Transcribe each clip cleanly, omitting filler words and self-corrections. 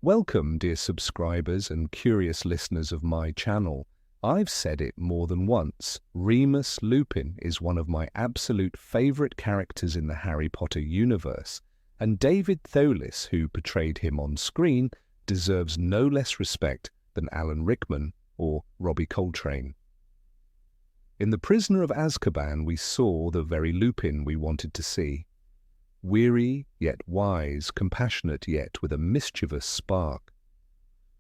Welcome, dear subscribers and curious listeners of my channel. I've said it more than once. Remus Lupin is one of my absolute favourite characters in the Harry Potter universe, and David Thewlis, who portrayed him on screen, deserves no less respect than Alan Rickman or Robbie Coltrane. In The Prisoner of Azkaban, we saw the very Lupin we wanted to see. Weary, yet wise, compassionate, yet with a mischievous spark.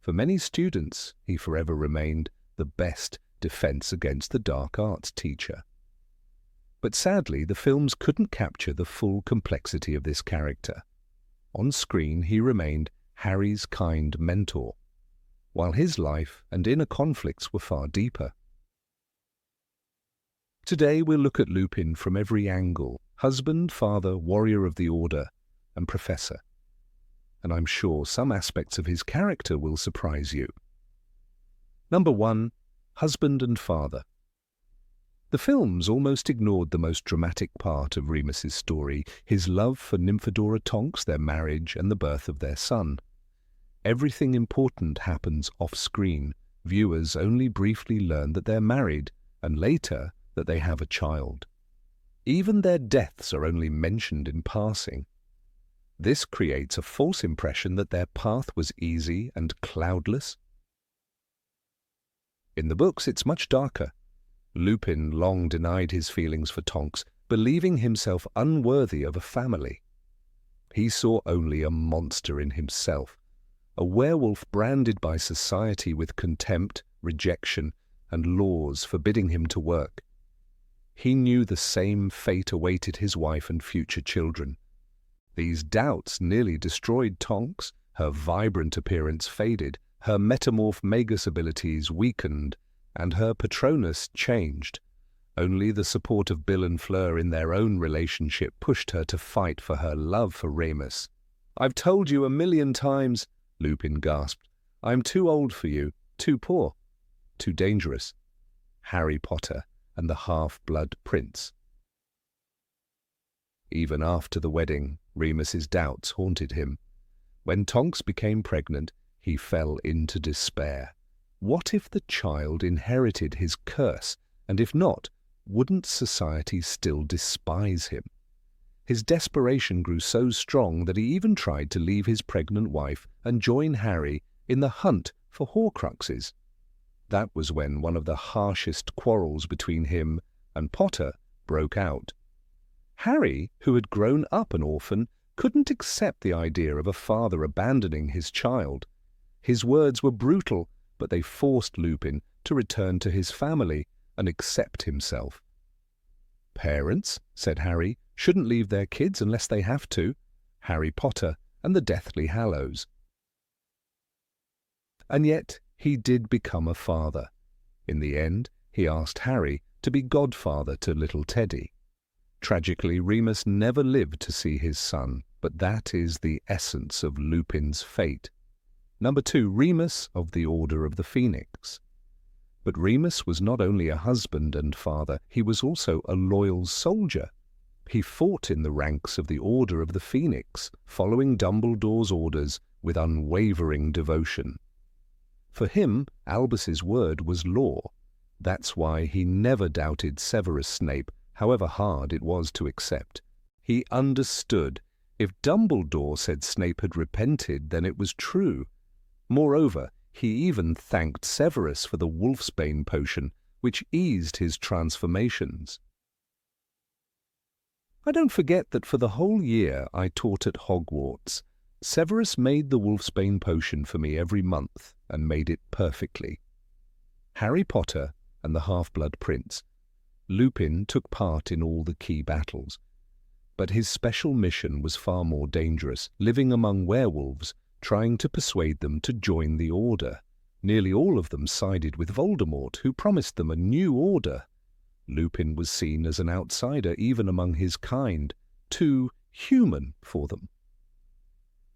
For many students, he forever remained the best defense against the dark arts teacher. But sadly, the films couldn't capture the full complexity of this character. On screen, he remained Harry's kind mentor, while his life and inner conflicts were far deeper. Today we'll look at Lupin from every angle: husband, father, warrior of the Order, and professor. And I'm sure some aspects of his character will surprise you. Number 1. Husband and father. The films almost ignored the most dramatic part of Remus's story, his love for Nymphadora Tonks, their marriage, and the birth of their son. Everything important happens off-screen. Viewers only briefly learn that they're married, and later that they have a child. Even their deaths are only mentioned in passing. This creates a false impression that their path was easy and cloudless. In the books, it's much darker. Lupin long denied his feelings for Tonks, believing himself unworthy of a family. He saw only a monster in himself, a werewolf branded by society with contempt, rejection, and laws forbidding him to work. He knew the same fate awaited his wife and future children. These doubts nearly destroyed Tonks. Her vibrant appearance faded, her metamorph magus abilities weakened, and her Patronus changed. Only the support of Bill and Fleur in their own relationship pushed her to fight for her love for Remus. "I've told you 1,000,000 times," Lupin gasped. "I'm too old for you, too poor, too dangerous." Harry Potter and the Half-Blood Prince. Even after the wedding, Remus's doubts haunted him. When Tonks became pregnant, he fell into despair. What if the child inherited his curse, and if not, wouldn't society still despise him? His desperation grew so strong that he even tried to leave his pregnant wife and join Harry in the hunt for Horcruxes. That was when one of the harshest quarrels between him and Potter broke out. Harry, who had grown up an orphan, couldn't accept the idea of a father abandoning his child. His words were brutal, but they forced Lupin to return to his family and accept himself. "Parents," said Harry, "shouldn't leave their kids unless they have to." Harry Potter and the Deathly Hallows. And yet he did become a father. In the end, he asked Harry to be godfather to little Teddy. Tragically, Remus never lived to see his son, but that is the essence of Lupin's fate. Number 2. Remus of the Order of the Phoenix. But Remus was not only a husband and father, he was also a loyal soldier. He fought in the ranks of the Order of the Phoenix, following Dumbledore's orders with unwavering devotion. For him, Albus's word was law. That's why he never doubted Severus Snape, however hard it was to accept. He understood. If Dumbledore said Snape had repented, then it was true. Moreover, he even thanked Severus for the Wolfsbane potion, which eased his transformations. I don't forget that for the whole year I taught at Hogwarts, Severus made the Wolfsbane potion for me every month and made it perfectly. Harry Potter and the Half-Blood Prince. Lupin took part in all the key battles. But his special mission was far more dangerous, living among werewolves, trying to persuade them to join the Order. Nearly all of them sided with Voldemort, who promised them a new order. Lupin was seen as an outsider even among his kind, too human for them.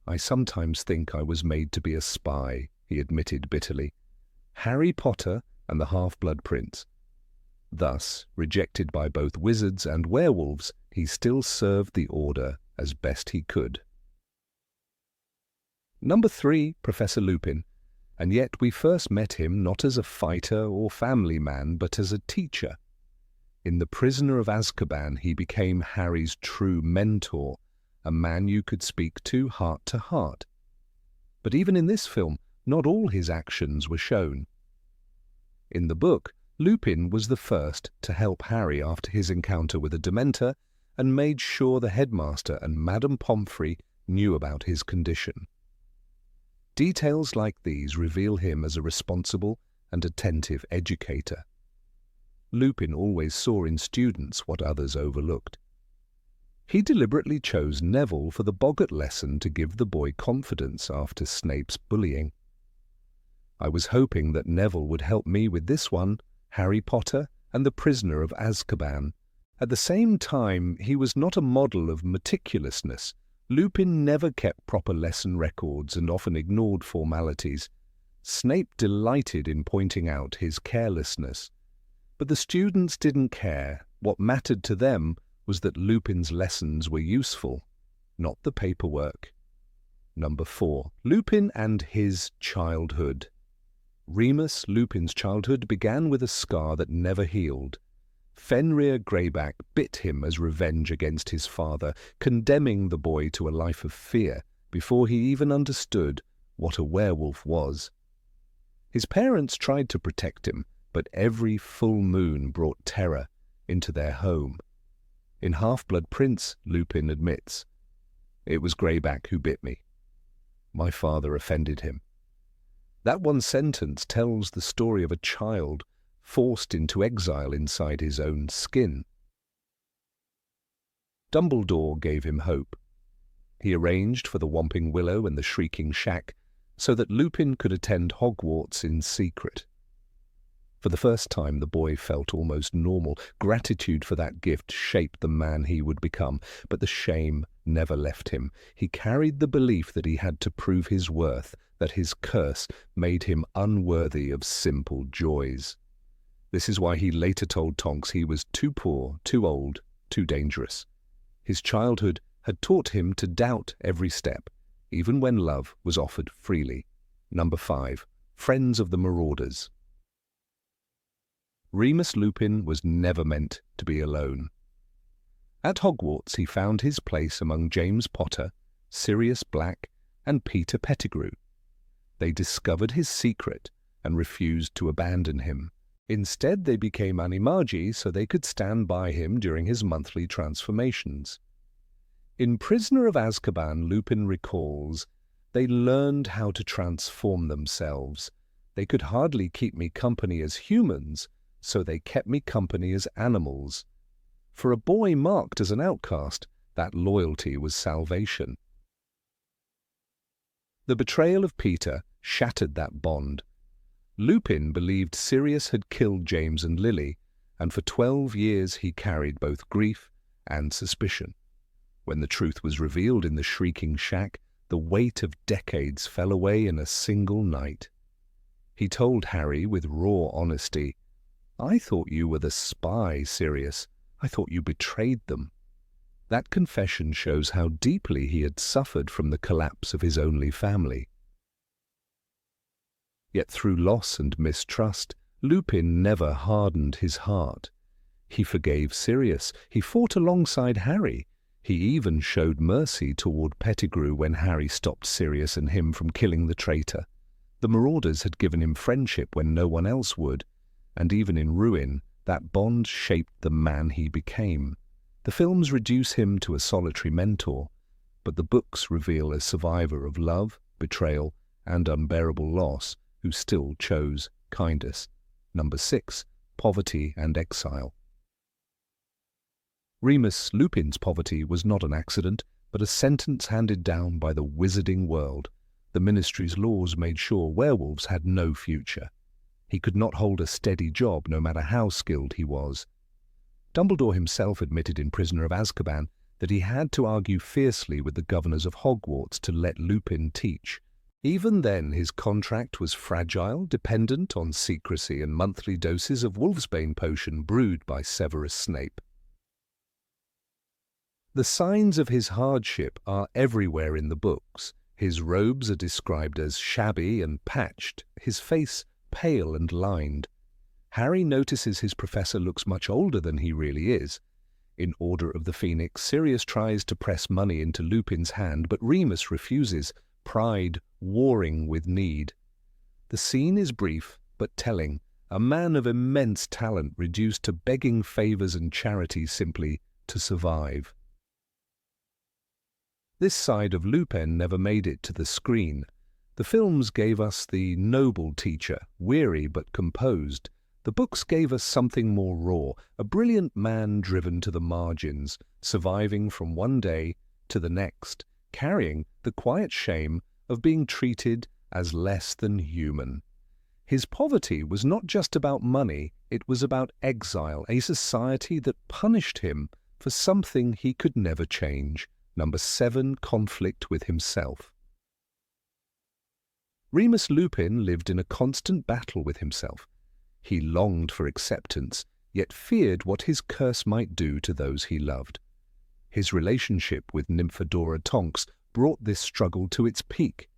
"I sometimes think I was made to be a spy," he admitted bitterly. Harry Potter and the Half-Blood Prince. Thus, rejected by both wizards and werewolves, he still served the Order as best he could. Number 3, Professor Lupin. And yet we first met him not as a fighter or family man, but as a teacher. In The Prisoner of Azkaban, he became Harry's true mentor, a man you could speak to heart. But even in this film, not all his actions were shown. In the book, Lupin was the first to help Harry after his encounter with a Dementor and made sure the headmaster and Madame Pomfrey knew about his condition. Details like these reveal him as a responsible and attentive educator. Lupin always saw in students what others overlooked. He deliberately chose Neville for the boggart lesson to give the boy confidence after Snape's bullying. I was hoping that Neville would help me with this one, Harry Potter and the Prisoner of Azkaban. At the same time, he was not a model of meticulousness. Lupin never kept proper lesson records and often ignored formalities. Snape delighted in pointing out his carelessness. But the students didn't care. What mattered to them was that Lupin's lessons were useful, not the paperwork. Number 4. Lupin and his childhood. Remus Lupin's childhood began with a scar that never healed. Fenrir Greyback bit him as revenge against his father, condemning the boy to a life of fear before he even understood what a werewolf was. His parents tried to protect him, but every full moon brought terror into their home. In Half-Blood Prince, Lupin admits, "It was Greyback who bit me. My father offended him." That one sentence tells the story of a child forced into exile inside his own skin. Dumbledore gave him hope. He arranged for the Whomping Willow and the Shrieking Shack so that Lupin could attend Hogwarts in secret. For the first time, the boy felt almost normal. Gratitude for that gift shaped the man he would become, but the shame never left him. He carried the belief that he had to prove his worth, that his curse made him unworthy of simple joys. This is why he later told Tonks he was too poor, too old, too dangerous. His childhood had taught him to doubt every step, even when love was offered freely. Number 5. Friends of the Marauders. Remus Lupin was never meant to be alone. At Hogwarts he found his place among James Potter, Sirius Black, and Peter Pettigrew. They discovered his secret and refused to abandon him. Instead, they became animagi so they could stand by him during his monthly transformations. In Prisoner of Azkaban, Lupin recalls, "They learned how to transform themselves. They could hardly keep me company as humans, so they kept me company as animals. For a boy marked as an outcast, that loyalty was salvation." The betrayal of Peter shattered that bond. Lupin believed Sirius had killed James and Lily, and for 12 years he carried both grief and suspicion. When the truth was revealed in the Shrieking Shack, the weight of decades fell away in a single night. He told Harry with raw honesty, "I thought you were the spy, Sirius. I thought you betrayed them." That confession shows how deeply he had suffered from the collapse of his only family. Yet through loss and mistrust, Lupin never hardened his heart. He forgave Sirius. He fought alongside Harry. He even showed mercy toward Pettigrew when Harry stopped Sirius and him from killing the traitor. The Marauders had given him friendship when no one else would, and even in ruin, that bond shaped the man he became. The films reduce him to a solitary mentor, but the books reveal a survivor of love, betrayal, and unbearable loss who still chose kindness. Number 6. Poverty and exile. Remus Lupin's poverty was not an accident, but a sentence handed down by the wizarding world. The Ministry's laws made sure werewolves had no future. He could not hold a steady job no matter how skilled he was. Dumbledore himself admitted in Prisoner of Azkaban that he had to argue fiercely with the governors of Hogwarts to let Lupin teach. Even then, his contract was fragile, dependent on secrecy and monthly doses of wolfsbane potion brewed by Severus Snape. The signs of his hardship are everywhere in the books. His robes are described as shabby and patched, his face pale and lined. Harry notices his professor looks much older than he really is. In Order of the Phoenix, Sirius tries to press money into Lupin's hand, but Remus refuses, pride warring with need. The scene is brief but telling, a man of immense talent reduced to begging favours and charity simply to survive. This side of Lupin never made it to the screen. The films gave us the noble teacher, weary but composed. The books gave us something more raw, a brilliant man driven to the margins, surviving from one day to the next, carrying the quiet shame of being treated as less than human. His poverty was not just about money, it was about exile, a society that punished him for something he could never change. Number 7, conflict with himself. Remus Lupin lived in a constant battle with himself. He longed for acceptance, yet feared what his curse might do to those he loved. His relationship with Nymphadora Tonks brought this struggle to its peak.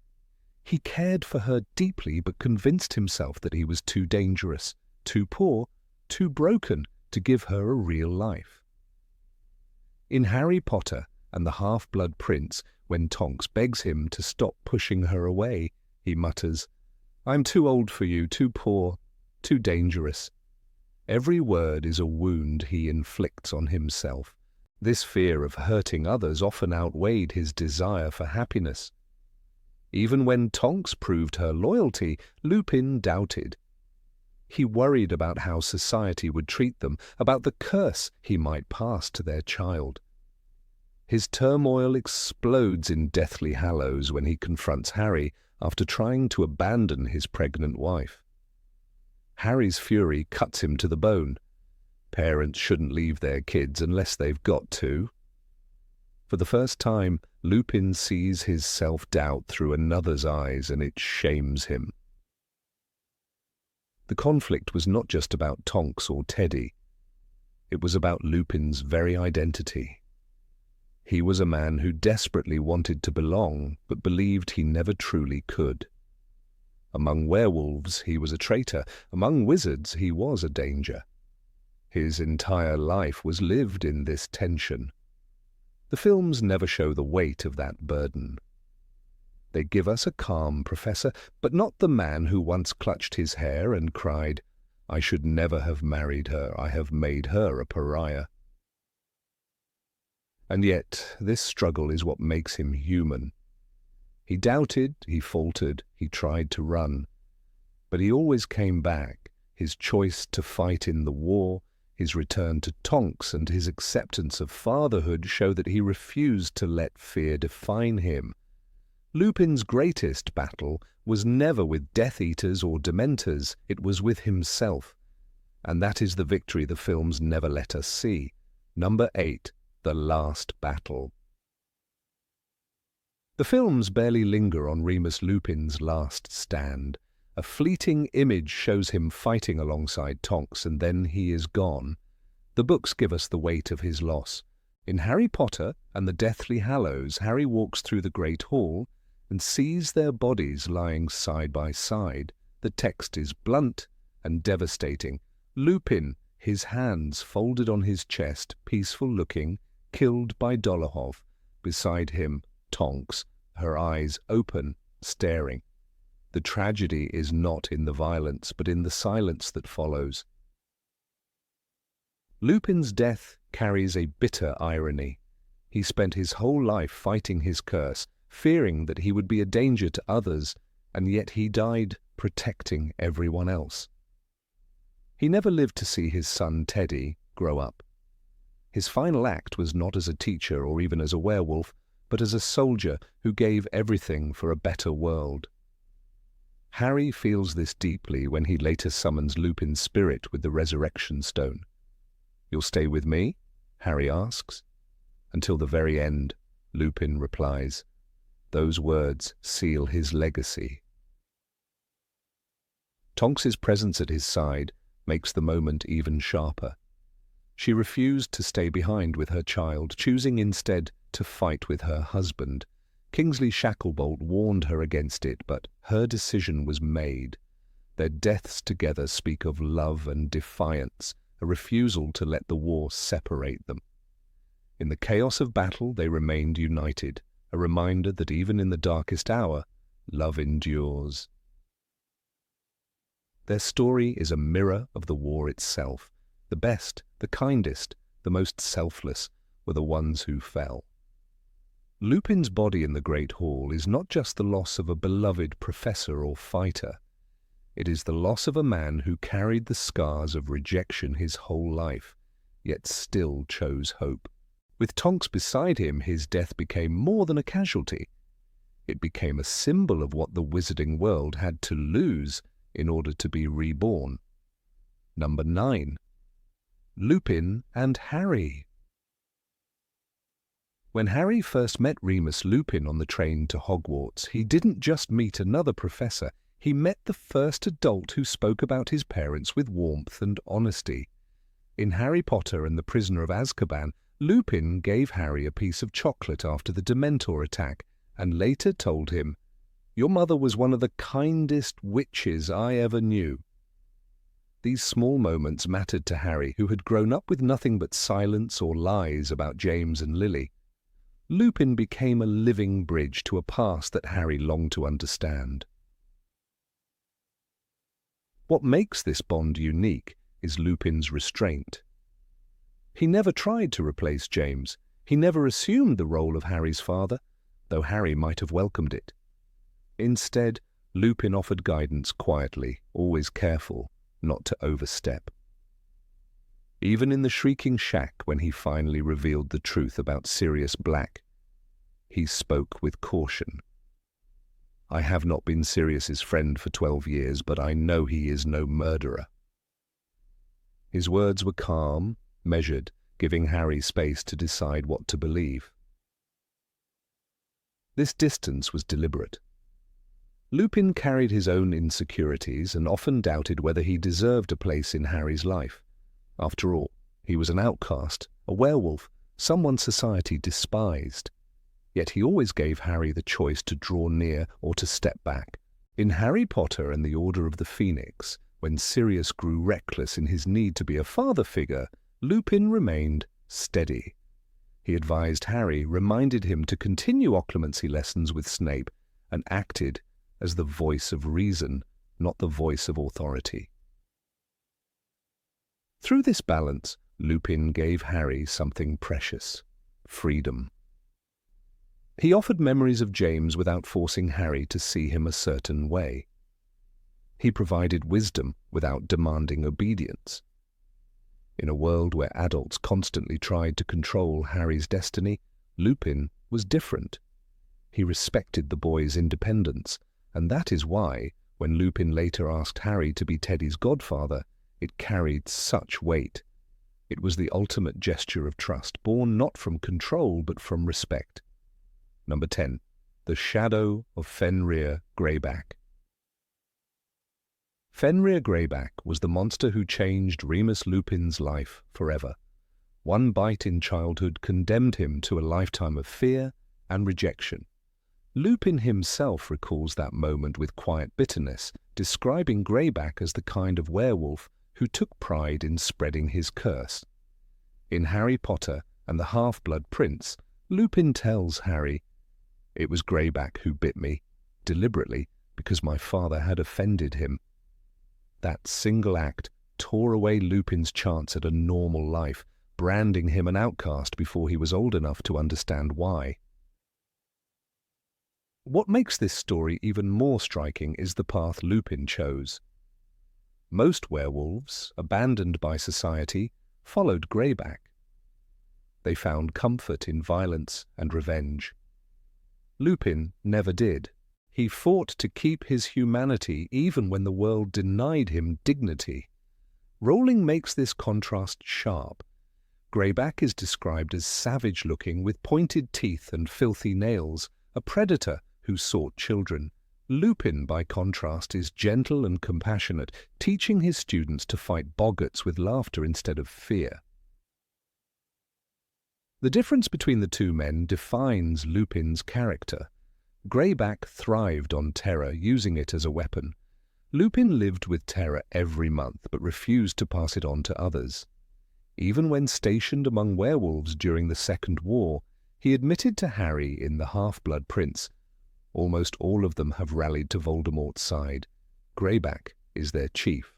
He cared for her deeply but convinced himself that he was too dangerous, too poor, too broken to give her a real life. In Harry Potter and the Half-Blood Prince, when Tonks begs him to stop pushing her away, he mutters, "I'm too old for you, too poor, too dangerous." Every word is a wound he inflicts on himself. This fear of hurting others often outweighed his desire for happiness. Even when Tonks proved her loyalty, Lupin doubted. He worried about how society would treat them, about the curse he might pass to their child. His turmoil explodes in Deathly Hallows when he confronts Harry after trying to abandon his pregnant wife. Harry's fury cuts him to the bone. Parents shouldn't leave their kids unless they've got to. For the first time, Lupin sees his self-doubt through another's eyes, and it shames him. The conflict was not just about Tonks or Teddy. It was about Lupin's very identity. He was a man who desperately wanted to belong, but believed he never truly could. Among werewolves, he was a traitor. Among wizards, he was a danger. His entire life was lived in this tension. The films never show the weight of that burden. They give us a calm professor, but not the man who once clutched his hair and cried, "I should never have married her. I have made her a pariah." And yet, this struggle is what makes him human. He doubted, he faltered, he tried to run. But he always came back. His choice to fight in the war, his return to Tonks, and his acceptance of fatherhood show that he refused to let fear define him. Lupin's greatest battle was never with Death Eaters or Dementors, it was with himself. And that is the victory the films never let us see. Number 8. The Last Battle. The films barely linger on Remus Lupin's last stand. A fleeting image shows him fighting alongside Tonks, and then he is gone. The books give us the weight of his loss. In Harry Potter and the Deathly Hallows, Harry walks through the Great Hall and sees their bodies lying side by side. The text is blunt and devastating. Lupin, his hands folded on his chest, peaceful-looking, killed by Dolohov. Beside him, Tonks, her eyes open, staring. The tragedy is not in the violence, but in the silence that follows. Lupin's death carries a bitter irony. He spent his whole life fighting his curse, fearing that he would be a danger to others, and yet he died protecting everyone else. He never lived to see his son Teddy grow up. His final act was not as a teacher or even as a werewolf, but as a soldier who gave everything for a better world. Harry feels this deeply when he later summons Lupin's spirit with the resurrection stone. "You'll stay with me?" Harry asks. "Until the very end," Lupin replies. Those words seal his legacy. Tonks's presence at his side makes the moment even sharper. She refused to stay behind with her child, choosing instead to fight with her husband. Kingsley Shacklebolt warned her against it, but her decision was made. Their deaths together speak of love and defiance, a refusal to let the war separate them. In the chaos of battle, they remained united, a reminder that even in the darkest hour, love endures. Their story is a mirror of the war itself. The best, the kindest, the most selfless were the ones who fell. Lupin's body in the Great Hall is not just the loss of a beloved professor or fighter. It is the loss of a man who carried the scars of rejection his whole life, yet still chose hope. With Tonks beside him, his death became more than a casualty. It became a symbol of what the wizarding world had to lose in order to be reborn. Number 9. Lupin and Harry. When Harry first met Remus Lupin on the train to Hogwarts, he didn't just meet another professor, he met the first adult who spoke about his parents with warmth and honesty. In Harry Potter and the Prisoner of Azkaban, Lupin gave Harry a piece of chocolate after the Dementor attack and later told him, "Your mother was one of the kindest witches I ever knew." These small moments mattered to Harry, who had grown up with nothing but silence or lies about James and Lily. Lupin became a living bridge to a past that Harry longed to understand. What makes this bond unique is Lupin's restraint. He never tried to replace James. He never assumed the role of Harry's father, though Harry might have welcomed it. Instead, Lupin offered guidance quietly, always careful not to overstep. Even in the Shrieking Shack, when he finally revealed the truth about Sirius Black, he spoke with caution. "I have not been Sirius's friend for 12 years, but I know he is no murderer." His words were calm, measured, giving Harry space to decide what to believe. This distance was deliberate. Lupin carried his own insecurities and often doubted whether he deserved a place in Harry's life. After all, he was an outcast, a werewolf, someone society despised. Yet he always gave Harry the choice to draw near or to step back. In Harry Potter and the Order of the Phoenix, when Sirius grew reckless in his need to be a father figure, Lupin remained steady. He advised Harry, reminded him to continue occlumency lessons with Snape, and acted as the voice of reason, not the voice of authority. Through this balance, Lupin gave Harry something precious: freedom. He offered memories of James without forcing Harry to see him a certain way. He provided wisdom without demanding obedience. In a world where adults constantly tried to control Harry's destiny, Lupin was different. He respected the boy's independence, and that is why, when Lupin later asked Harry to be Teddy's godfather, it carried such weight. It was the ultimate gesture of trust, born not from control but from respect. Number 10. The Shadow of Fenrir Greyback. Fenrir Greyback was the monster who changed Remus Lupin's life forever. One bite in childhood condemned him to a lifetime of fear and rejection. Lupin himself recalls that moment with quiet bitterness, describing Greyback as the kind of werewolf who took pride in spreading his curse. In Harry Potter and the Half-Blood Prince, Lupin tells Harry, "It was Greyback who bit me, deliberately, because my father had offended him." That single act tore away Lupin's chance at a normal life, branding him an outcast before he was old enough to understand why. What makes this story even more striking is the path Lupin chose. Most werewolves, abandoned by society, followed Greyback. They found comfort in violence and revenge. Lupin never did. He fought to keep his humanity even when the world denied him dignity. Rowling makes this contrast sharp. Greyback is described as savage-looking with pointed teeth and filthy nails, a predator who sought children. Lupin, by contrast, is gentle and compassionate, teaching his students to fight boggarts with laughter instead of fear. The difference between the two men defines Lupin's character. Greyback thrived on terror, using it as a weapon. Lupin lived with terror every month, but refused to pass it on to others. Even when stationed among werewolves during the Second War, he admitted to Harry in The Half-Blood Prince, "Almost all of them have rallied to Voldemort's side. Greyback is their chief."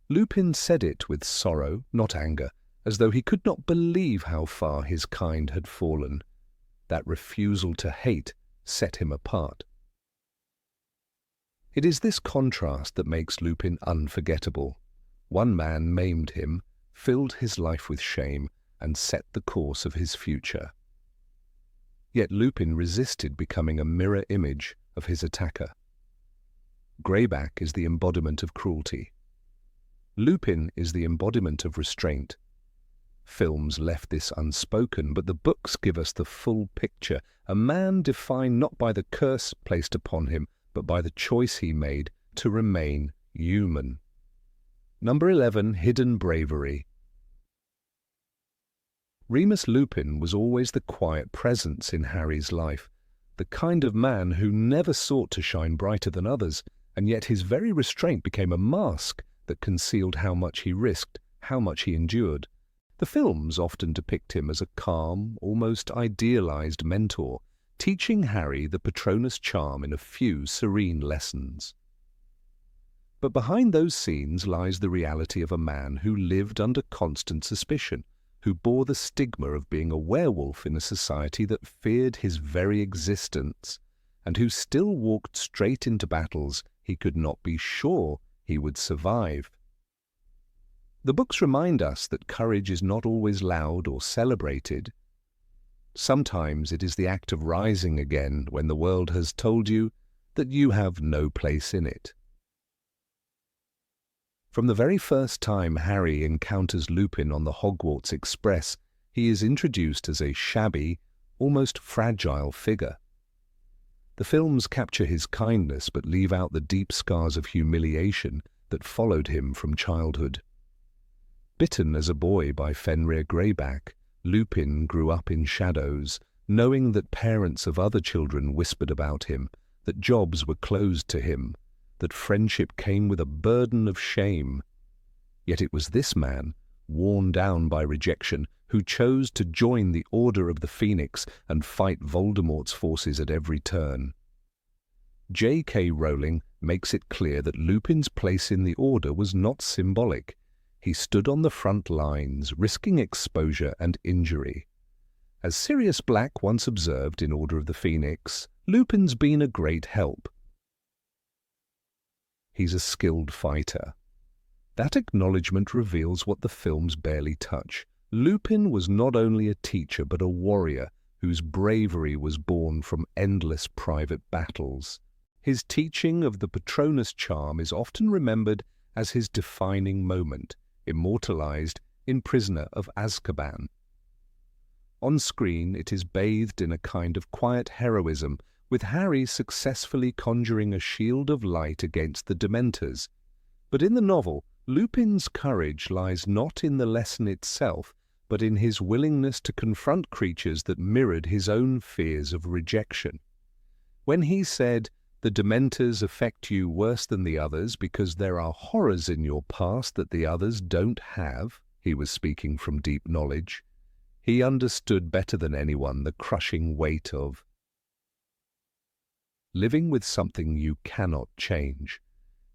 Lupin said it with sorrow, not anger, as though he could not believe how far his kind had fallen. That refusal to hate set him apart. It is this contrast that makes Lupin unforgettable. One man maimed him, filled his life with shame, and set the course of his future. Yet Lupin resisted becoming a mirror image of his attacker. Greyback is the embodiment of cruelty. Lupin is the embodiment of restraint. Films left this unspoken, but the books give us the full picture. A man defined not by the curse placed upon him, but by the choice he made to remain human. Number 11, Hidden Bravery. Remus Lupin was always the quiet presence in Harry's life, the kind of man who never sought to shine brighter than others, and yet his very restraint became a mask that concealed how much he risked, how much he endured. The films often depict him as a calm, almost idealized mentor, teaching Harry the Patronus charm in a few serene lessons. But behind those scenes lies the reality of a man who lived under constant suspicion, who bore the stigma of being a werewolf in a society that feared his very existence, and who still walked straight into battles he could not be sure he would survive. The books remind us that courage is not always loud or celebrated. Sometimes it is the act of rising again when the world has told you that you have no place in it. From the very first time Harry encounters Lupin on the Hogwarts Express, he is introduced as a shabby, almost fragile figure. The films capture his kindness but leave out the deep scars of humiliation that followed him from childhood. Bitten as a boy by Fenrir Greyback, Lupin grew up in shadows, knowing that parents of other children whispered about him, that jobs were closed to him, that friendship came with a burden of shame. Yet it was this man, worn down by rejection, who chose to join the Order of the Phoenix and fight Voldemort's forces at every turn. J.K. Rowling makes it clear that Lupin's place in the Order was not symbolic. He stood on the front lines, risking exposure and injury. As Sirius Black once observed in Order of the Phoenix, Lupin's been a great help. He's a skilled fighter. That acknowledgement reveals what the films barely touch. Lupin was not only a teacher but a warrior whose bravery was born from endless private battles. His teaching of the Patronus charm is often remembered as his defining moment, immortalized in Prisoner of Azkaban. On screen, it is bathed in a kind of quiet heroism, with Harry successfully conjuring a shield of light against the Dementors. But in the novel, Lupin's courage lies not in the lesson itself, but in his willingness to confront creatures that mirrored his own fears of rejection. When he said, "The Dementors affect you worse than the others because there are horrors in your past that the others don't have," he was speaking from deep knowledge. He understood better than anyone the crushing weight of living with something you cannot change.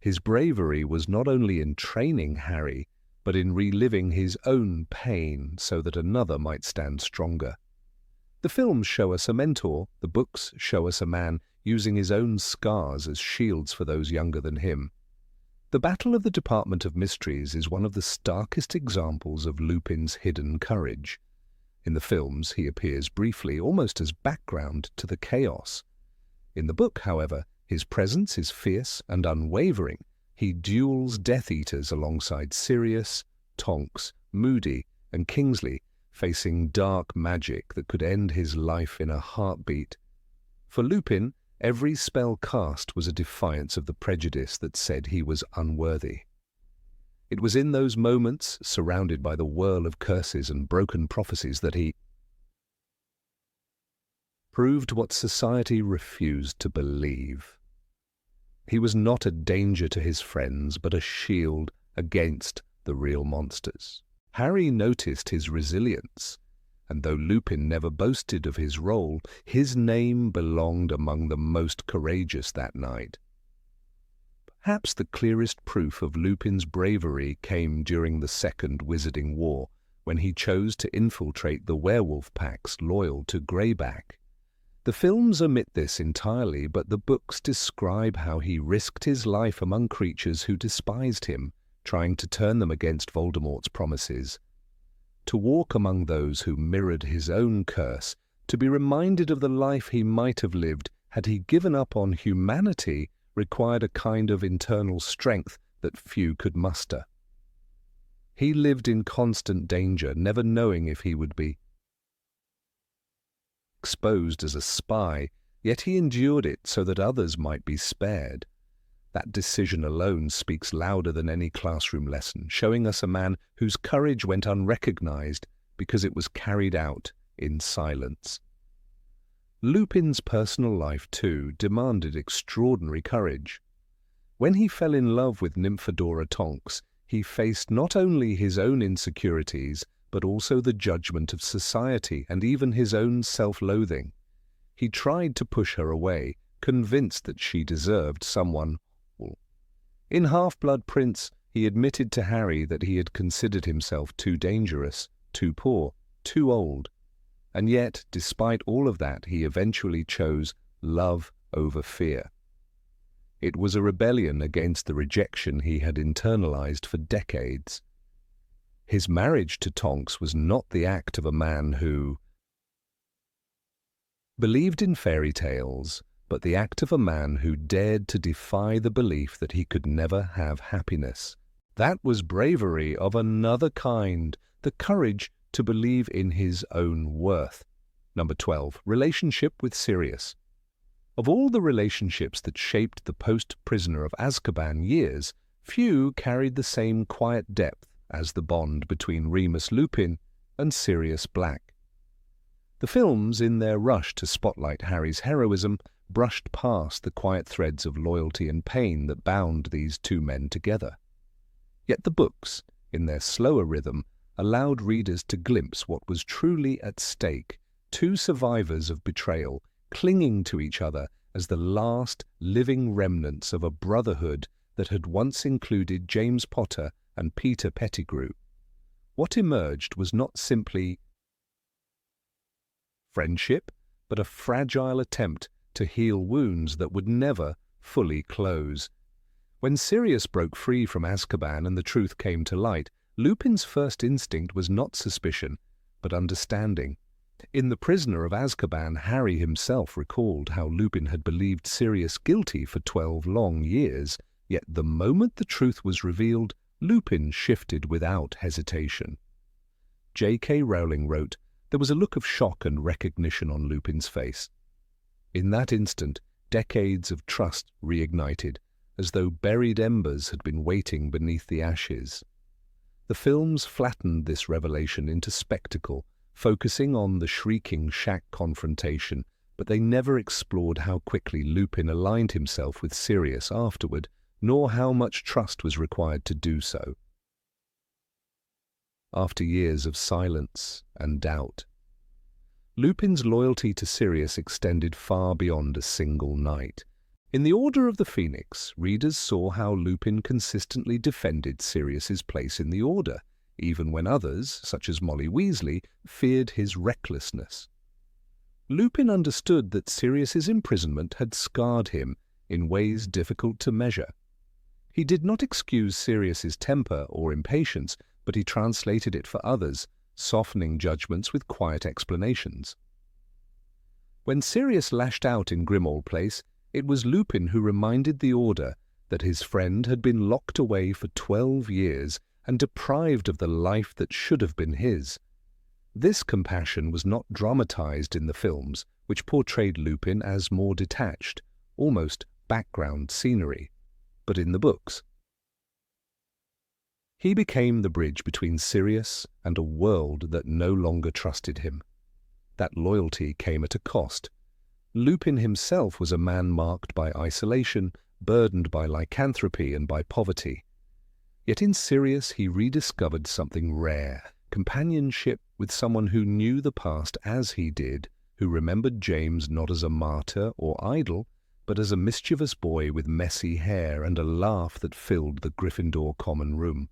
His bravery was not only in training Harry, but in reliving his own pain so that another might stand stronger. The films show us a mentor, the books show us a man using his own scars as shields for those younger than him. The Battle of the Department of Mysteries is one of the starkest examples of Lupin's hidden courage. In the films, he appears briefly, almost as background to the chaos. In the book, however, his presence is fierce and unwavering. He duels Death Eaters alongside Sirius, Tonks, Moody, and Kingsley, facing dark magic that could end his life in a heartbeat. For Lupin, every spell cast was a defiance of the prejudice that said he was unworthy. It was in those moments, surrounded by the whirl of curses and broken prophecies, that he proved what society refused to believe. He was not a danger to his friends, but a shield against the real monsters. Harry noticed his resilience, and though Lupin never boasted of his role, his name belonged among the most courageous that night. Perhaps the clearest proof of Lupin's bravery came during the Second Wizarding War, when he chose to infiltrate the werewolf packs loyal to Greyback. The films omit this entirely, but the books describe how he risked his life among creatures who despised him, trying to turn them against Voldemort's promises. To walk among those who mirrored his own curse, to be reminded of the life he might have lived had he given up on humanity, required a kind of internal strength that few could muster. He lived in constant danger, never knowing if he would be exposed as a spy, yet he endured it so that others might be spared. That decision alone speaks louder than any classroom lesson, showing us a man whose courage went unrecognized because it was carried out in silence. Lupin's personal life, too, demanded extraordinary courage. When he fell in love with Nymphadora Tonks, he faced not only his own insecurities, but also the judgment of society and even his own self-loathing. He tried to push her away, convinced that she deserved someone whole. In Half-Blood Prince, he admitted to Harry that he had considered himself too dangerous, too poor, too old. And yet, despite all of that, he eventually chose love over fear. It was a rebellion against the rejection he had internalized for decades. His marriage to Tonks was not the act of a man who believed in fairy tales, but the act of a man who dared to defy the belief that he could never have happiness. That was bravery of another kind, the courage to believe in his own worth. Number 12. Relationship with Sirius. Of all the relationships that shaped the post-Prisoner of Azkaban years, few carried the same quiet depth as the bond between Remus Lupin and Sirius Black. The films, in their rush to spotlight Harry's heroism, brushed past the quiet threads of loyalty and pain that bound these two men together. Yet the books, in their slower rhythm, allowed readers to glimpse what was truly at stake, two survivors of betrayal clinging to each other as the last living remnants of a brotherhood that had once included James Potter and Peter Pettigrew. What emerged was not simply friendship, but a fragile attempt to heal wounds that would never fully close. When Sirius broke free from Azkaban and the truth came to light, Lupin's first instinct was not suspicion, but understanding. In The Prisoner of Azkaban, Harry himself recalled how Lupin had believed Sirius guilty for 12 long years, yet the moment the truth was revealed, Lupin shifted without hesitation. J.K. Rowling wrote, "There was a look of shock and recognition on Lupin's face. In that instant, decades of trust reignited, as though buried embers had been waiting beneath the ashes." The films flattened this revelation into spectacle, focusing on the shrieking shack confrontation, but they never explored how quickly Lupin aligned himself with Sirius afterward, nor how much trust was required to do so. After years of silence and doubt, Lupin's loyalty to Sirius extended far beyond a single night. In the Order of the Phoenix, readers saw how Lupin consistently defended Sirius's place in the Order, even when others, such as Molly Weasley, feared his recklessness. Lupin understood that Sirius's imprisonment had scarred him in ways difficult to measure. He did not excuse Sirius's temper or impatience, but he translated it for others, softening judgments with quiet explanations. When Sirius lashed out in Grimmauld Place, it was Lupin who reminded the Order that his friend had been locked away for 12 years and deprived of the life that should have been his. This compassion was not dramatized in the films, which portrayed Lupin as more detached, almost background scenery, but in the books. He became the bridge between Sirius and a world that no longer trusted him. That loyalty came at a cost, Lupin himself was a man marked by isolation, burdened by lycanthropy and by poverty. Yet in Sirius he rediscovered something rare, companionship with someone who knew the past as he did, who remembered James not as a martyr or idol, but as a mischievous boy with messy hair and a laugh that filled the Gryffindor common room.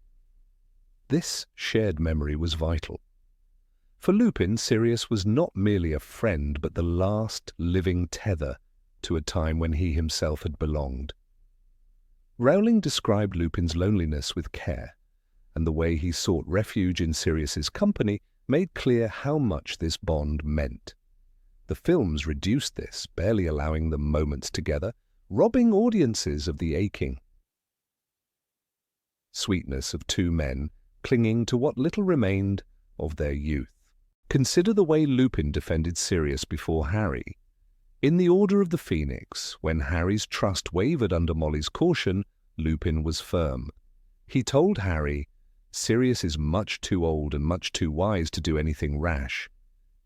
This shared memory was vital. For Lupin, Sirius was not merely a friend, but the last living tether to a time when he himself had belonged. Rowling described Lupin's loneliness with care, and the way he sought refuge in Sirius's company made clear how much this bond meant. The films reduced this, barely allowing them moments together, robbing audiences of the aching sweetness of two men clinging to what little remained of their youth. Consider the way Lupin defended Sirius before Harry. In the Order of the Phoenix, when Harry's trust wavered under Molly's caution, Lupin was firm. He told Harry, "Sirius is much too old and much too wise to do anything rash."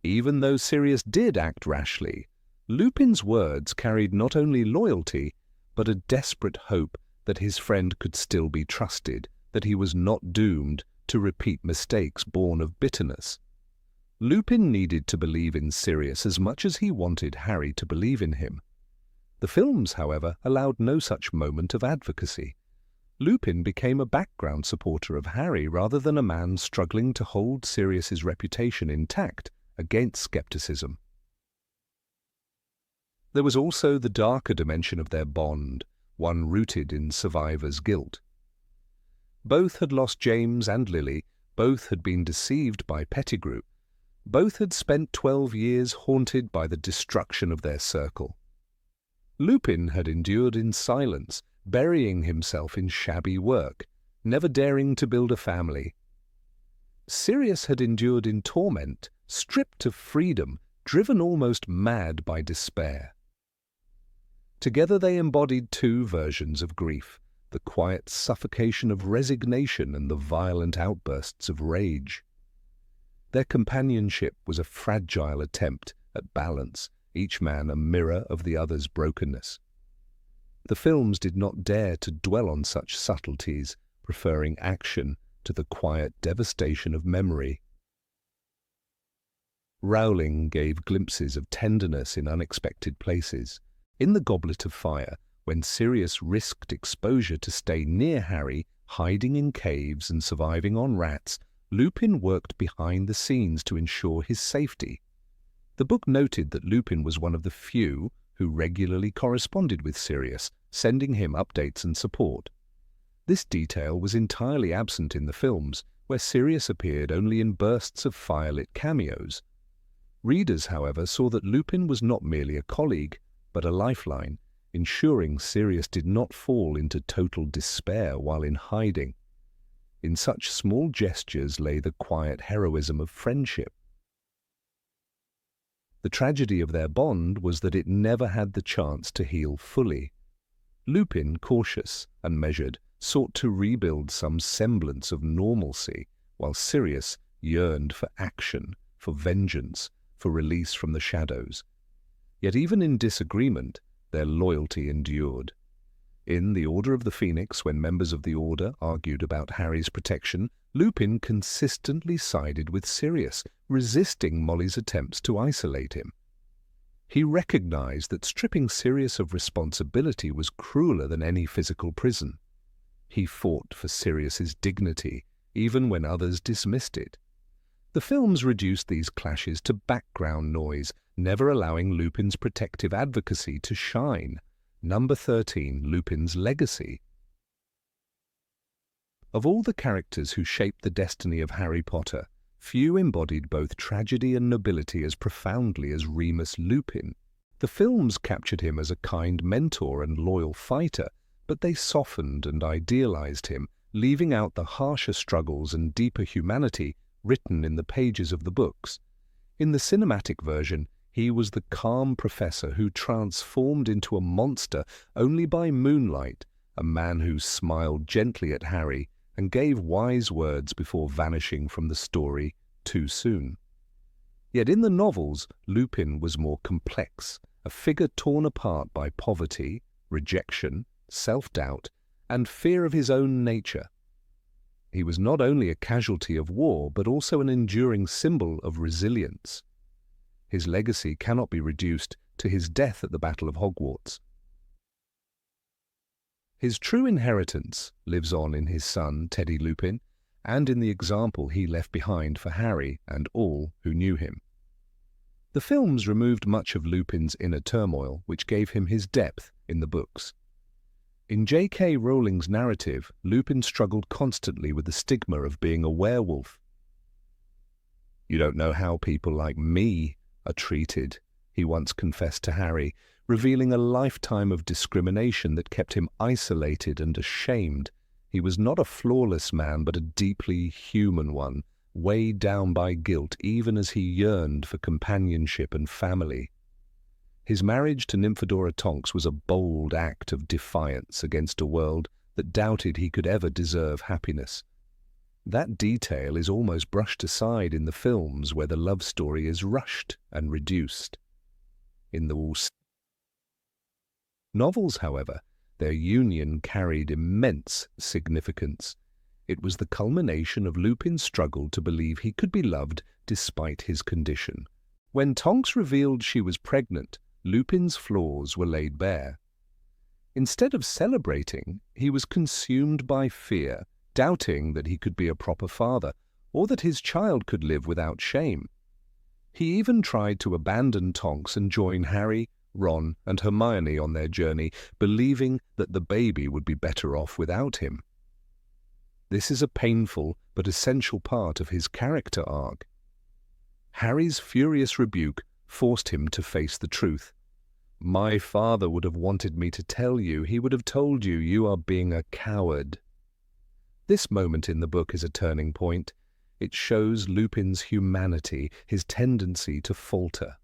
Even though Sirius did act rashly, Lupin's words carried not only loyalty, but a desperate hope that his friend could still be trusted, that he was not doomed to repeat mistakes born of bitterness. Lupin needed to believe in Sirius as much as he wanted Harry to believe in him. The films, however, allowed no such moment of advocacy. Lupin became a background supporter of Harry rather than a man struggling to hold Sirius's reputation intact against skepticism. There was also the darker dimension of their bond, one rooted in survivor's guilt. Both had lost James and Lily, both had been deceived by Pettigrew, both had spent 12 years haunted by the destruction of their circle. Lupin had endured in silence, burying himself in shabby work, never daring to build a family. Sirius had endured in torment, stripped of freedom, driven almost mad by despair. Together they embodied two versions of grief, the quiet suffocation of resignation and the violent outbursts of rage. Their companionship was a fragile attempt at balance, each man a mirror of the other's brokenness. The films did not dare to dwell on such subtleties, preferring action to the quiet devastation of memory. Rowling gave glimpses of tenderness in unexpected places. In The Goblet of Fire, when Sirius risked exposure to stay near Harry, hiding in caves and surviving on rats, Lupin worked behind the scenes to ensure his safety. The book noted that Lupin was one of the few who regularly corresponded with Sirius, sending him updates and support. This detail was entirely absent in the films, where Sirius appeared only in bursts of firelit cameos. Readers, however, saw that Lupin was not merely a colleague, but a lifeline, ensuring Sirius did not fall into total despair while in hiding. In such small gestures lay the quiet heroism of friendship. The tragedy of their bond was that it never had the chance to heal fully. Lupin, cautious and measured, sought to rebuild some semblance of normalcy, while Sirius yearned for action, for vengeance, for release from the shadows. Yet even in disagreement, their loyalty endured. In The Order of the Phoenix, when members of the Order argued about Harry's protection, Lupin consistently sided with Sirius, resisting Molly's attempts to isolate him. He recognized that stripping Sirius of responsibility was crueler than any physical prison. He fought for Sirius's dignity, even when others dismissed it. The films reduced these clashes to background noise, never allowing Lupin's protective advocacy to shine. Number 13, Lupin's legacy. Of all the characters who shaped the destiny of Harry Potter, few embodied both tragedy and nobility as profoundly as Remus Lupin. The films captured him as a kind mentor and loyal fighter, but they softened and idealized him, leaving out the harsher struggles and deeper humanity written in the pages of the books. In the cinematic version, he was the calm professor who transformed into a monster only by moonlight, a man who smiled gently at Harry and gave wise words before vanishing from the story too soon. Yet in the novels, Lupin was more complex, a figure torn apart by poverty, rejection, self-doubt, and fear of his own nature. He was not only a casualty of war, but also an enduring symbol of resilience. His legacy cannot be reduced to his death at the Battle of Hogwarts. His true inheritance lives on in his son, Teddy Lupin, and in the example he left behind for Harry and all who knew him. The films removed much of Lupin's inner turmoil, which gave him his depth in the books. In J.K. Rowling's narrative, Lupin struggled constantly with the stigma of being a werewolf. "You don't know how people like me are treated," he once confessed to Harry, revealing a lifetime of discrimination that kept him isolated and ashamed. He was not a flawless man, but a deeply human one, weighed down by guilt even as he yearned for companionship and family. His marriage to Nymphadora Tonks was a bold act of defiance against a world that doubted he could ever deserve happiness. That detail is almost brushed aside in the films, where the love story is rushed and reduced. In the novels, however, their union carried immense significance. It was the culmination of Lupin's struggle to believe he could be loved despite his condition. When Tonks revealed she was pregnant, Lupin's flaws were laid bare. Instead of celebrating, he was consumed by fear, doubting that he could be a proper father, or that his child could live without shame. He even tried to abandon Tonks and join Harry, Ron, and Hermione on their journey, believing that the baby would be better off without him. This is a painful but essential part of his character arc. Harry's furious rebuke forced him to face the truth. "My father would have wanted me to tell you. He would have told you you are being a coward." This moment in the book is a turning point. It shows Lupin's humanity, his tendency to falter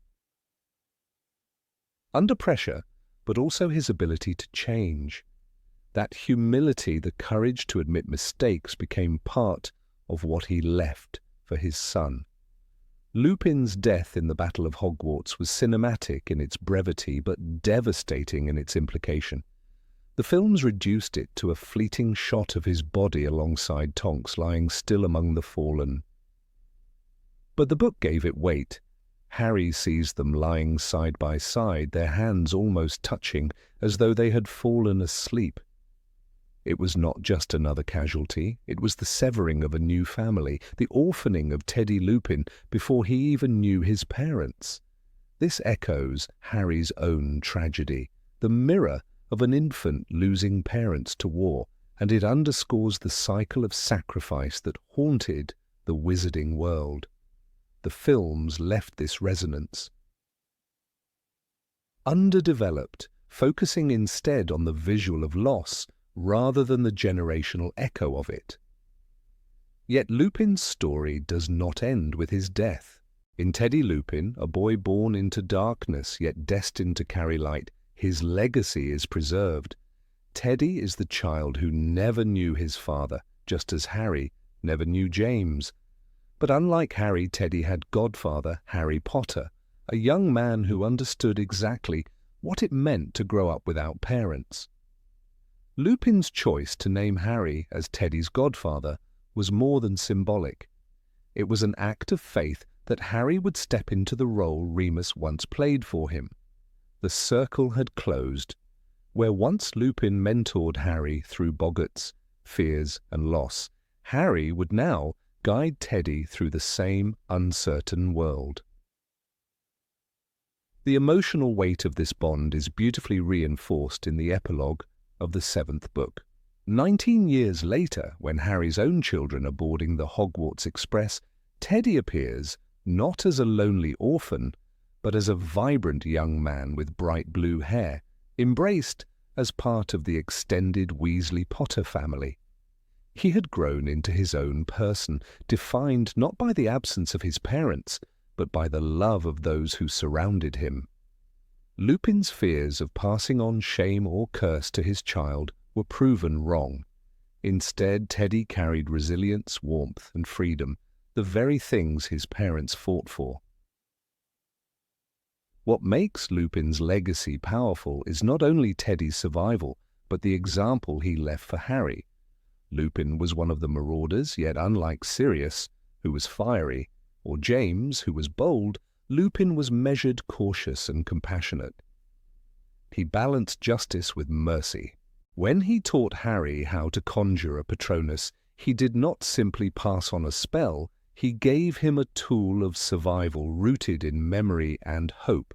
under pressure, but also his ability to change. That humility, the courage to admit mistakes, became part of what he left for his son. Lupin's death in the Battle of Hogwarts was cinematic in its brevity, but devastating in its implication. The films reduced it to a fleeting shot of his body alongside Tonks lying still among the fallen. But the book gave it weight. Harry sees them lying side by side, their hands almost touching, as though they had fallen asleep. It was not just another casualty, it was the severing of a new family, the orphaning of Teddy Lupin before he even knew his parents. This echoes Harry's own tragedy, the mirror of an infant losing parents to war, and it underscores the cycle of sacrifice that haunted the wizarding world. The films left this resonance underdeveloped, focusing instead on the visual of loss rather than the generational echo of it. Yet Lupin's story does not end with his death. In Teddy Lupin, a boy born into darkness yet destined to carry light, his legacy is preserved. Teddy is the child who never knew his father, just as Harry never knew James. But unlike Harry, Teddy had godfather Harry Potter, a young man who understood exactly what it meant to grow up without parents. Lupin's choice to name Harry as Teddy's godfather was more than symbolic. It was an act of faith that Harry would step into the role Remus once played for him. The circle had closed. Where once Lupin mentored Harry through boggarts, fears, and loss, Harry would now guide Teddy through the same uncertain world. The emotional weight of this bond is beautifully reinforced in the epilogue of the 7th book. 19 years later, when Harry's own children are boarding the Hogwarts Express, Teddy appears not as a lonely orphan, but as a vibrant young man with bright blue hair, embraced as part of the extended Weasley Potter family. He had grown into his own person, defined not by the absence of his parents, but by the love of those who surrounded him. Lupin's fears of passing on shame or curse to his child were proven wrong. Instead, Teddy carried resilience, warmth, and freedom, the very things his parents fought for. What makes Lupin's legacy powerful is not only Teddy's survival, but the example he left for Harry. Lupin was one of the marauders, yet unlike Sirius, who was fiery, or James, who was bold, Lupin was measured, cautious, and compassionate. He balanced justice with mercy. When he taught Harry how to conjure a Patronus, he did not simply pass on a spell, he gave him a tool of survival rooted in memory and hope.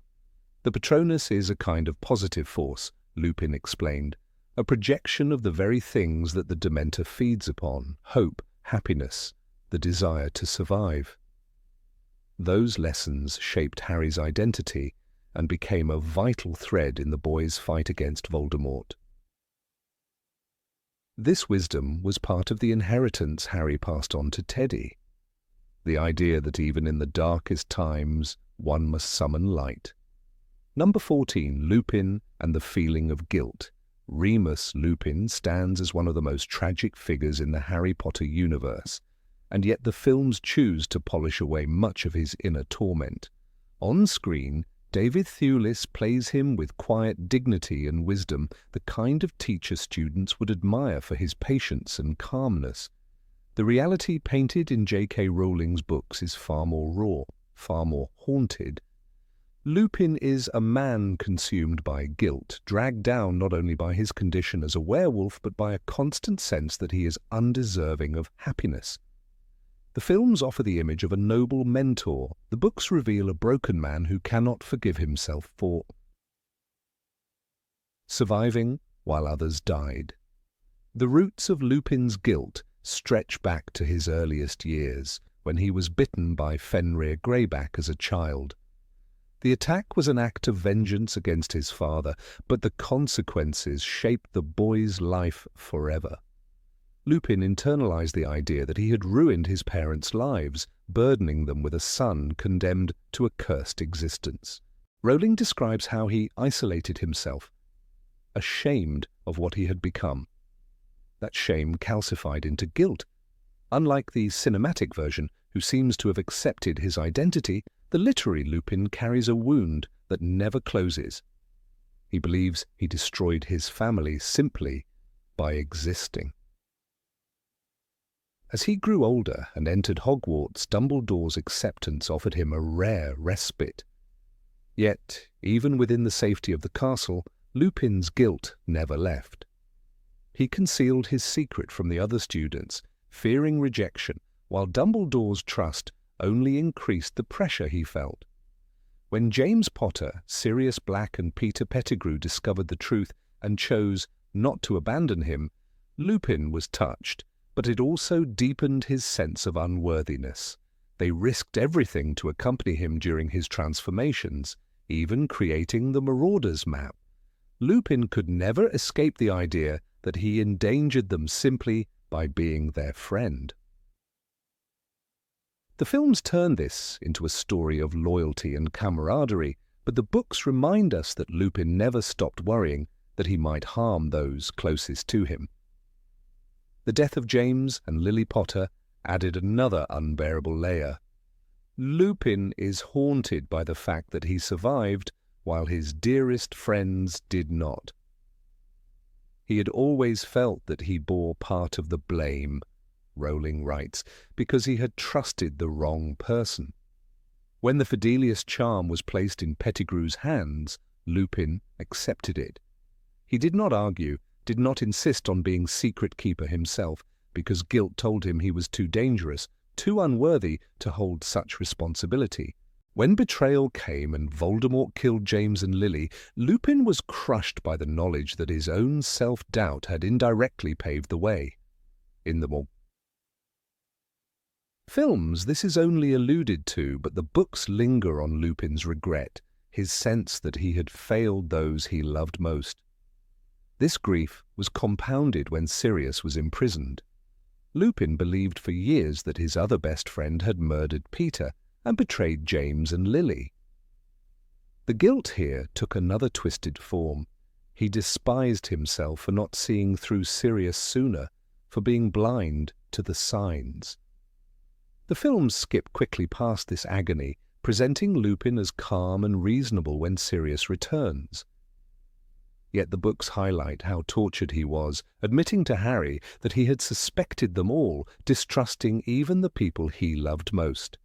The Patronus is a kind of positive force, Lupin explained, a projection of the very things that the Dementor feeds upon: hope, happiness, the desire to survive. Those lessons shaped Harry's identity and became a vital thread in the boy's fight against Voldemort. This wisdom was part of the inheritance Harry passed on to Teddy. The idea that even in the darkest times, one must summon light. Number 14, Lupin and the feeling of guilt. Remus Lupin stands as one of the most tragic figures in the Harry Potter universe, and yet the films choose to polish away much of his inner torment. On screen, David Thewlis plays him with quiet dignity and wisdom, the kind of teacher students would admire for his patience and calmness. The reality painted in J.K. Rowling's books is far more raw, far more haunted. Lupin is a man consumed by guilt, dragged down not only by his condition as a werewolf, but by a constant sense that he is undeserving of happiness. The films offer the image of a noble mentor. The books reveal a broken man who cannot forgive himself for surviving while others died. The roots of Lupin's guilt stretch back to his earliest years, when he was bitten by Fenrir Greyback as a child. The attack was an act of vengeance against his father, but the consequences shaped the boy's life forever. Lupin internalized the idea that he had ruined his parents' lives, burdening them with a son condemned to a cursed existence. Rowling describes how he isolated himself, ashamed of what he had become. That shame calcified into guilt. Unlike the cinematic version, who seems to have accepted his identity, the literary Lupin carries a wound that never closes. He believes he destroyed his family simply by existing. As he grew older and entered Hogwarts, Dumbledore's acceptance offered him a rare respite. Yet, even within the safety of the castle, Lupin's guilt never left. He concealed his secret from the other students, fearing rejection, while Dumbledore's trust only increased the pressure he felt. When James Potter, Sirius Black, and Peter Pettigrew discovered the truth and chose not to abandon him, Lupin was touched, but it also deepened his sense of unworthiness. They risked everything to accompany him during his transformations, even creating the Marauders map. Lupin could never escape the idea that he endangered them simply by being their friend. The films turn this into a story of loyalty and camaraderie, but the books remind us that Lupin never stopped worrying that he might harm those closest to him. The death of James and Lily Potter added another unbearable layer. Lupin is haunted by the fact that he survived while his dearest friends did not. He had always felt that he bore part of the blame, Rowling writes, because he had trusted the wrong person. When the Fidelius charm was placed in Pettigrew's hands, Lupin accepted it. He did not argue, did not insist on being secret keeper himself, because guilt told him he was too dangerous, too unworthy to hold such responsibility. When betrayal came and Voldemort killed James and Lily, Lupin was crushed by the knowledge that his own self-doubt had indirectly paved the way. In the more films, this is only alluded to, but the books linger on Lupin's regret, his sense that he had failed those he loved most. This grief was compounded when Sirius was imprisoned. Lupin believed for years that his other best friend had murdered Peter and betrayed James and Lily. The guilt here took another twisted form. He despised himself for not seeing through Sirius sooner, for being blind to the signs. The films skip quickly past this agony, presenting Lupin as calm and reasonable when Sirius returns. Yet the books highlight how tortured he was, admitting to Harry that he had suspected them all, distrusting even the people he loved most.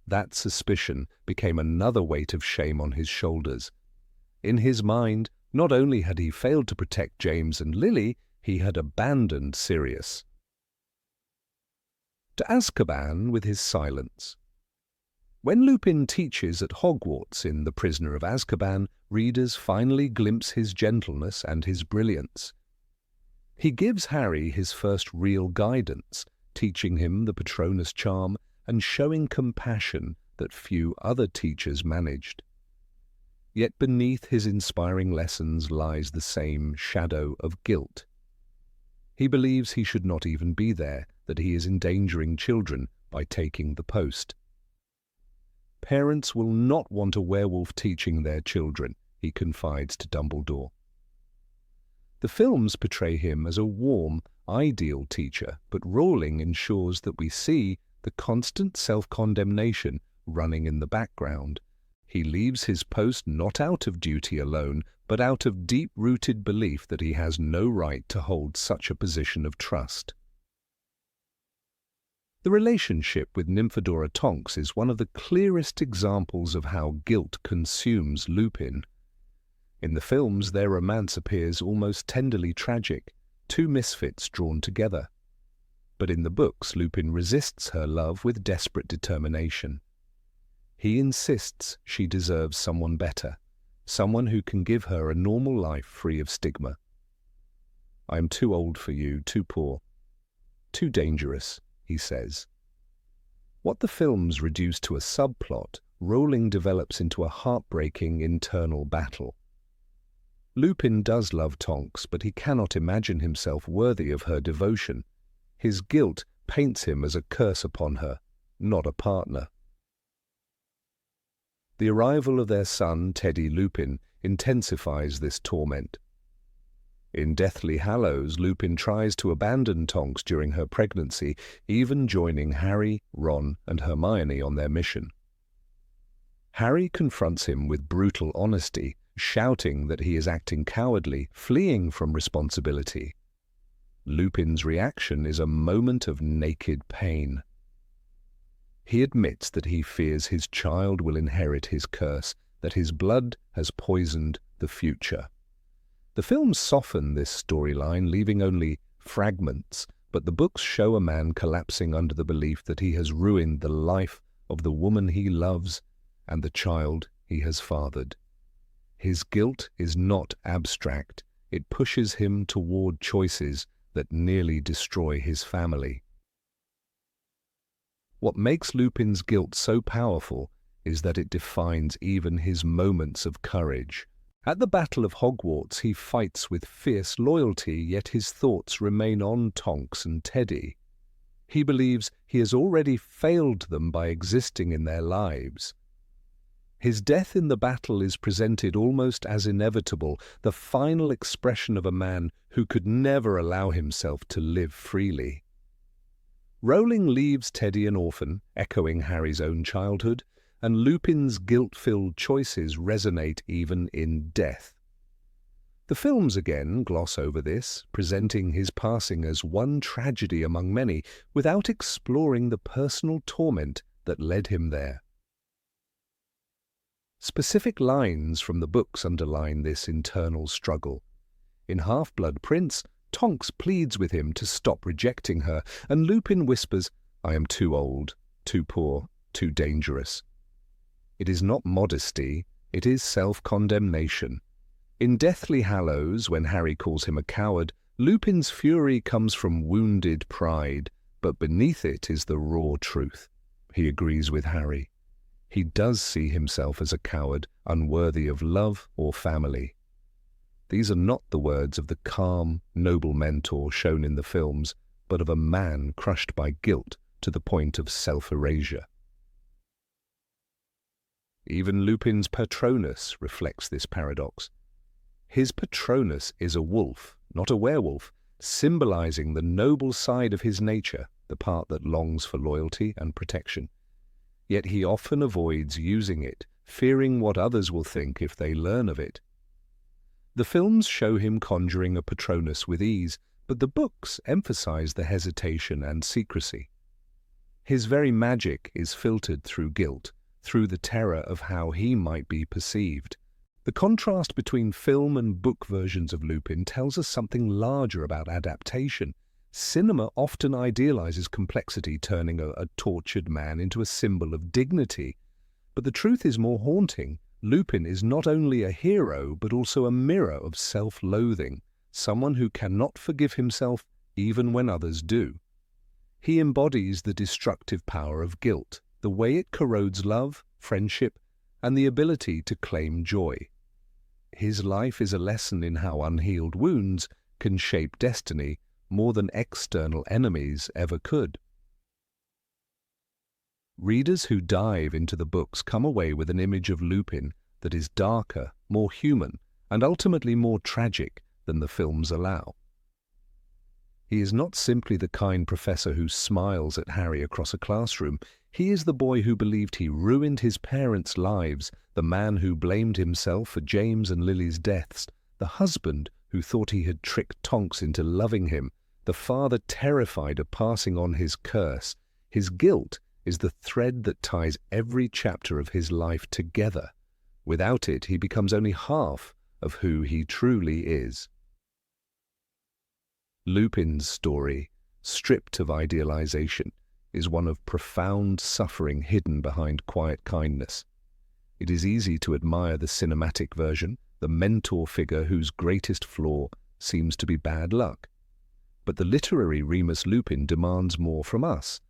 That suspicion became another weight of shame on his shoulders. In his mind, not only had he failed to protect James and Lily, he had abandoned Sirius. To Azkaban with his silence. When Lupin teaches at Hogwarts in The Prisoner of Azkaban, readers finally glimpse his gentleness and his brilliance. He gives Harry his first real guidance, teaching him the Patronus charm and showing compassion that few other teachers managed. Yet beneath his inspiring lessons lies the same shadow of guilt. He believes he should not even be there, that he is endangering children by taking the post. Parents will not want a werewolf teaching their children, he confides to Dumbledore. The films portray him as a warm, ideal teacher, but Rowling ensures that we see the constant self-condemnation running in the background. He leaves his post not out of duty alone, but out of deep-rooted belief that he has no right to hold such a position of trust. The relationship with Nymphadora Tonks is one of the clearest examples of how guilt consumes Lupin. In the films, their romance appears almost tenderly tragic, two misfits drawn together. But in the books, Lupin resists her love with desperate determination. He insists she deserves someone better, someone who can give her a normal life free of stigma. "I am too old for you, too poor, too dangerous," he says. What the films reduce to a subplot, Rowling develops into a heartbreaking internal battle. Lupin does love Tonks, but he cannot imagine himself worthy of her devotion. His guilt paints him as a curse upon her, not a partner. The arrival of their son, Teddy Lupin, intensifies this torment. In Deathly Hallows, Lupin tries to abandon Tonks during her pregnancy, even joining Harry, Ron, and Hermione on their mission. Harry confronts him with brutal honesty, shouting that he is acting cowardly, fleeing from responsibility. Lupin's reaction is a moment of naked pain. He admits that he fears his child will inherit his curse, that his blood has poisoned the future. The films soften this storyline, leaving only fragments, but the books show a man collapsing under the belief that he has ruined the life of the woman he loves and the child he has fathered. His guilt is not abstract. It pushes him toward choices that nearly destroy his family. What makes Lupin's guilt so powerful is that it defines even his moments of courage. At the Battle of Hogwarts, he fights with fierce loyalty, yet his thoughts remain on Tonks and Teddy. He believes he has already failed them by existing in their lives. His death in the battle is presented almost as inevitable, the final expression of a man who could never allow himself to live freely. Rowling leaves Teddy an orphan, echoing Harry's own childhood, and Lupin's guilt-filled choices resonate even in death. The films again gloss over this, presenting his passing as one tragedy among many, without exploring the personal torment that led him there. Specific lines from the books underline this internal struggle. In Half-Blood Prince, Tonks pleads with him to stop rejecting her, and Lupin whispers, "I am too old, too poor, too dangerous." It is not modesty, it is self-condemnation. In Deathly Hallows, when Harry calls him a coward, Lupin's fury comes from wounded pride, but beneath it is the raw truth. He agrees with Harry. He does see himself as a coward, unworthy of love or family. These are not the words of the calm, noble mentor shown in the films, but of a man crushed by guilt to the point of self-erasure. Even Lupin's Patronus reflects this paradox. His Patronus is a wolf, not a werewolf, symbolizing the noble side of his nature, the part that longs for loyalty and protection. yet he often avoids using it, fearing what others will think if they learn of it. The films show him conjuring a Patronus with ease, but the books emphasize the hesitation and secrecy. His very magic is filtered through guilt, through the terror of how he might be perceived. The contrast between film and book versions of Lupin tells us something larger about adaptation. Cinema often idealizes complexity, turning a tortured man into a symbol of dignity. But the truth is more haunting. Lupin is not only a hero, but also a mirror of self-loathing, someone who cannot forgive himself even when others do. He embodies the destructive power of guilt, the way it corrodes love, friendship, and the ability to claim joy. His life is a lesson in how unhealed wounds can shape destiny more than external enemies ever could. Readers who dive into the books come away with an image of Lupin that is darker, more human, and ultimately more tragic than the films allow. He is not simply the kind professor who smiles at Harry across a classroom. He is the boy who believed he ruined his parents' lives, the man who blamed himself for James and Lily's deaths, the husband who thought he had tricked Tonks into loving him, the father terrified of passing on his curse. His guilt is the thread that ties every chapter of his life together. Without it, he becomes only half of who he truly is. Lupin's story, stripped of idealization, is one of profound suffering hidden behind quiet kindness. It is easy to admire the cinematic version, the mentor figure whose greatest flaw seems to be bad luck. But the literary Remus Lupin demands more from us.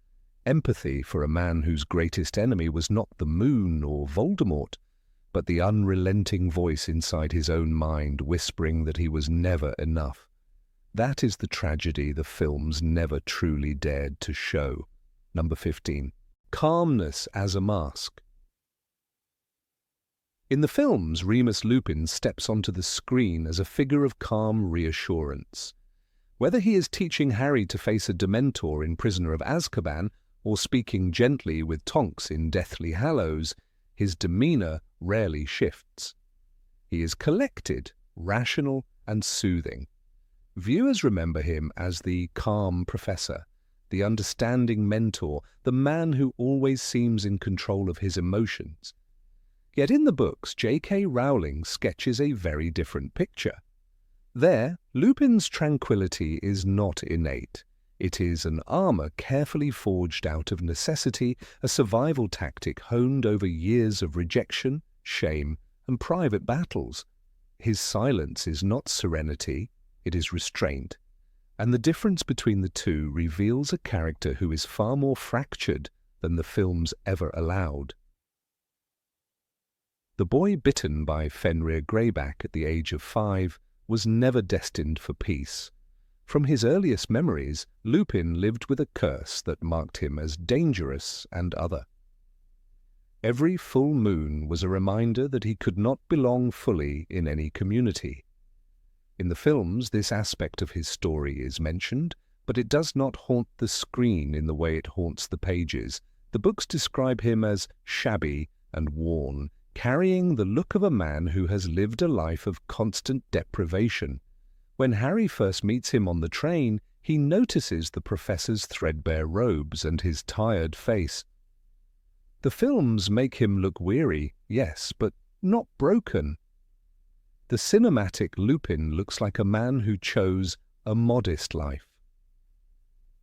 Empathy for a man whose greatest enemy was not the moon or Voldemort, but the unrelenting voice inside his own mind whispering that he was never enough. That is the tragedy the films never truly dared to show. Number 15. Calmness as a mask. In the films, Remus Lupin steps onto the screen as a figure of calm reassurance. Whether he is teaching Harry to face a Dementor in Prisoner of Azkaban or speaking gently with Tonks in Deathly Hallows, his demeanor rarely shifts. He is collected, rational, and soothing. Viewers remember him as the calm professor, the understanding mentor, the man who always seems in control of his emotions. Yet in the books, J.K. Rowling sketches a very different picture. There, Lupin's tranquility is not innate. It is an armor carefully forged out of necessity, a survival tactic honed over years of rejection, shame, and private battles. His silence is not serenity, it is restraint. And the difference between the two reveals a character who is far more fractured than the films ever allowed. The boy bitten by Fenrir Greyback at the age of 5 was never destined for peace. From his earliest memories, Lupin lived with a curse that marked him as dangerous and other. Every full moon was a reminder that he could not belong fully in any community. In the films, this aspect of his story is mentioned, but it does not haunt the screen in the way it haunts the pages. The books describe him as shabby and worn, carrying the look of a man who has lived a life of constant deprivation. When Harry first meets him on the train, he notices the professor's threadbare robes and his tired face. The films make him look weary, yes, but not broken. The cinematic Lupin looks like a man who chose a modest life.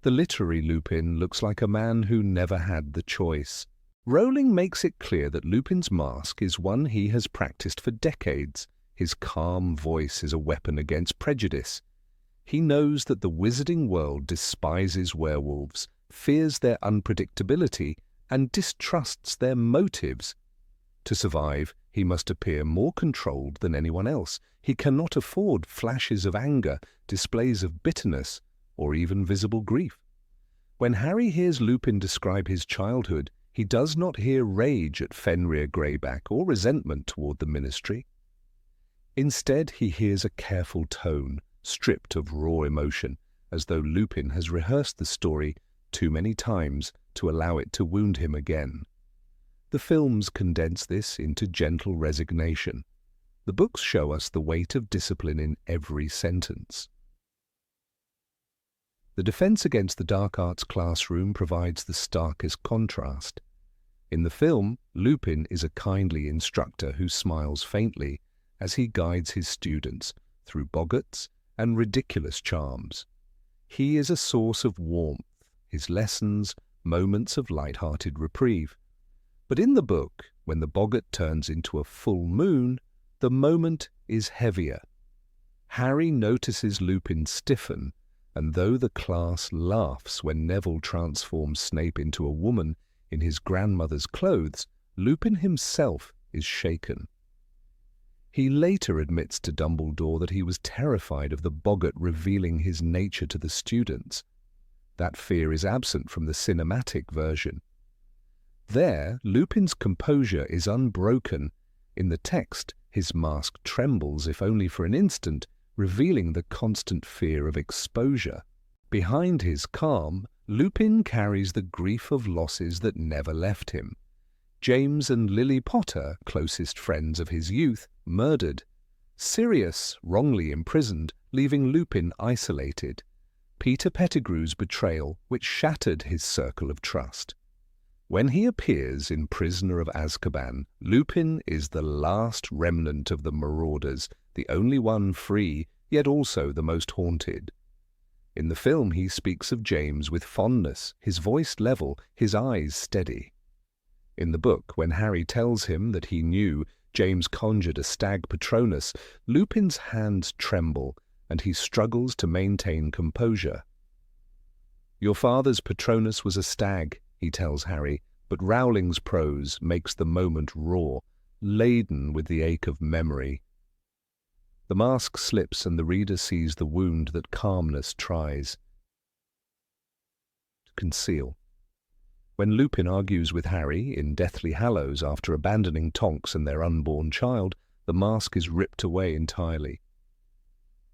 The literary Lupin looks like a man who never had the choice. Rowling makes it clear that Lupin's mask is one he has practiced for decades. His calm voice is a weapon against prejudice. He knows that the wizarding world despises werewolves, fears their unpredictability, and distrusts their motives. To survive, he must appear more controlled than anyone else. He cannot afford flashes of anger, displays of bitterness, or even visible grief. When Harry hears Lupin describe his childhood, he does not hear rage at Fenrir Greyback or resentment toward the Ministry. Instead, he hears a careful tone, stripped of raw emotion, as though Lupin has rehearsed the story too many times to allow it to wound him again. The films condense this into gentle resignation. The books show us the weight of discipline in every sentence. The defense against the dark arts classroom provides the starkest contrast. In the film, Lupin is a kindly instructor who smiles faintly as he guides his students through boggarts and ridiculous charms. He is a source of warmth, his lessons, moments of light-hearted reprieve. But in the book, when the boggart turns into a full moon, the moment is heavier. Harry notices Lupin stiffen, and though the class laughs when Neville transforms Snape into a woman in his grandmother's clothes, Lupin himself is shaken. He later admits to Dumbledore that he was terrified of the boggart revealing his nature to the students. That fear is absent from the cinematic version. There, Lupin's composure is unbroken. In the text, his mask trembles, if only for an instant, revealing the constant fear of exposure. Behind his calm, Lupin carries the grief of losses that never left him. James and Lily Potter, closest friends of his youth, murdered. Sirius, wrongly imprisoned, leaving Lupin isolated. Peter Pettigrew's betrayal, which shattered his circle of trust. When he appears in Prisoner of Azkaban, Lupin is the last remnant of the marauders, the only one free, yet also the most haunted. In the film he speaks of James with fondness, his voice level, his eyes steady. In the book, when Harry tells him that he knew James conjured a stag Patronus, Lupin's hands tremble, and he struggles to maintain composure. "Your father's Patronus was a stag," he tells Harry, but Rowling's prose makes the moment raw, laden with the ache of memory. The mask slips and the reader sees the wound that calmness tries to conceal. When Lupin argues with Harry in Deathly Hallows after abandoning Tonks and their unborn child, the mask is ripped away entirely.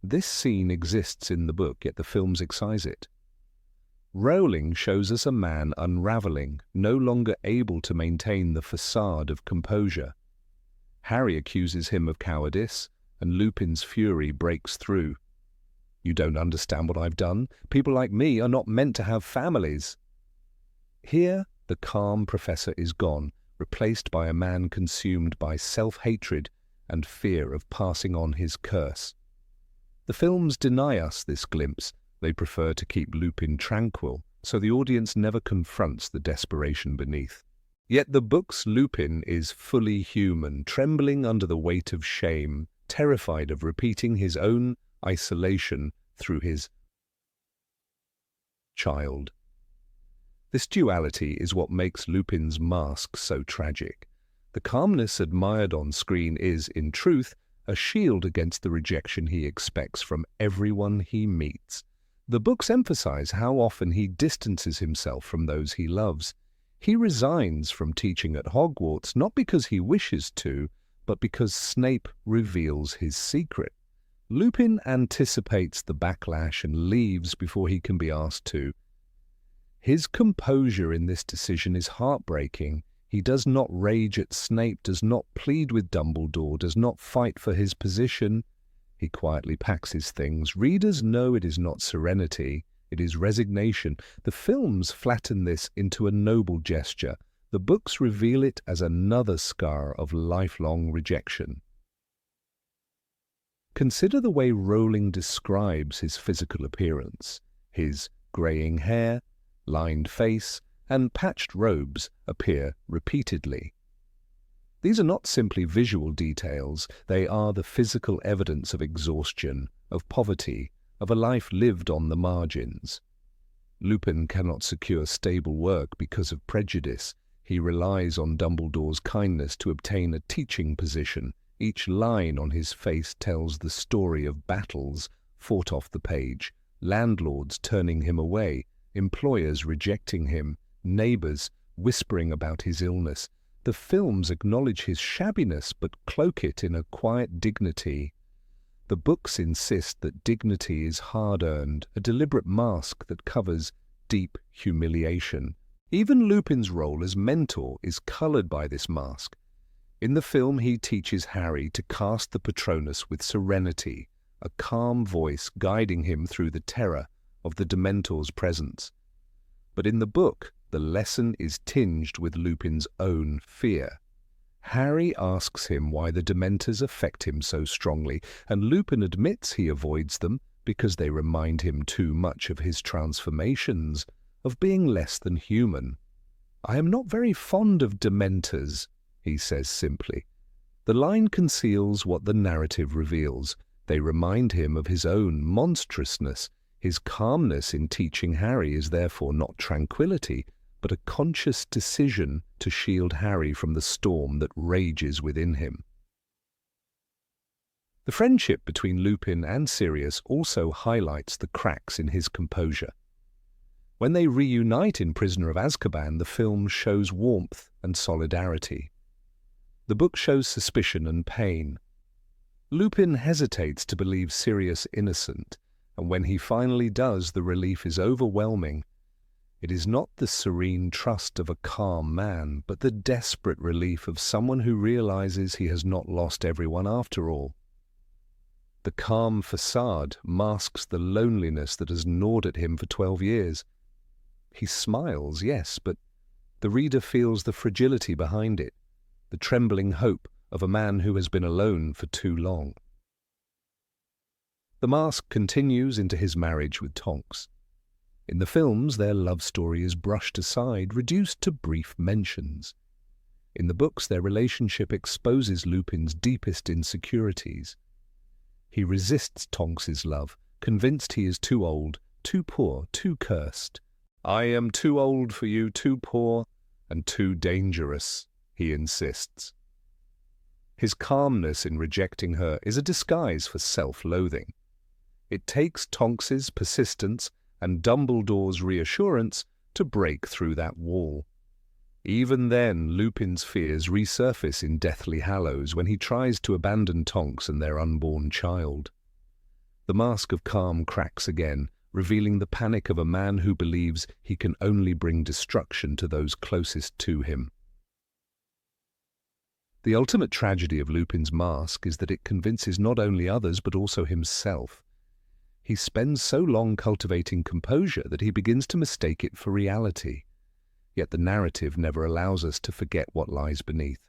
This scene exists in the book, yet the films excise it. Rowling shows us a man unraveling, no longer able to maintain the facade of composure. Harry accuses him of cowardice, and Lupin's fury breaks through. "You don't understand what I've done. People like me are not meant to have families." Here, the calm professor is gone, replaced by a man consumed by self-hatred and fear of passing on his curse. The films deny us this glimpse. They prefer to keep Lupin tranquil, so the audience never confronts the desperation beneath. Yet the book's Lupin is fully human, trembling under the weight of shame, terrified of repeating his own isolation through his child. This duality is what makes Lupin's mask so tragic. The calmness admired on screen is, in truth, a shield against the rejection he expects from everyone he meets. The books emphasize how often he distances himself from those he loves. He resigns from teaching at Hogwarts not because he wishes to, but because Snape reveals his secret. Lupin anticipates the backlash and leaves before he can be asked to. His composure in this decision is heartbreaking. He does not rage at Snape, does not plead with Dumbledore, does not fight for his position. He quietly packs his things. Readers know it is not serenity, it is resignation. The films flatten this into a noble gesture. The books reveal it as another scar of lifelong rejection. Consider the way Rowling describes his physical appearance. His greying hair, lined face, and patched robes appear repeatedly. These are not simply visual details, they are the physical evidence of exhaustion, of poverty, of a life lived on the margins. Lupin cannot secure stable work because of prejudice. He relies on Dumbledore's kindness to obtain a teaching position. Each line on his face tells the story of battles fought off the page, landlords turning him away, employers rejecting him, neighbors whispering about his illness. The films acknowledge his shabbiness but cloak it in a quiet dignity. The books insist that dignity is hard-earned, a deliberate mask that covers deep humiliation. Even Lupin's role as mentor is coloured by this mask. In the film, he teaches Harry to cast the Patronus with serenity, a calm voice guiding him through the terror of the Dementor's presence. But in the book, the lesson is tinged with Lupin's own fear. Harry asks him why the Dementors affect him so strongly, and Lupin admits he avoids them because they remind him too much of his transformations, of being less than human. "I am not very fond of Dementors," he says simply. The line conceals what the narrative reveals. They remind him of his own monstrousness. His calmness in teaching Harry is therefore not tranquility, but a conscious decision to shield Harry from the storm that rages within him. The friendship between Lupin and Sirius also highlights the cracks in his composure. When they reunite in Prisoner of Azkaban, the film shows warmth and solidarity. The book shows suspicion and pain. Lupin hesitates to believe Sirius innocent, and when he finally does, the relief is overwhelming. It is not the serene trust of a calm man, but the desperate relief of someone who realizes he has not lost everyone after all. The calm facade masks the loneliness that has gnawed at him for 12 years. He smiles, yes, but the reader feels the fragility behind it, the trembling hope of a man who has been alone for too long. The mask continues into his marriage with Tonks. In the films, their love story is brushed aside, reduced to brief mentions. In the books, their relationship exposes Lupin's deepest insecurities. He resists Tonks's love, convinced he is too old, too poor, too cursed. "I am too old for you, too poor, and too dangerous," he insists. His calmness in rejecting her is a disguise for self-loathing. It takes Tonks's persistence and Dumbledore's reassurance to break through that wall. Even then, Lupin's fears resurface in Deathly Hallows when he tries to abandon Tonks and their unborn child. The mask of calm cracks again, revealing the panic of a man who believes he can only bring destruction to those closest to him. The ultimate tragedy of Lupin's mask is that it convinces not only others but also himself. He spends so long cultivating composure that he begins to mistake it for reality. Yet the narrative never allows us to forget what lies beneath.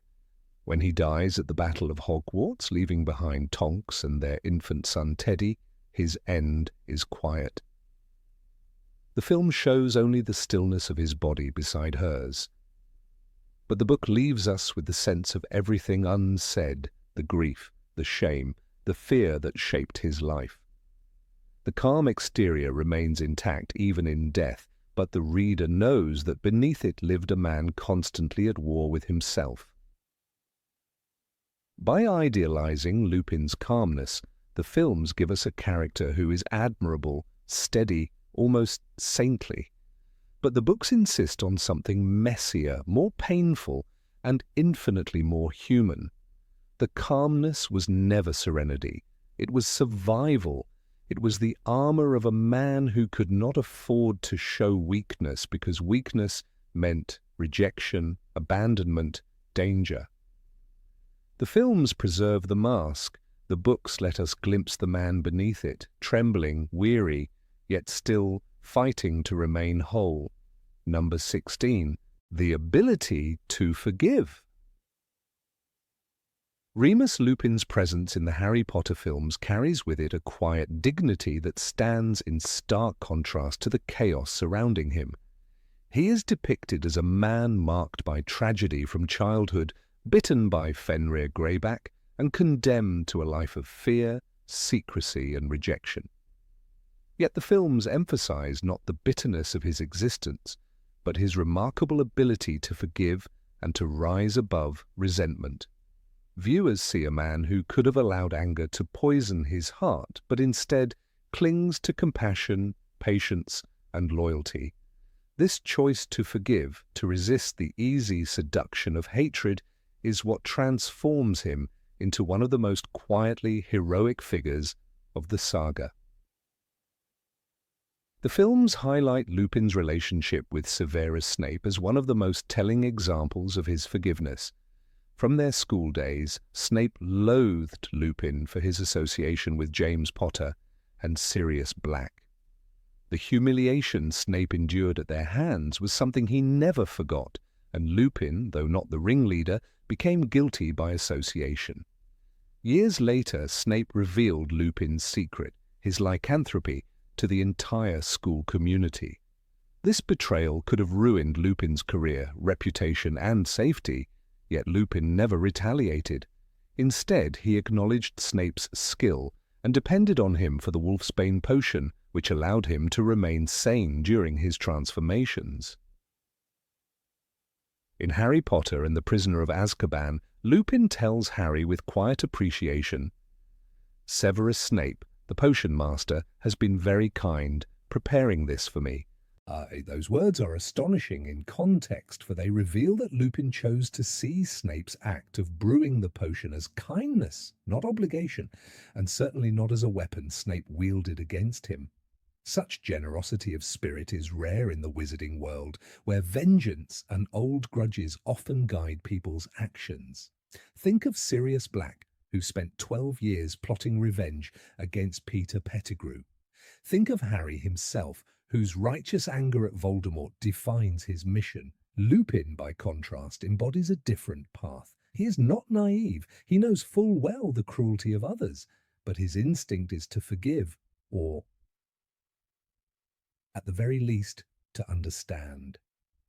When he dies at the Battle of Hogwarts, leaving behind Tonks and their infant son Teddy, his end is quiet. The film shows only the stillness of his body beside hers. But the book leaves us with the sense of everything unsaid, the grief, the shame, the fear that shaped his life. The calm exterior remains intact even in death, but the reader knows that beneath it lived a man constantly at war with himself. By idealizing Lupin's calmness, the films give us a character who is admirable, steady, almost saintly. But the books insist on something messier, more painful, and infinitely more human. The calmness was never serenity. It was survival. It was the armor of a man who could not afford to show weakness because weakness meant rejection, abandonment, danger. The films preserve the mask. The books let us glimpse the man beneath it, trembling, weary, yet still fighting to remain whole. Number 16. The ability to forgive. Remus Lupin's presence in the Harry Potter films carries with it a quiet dignity that stands in stark contrast to the chaos surrounding him. He is depicted as a man marked by tragedy from childhood, bitten by Fenrir Greyback, and condemned to a life of fear, secrecy, and rejection. Yet the films emphasize not the bitterness of his existence, but his remarkable ability to forgive and to rise above resentment. Viewers see a man who could have allowed anger to poison his heart, but instead clings to compassion, patience, and loyalty. This choice to forgive, to resist the easy seduction of hatred, is what transforms him into one of the most quietly heroic figures of the saga. The films highlight Lupin's relationship with Severus Snape as one of the most telling examples of his forgiveness. From their school days, Snape loathed Lupin for his association with James Potter and Sirius Black. The humiliation Snape endured at their hands was something he never forgot, and Lupin, though not the ringleader, became guilty by association. Years later, Snape revealed Lupin's secret, his lycanthropy, to the entire school community. This betrayal could have ruined Lupin's career, reputation, and safety, yet Lupin never retaliated. Instead, he acknowledged Snape's skill and depended on him for the Wolfsbane potion, which allowed him to remain sane during his transformations. In Harry Potter and the Prisoner of Azkaban, Lupin tells Harry with quiet appreciation, "Severus Snape, the potion master, has been very kind, preparing this for me." Those words are astonishing in context, for they reveal that Lupin chose to see Snape's act of brewing the potion as kindness, not obligation, and certainly not as a weapon Snape wielded against him. Such generosity of spirit is rare in the wizarding world, where vengeance and old grudges often guide people's actions. Think of Sirius Black, who spent 12 years plotting revenge against Peter Pettigrew. Think of Harry himself, whose righteous anger at Voldemort defines his mission. Lupin, by contrast, embodies a different path. He is not naive. He knows full well the cruelty of others, but his instinct is to forgive, or, at the very least, to understand.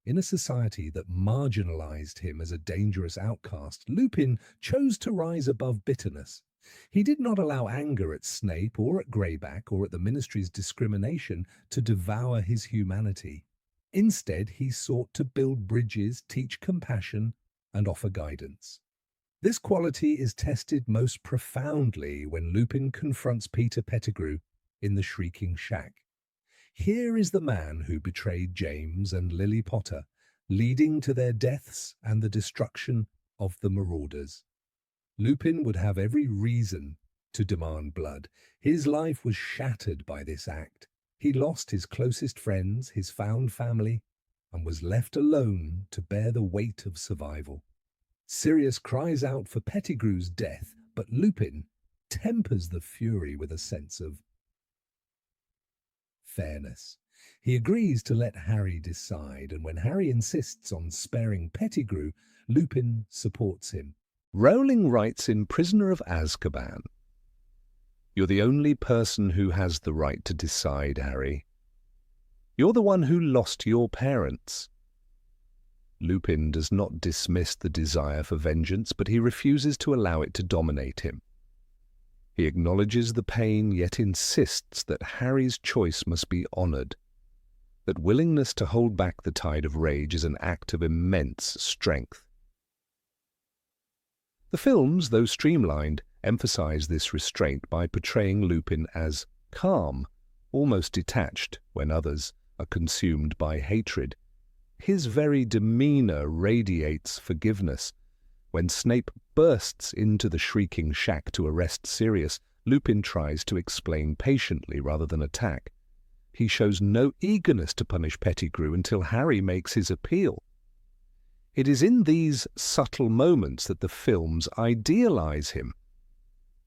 In a society that marginalized him as a dangerous outcast, Lupin chose to rise above bitterness. He did not allow anger at Snape or at Greyback or at the Ministry's discrimination to devour his humanity. Instead, he sought to build bridges, teach compassion, and offer guidance. This quality is tested most profoundly when Lupin confronts Peter Pettigrew in the Shrieking Shack. Here is the man who betrayed James and Lily Potter, leading to their deaths and the destruction of the Marauders. Lupin would have every reason to demand blood. His life was shattered by this act. He lost his closest friends, his found family, and was left alone to bear the weight of survival. Sirius cries out for Pettigrew's death, but Lupin tempers the fury with a sense of fairness. He agrees to let Harry decide, and when Harry insists on sparing Pettigrew, Lupin supports him. Rowling writes in Prisoner of Azkaban, "You're the only person who has the right to decide, Harry. You're the one who lost your parents." Lupin does not dismiss the desire for vengeance, but he refuses to allow it to dominate him. He acknowledges the pain, yet insists that Harry's choice must be honored. That willingness to hold back the tide of rage is an act of immense strength. The films, though streamlined, emphasize this restraint by portraying Lupin as calm, almost detached when others are consumed by hatred. His very demeanor radiates forgiveness. When Snape bursts into the Shrieking Shack to arrest Sirius, Lupin tries to explain patiently rather than attack. He shows no eagerness to punish Pettigrew until Harry makes his appeal. It is in these subtle moments that the films idealize him.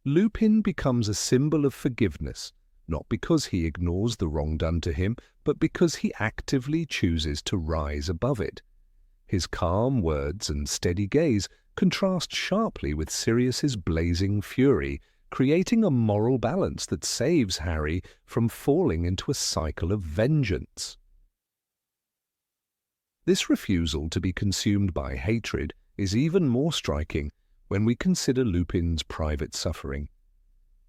Lupin becomes a symbol of forgiveness, not because he ignores the wrong done to him, but because he actively chooses to rise above it. His calm words and steady gaze contrast sharply with Sirius's blazing fury, creating a moral balance that saves Harry from falling into a cycle of vengeance. This refusal to be consumed by hatred is even more striking when we consider Lupin's private suffering.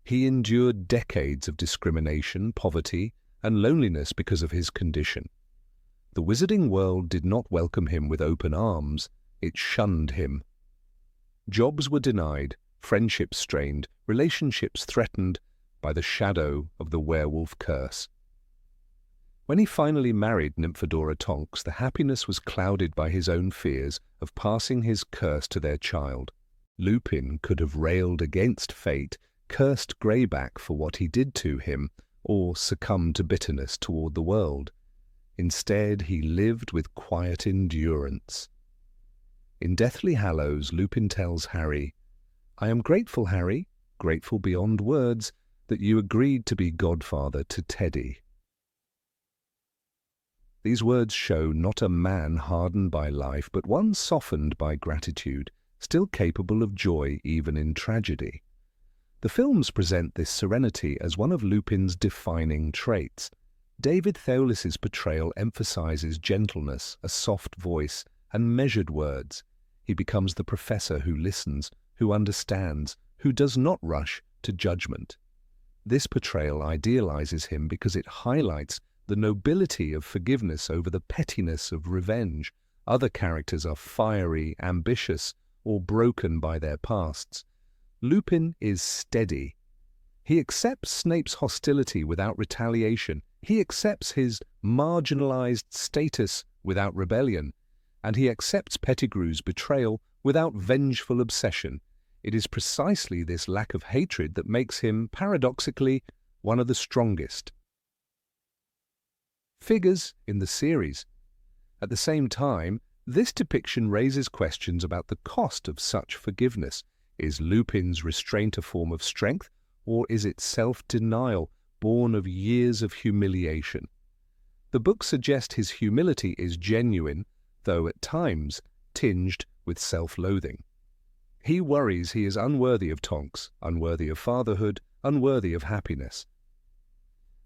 He endured decades of discrimination, poverty, and loneliness because of his condition. The wizarding world did not welcome him with open arms, it shunned him. Jobs were denied, friendships strained, relationships threatened by the shadow of the werewolf curse. When he finally married Nymphadora Tonks, the happiness was clouded by his own fears of passing his curse to their child. Lupin could have railed against fate, cursed Greyback for what he did to him, or succumb to bitterness toward the world. Instead, he lived with quiet endurance. In Deathly Hallows, Lupin tells Harry, "I am grateful, Harry, grateful beyond words, that you agreed to be godfather to Teddy." These words show not a man hardened by life, but one softened by gratitude, still capable of joy even in tragedy. The films present this serenity as one of Lupin's defining traits. David Thewlis's portrayal emphasizes gentleness, a soft voice, and measured words. He becomes the professor who listens, who understands, who does not rush to judgment. This portrayal idealizes him because it highlights the nobility of forgiveness over the pettiness of revenge. Other characters are fiery, ambitious, or broken by their pasts. Lupin is steady. He accepts Snape's hostility without retaliation. He accepts his marginalized status without rebellion. And he accepts Pettigrew's betrayal without vengeful obsession. It is precisely this lack of hatred that makes him, paradoxically, one of the strongest figures in the series. At the same time, this depiction raises questions about the cost of such forgiveness. Is Lupin's restraint a form of strength, or is it self-denial born of years of humiliation? The books suggest his humility is genuine, though at times tinged with self-loathing. He worries he is unworthy of Tonks, unworthy of fatherhood, unworthy of happiness.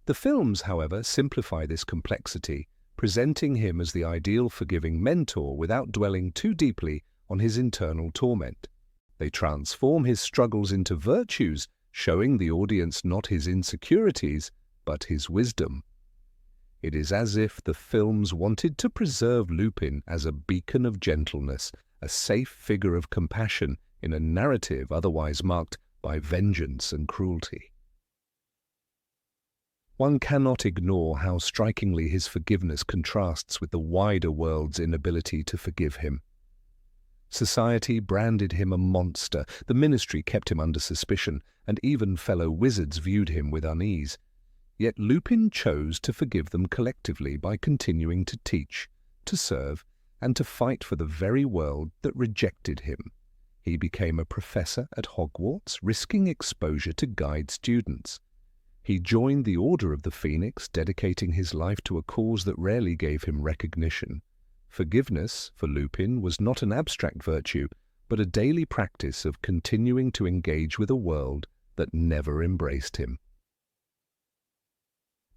The films, however, simplify this complexity, presenting him as the ideal forgiving mentor without dwelling too deeply on his internal torment. They transform his struggles into virtues, showing the audience not his insecurities, but his wisdom. It is as if the films wanted to preserve Lupin as a beacon of gentleness, a safe figure of compassion in a narrative otherwise marked by vengeance and cruelty. One cannot ignore how strikingly his forgiveness contrasts with the wider world's inability to forgive him. Society branded him a monster, the ministry kept him under suspicion, and even fellow wizards viewed him with unease. Yet Lupin chose to forgive them collectively by continuing to teach, to serve, and to fight for the very world that rejected him. He became a professor at Hogwarts, risking exposure to guide students. He joined the Order of the Phoenix, dedicating his life to a cause that rarely gave him recognition. Forgiveness, for Lupin, was not an abstract virtue, but a daily practice of continuing to engage with a world that never embraced him.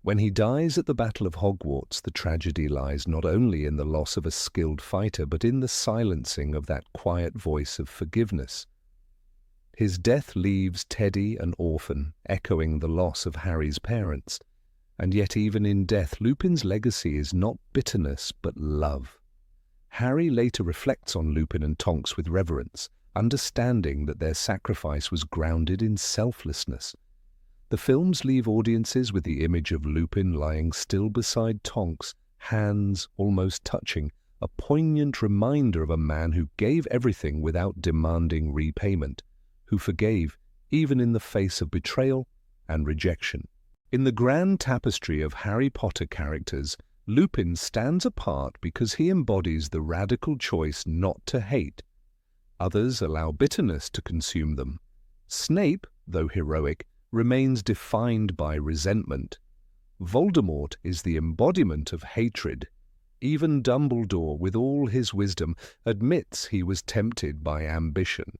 When he dies at the Battle of Hogwarts, the tragedy lies not only in the loss of a skilled fighter, but in the silencing of that quiet voice of forgiveness. His death leaves Teddy an orphan, echoing the loss of Harry's parents. And yet even in death, Lupin's legacy is not bitterness, but love. Harry later reflects on Lupin and Tonks with reverence, understanding that their sacrifice was grounded in selflessness. The films leave audiences with the image of Lupin lying still beside Tonks, hands almost touching, a poignant reminder of a man who gave everything without demanding repayment, who forgave even in the face of betrayal and rejection. In the grand tapestry of Harry Potter characters, Lupin stands apart because he embodies the radical choice not to hate. Others allow bitterness to consume them. Snape, though heroic, remains defined by resentment. Voldemort is the embodiment of hatred. Even Dumbledore, with all his wisdom, admits he was tempted by ambition.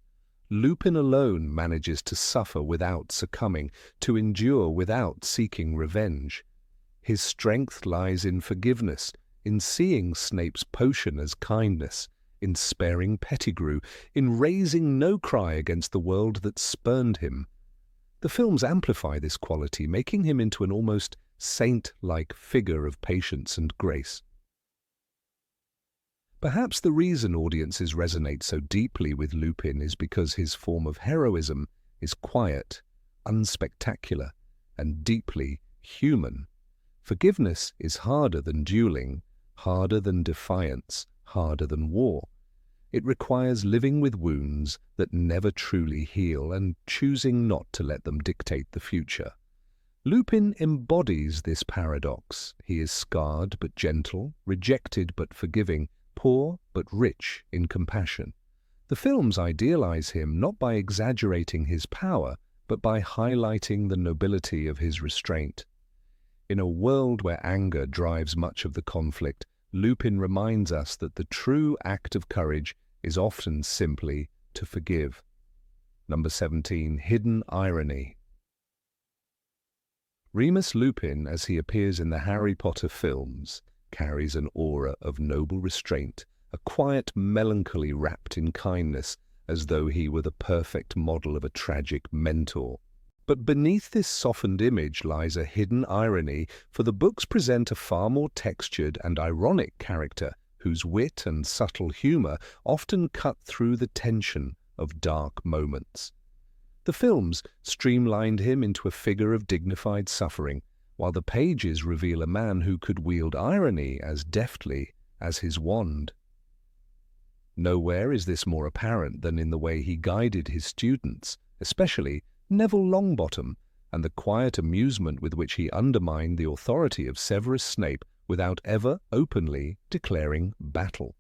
Lupin alone manages to suffer without succumbing, to endure without seeking revenge. His strength lies in forgiveness, in seeing Snape's potion as kindness, in sparing Pettigrew, in raising no cry against the world that spurned him. The films amplify this quality, making him into an almost saint-like figure of patience and grace. Perhaps the reason audiences resonate so deeply with Lupin is because his form of heroism is quiet, unspectacular, and deeply human. Forgiveness is harder than dueling, harder than defiance, harder than war. It requires living with wounds that never truly heal and choosing not to let them dictate the future. Lupin embodies this paradox. He is scarred but gentle, rejected but forgiving, poor but rich in compassion. The films idealize him not by exaggerating his power, but by highlighting the nobility of his restraint. In a world where anger drives much of the conflict, Lupin reminds us that the true act of courage is often simply to forgive. Number 17. Hidden irony. Remus Lupin, as he appears in the Harry Potter films, carries an aura of noble restraint, a quiet melancholy wrapped in kindness, as though he were the perfect model of a tragic mentor. But beneath this softened image lies a hidden irony, for the books present a far more textured and ironic character, whose wit and subtle humor often cut through the tension of dark moments. The films streamlined him into a figure of dignified suffering, while the pages reveal a man who could wield irony as deftly as his wand. Nowhere is this more apparent than in the way he guided his students, especially Neville Longbottom, and the quiet amusement with which he undermined the authority of Severus Snape without ever openly declaring battle.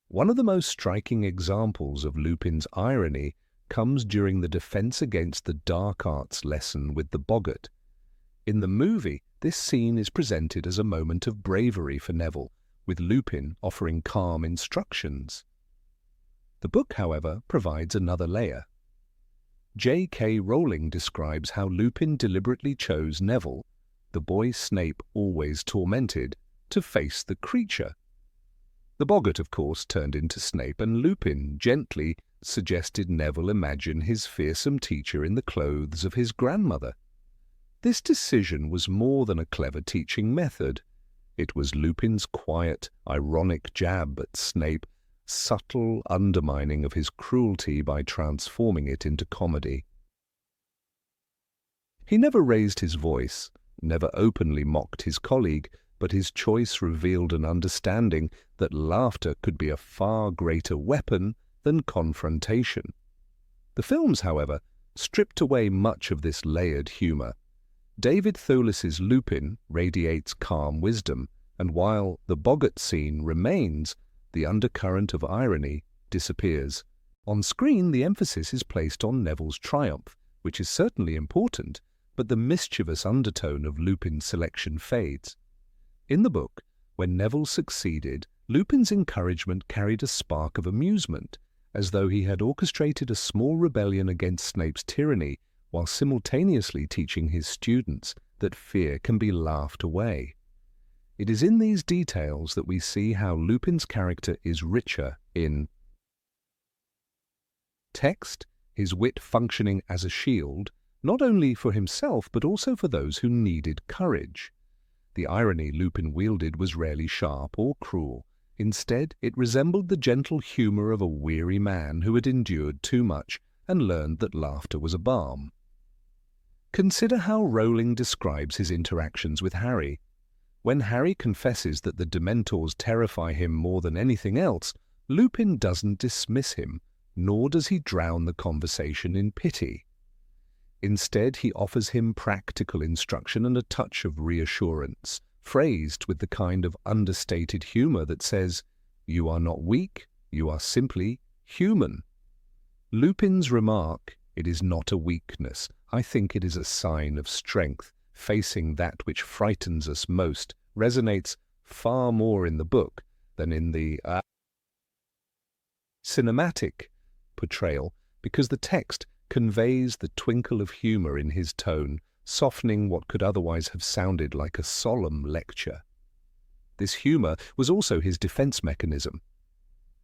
One of the most striking examples of Lupin's irony comes during the defense against the dark arts lesson with the boggart. In the movie, this scene is presented as a moment of bravery for Neville, with Lupin offering calm instructions. The book, however, provides another layer. J.K. Rowling describes how Lupin deliberately chose Neville, the boy Snape always tormented, to face the creature. The boggart, of course, turned into Snape, and Lupin gently suggested Neville imagine his fearsome teacher in the clothes of his grandmother. This decision was more than a clever teaching method. It was Lupin's quiet, ironic jab at Snape, subtle undermining of his cruelty by transforming it into comedy. He never raised his voice, never openly mocked his colleague, but his choice revealed an understanding that laughter could be a far greater weapon than confrontation. The films, however, stripped away much of this layered humor. David Thewlis's Lupin radiates calm wisdom, and while the boggart scene remains, the undercurrent of irony disappears. On screen, the emphasis is placed on Neville's triumph, which is certainly important, but the mischievous undertone of Lupin's selection fades. In the book, when Neville succeeded, Lupin's encouragement carried a spark of amusement, as though he had orchestrated a small rebellion against Snape's tyranny, while simultaneously teaching his students that fear can be laughed away. It is in these details that we see how Lupin's character is richer in text, his wit functioning as a shield, not only for himself but also for those who needed courage. The irony Lupin wielded was rarely sharp or cruel. Instead, it resembled the gentle humor of a weary man who had endured too much and learned that laughter was a balm. Consider how Rowling describes his interactions with Harry. When Harry confesses that the Dementors terrify him more than anything else, Lupin doesn't dismiss him, nor does he drown the conversation in pity. Instead, he offers him practical instruction and a touch of reassurance, phrased with the kind of understated humor that says, "You are not weak, you are simply human." Lupin's remark, "It is not a weakness, I think it is a sign of strength, facing that which frightens us most," resonates far more in the book than in the cinematic portrayal, because the text conveys the twinkle of humor in his tone, softening what could otherwise have sounded like a solemn lecture. This humor was also his defense mechanism.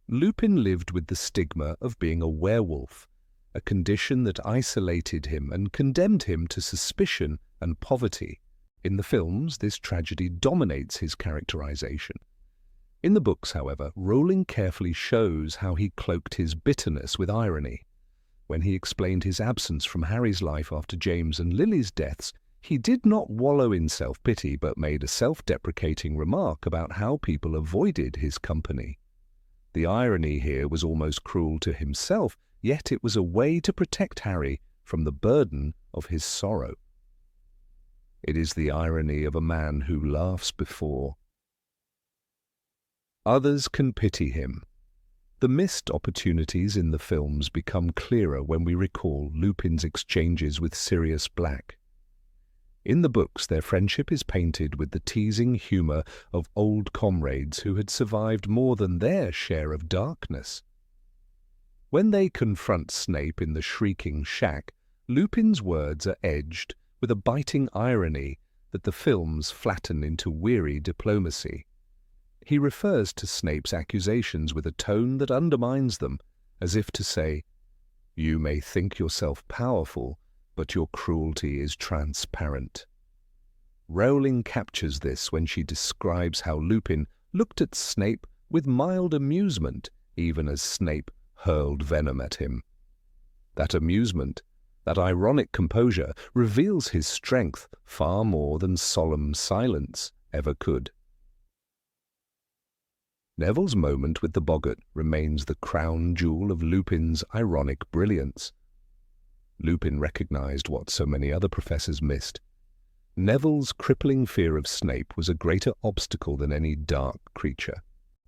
Lupin lived with the stigma of being a werewolf, a condition that isolated him and condemned him to suspicion and poverty. In the films, this tragedy dominates his characterization. In the books, however, Rowling carefully shows how he cloaked his bitterness with irony. When he explained his absence from Harry's life after James and Lily's deaths, he did not wallow in self-pity but made a self-deprecating remark about how people avoided his company. The irony here was almost cruel to himself, yet it was a way to protect Harry from the burden of his sorrow. It is the irony of a man who laughs before others can pity him. The missed opportunities in the films become clearer when we recall Lupin's exchanges with Sirius Black. In the books, their friendship is painted with the teasing humour of old comrades who had survived more than their share of darkness. When they confront Snape in the shrieking shack, Lupin's words are edged with a biting irony that the films flatten into weary diplomacy. He refers to Snape's accusations with a tone that undermines them, as if to say, "You may think yourself powerful, but your cruelty is transparent." Rowling captures this when she describes how Lupin looked at Snape with mild amusement, even as Snape hurled venom at him. That amusement, that ironic composure, reveals his strength far more than solemn silence ever could. Neville's moment with the boggart remains the crown jewel of Lupin's ironic brilliance. Lupin recognized what so many other professors missed. Neville's crippling fear of Snape was a greater obstacle than any dark creature.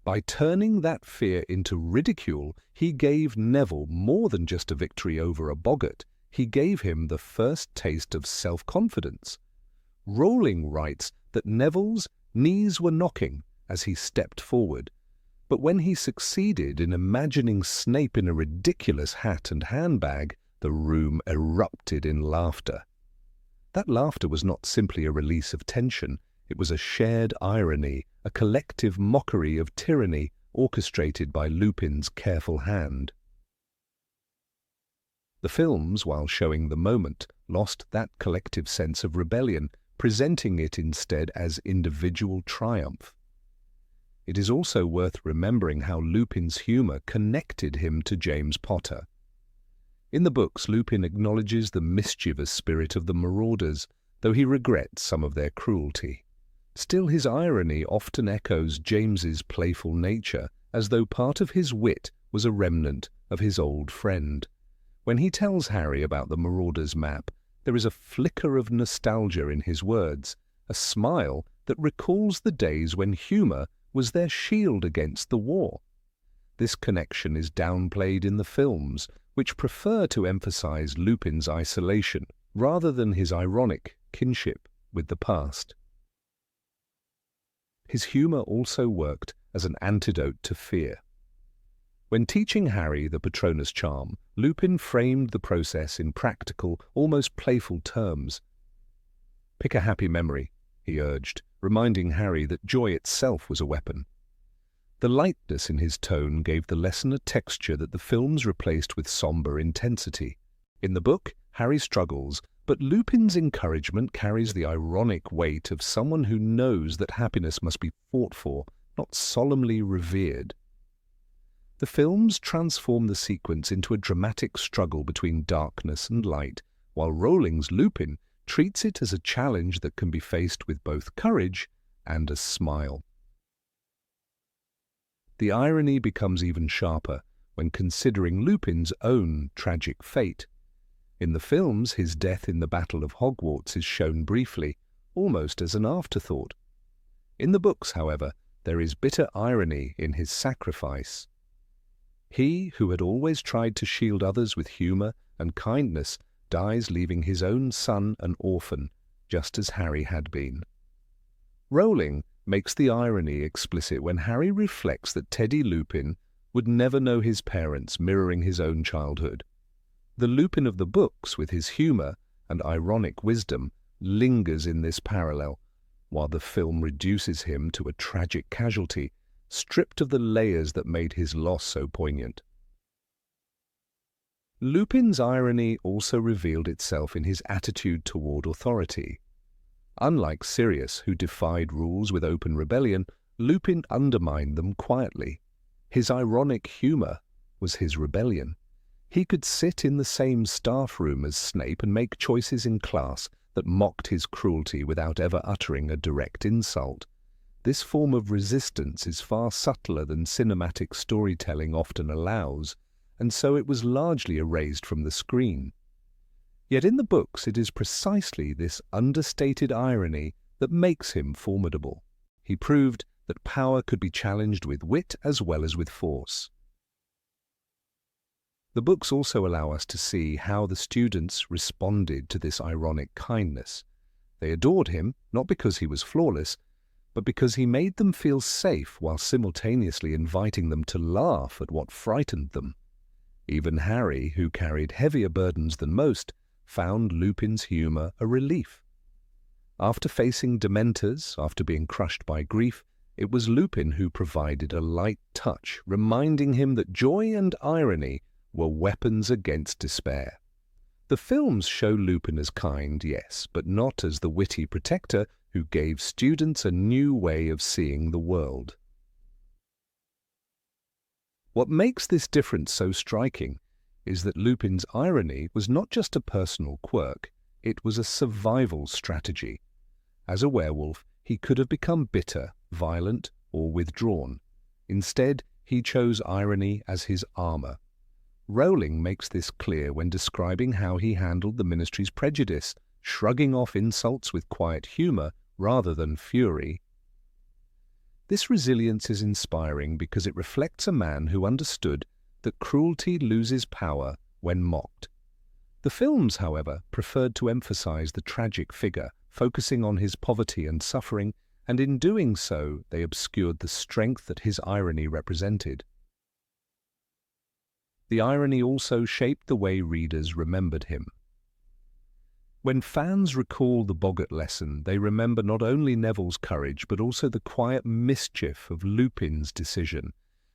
By turning that fear into ridicule, he gave Neville more than just a victory over a boggart. He gave him the first taste of self-confidence. Rowling writes that Neville's knees were knocking as he stepped forward, but when he succeeded in imagining Snape in a ridiculous hat and handbag, the room erupted in laughter. That laughter was not simply a release of tension, it was a shared irony, a collective mockery of tyranny orchestrated by Lupin's careful hand. The films, while showing the moment, lost that collective sense of rebellion, presenting it instead as individual triumph. It is also worth remembering how Lupin's humour connected him to James Potter. In the books, Lupin acknowledges the mischievous spirit of the Marauders, though he regrets some of their cruelty. Still, his irony often echoes James's playful nature, as though part of his wit was a remnant of his old friend. When he tells Harry about the Marauders' map, there is a flicker of nostalgia in his words, a smile that recalls the days when humour was their shield against the war. This connection is downplayed in the films, which prefer to emphasize Lupin's isolation rather than his ironic kinship with the past. His humour also worked as an antidote to fear. When teaching Harry the Patronus charm, Lupin framed the process in practical, almost playful terms. "Pick a happy memory," he urged, reminding Harry that joy itself was a weapon. The lightness in his tone gave the lesson a texture that the films replaced with sombre intensity. In the book, Harry struggles, but Lupin's encouragement carries the ironic weight of someone who knows that happiness must be fought for, not solemnly revered. The films transform the sequence into a dramatic struggle between darkness and light, while Rowling's Lupin treats it as a challenge that can be faced with both courage and a smile. The irony becomes even sharper when considering Lupin's own tragic fate. In the films, his death in the Battle of Hogwarts is shown briefly, almost as an afterthought. In the books, however, there is bitter irony in his sacrifice. He, who had always tried to shield others with humour and kindness, dies leaving his own son an orphan, just as Harry had been. Rowling makes the irony explicit when Harry reflects that Teddy Lupin would never know his parents, mirroring his own childhood. The Lupin of the books, with his humour and ironic wisdom, lingers in this parallel, while the film reduces him to a tragic casualty, stripped of the layers that made his loss so poignant. Lupin's irony also revealed itself in his attitude toward authority. Unlike Sirius, who defied rules with open rebellion, Lupin undermined them quietly. His ironic humour was his rebellion. He could sit in the same staff room as Snape and make choices in class that mocked his cruelty without ever uttering a direct insult. This form of resistance is far subtler than cinematic storytelling often allows, and so it was largely erased from the screen. Yet in the books it is precisely this understated irony that makes him formidable. He proved that power could be challenged with wit as well as with force. The books also allow us to see how the students responded to this ironic kindness. They adored him, not because he was flawless, but because he made them feel safe while simultaneously inviting them to laugh at what frightened them. Even Harry, who carried heavier burdens than most, found Lupin's humour a relief. After facing Dementors, after being crushed by grief, it was Lupin who provided a light touch, reminding him that joy and irony were weapons against despair. The films show Lupin as kind, yes, but not as the witty protector who gave students a new way of seeing the world. What makes this difference so striking is that Lupin's irony was not just a personal quirk, it was a survival strategy. As a werewolf, he could have become bitter, violent, or withdrawn. Instead, he chose irony as his armor. Rowling makes this clear when describing how he handled the Ministry's prejudice, shrugging off insults with quiet humor rather than fury. This resilience is inspiring because it reflects a man who understood that cruelty loses power when mocked. The films, however, preferred to emphasize the tragic figure, focusing on his poverty and suffering, and in doing so they obscured the strength that his irony represented. The irony also shaped the way readers remembered him. When fans recall the Boggart lesson, they remember not only Neville's courage but also the quiet mischief of Lupin's decision.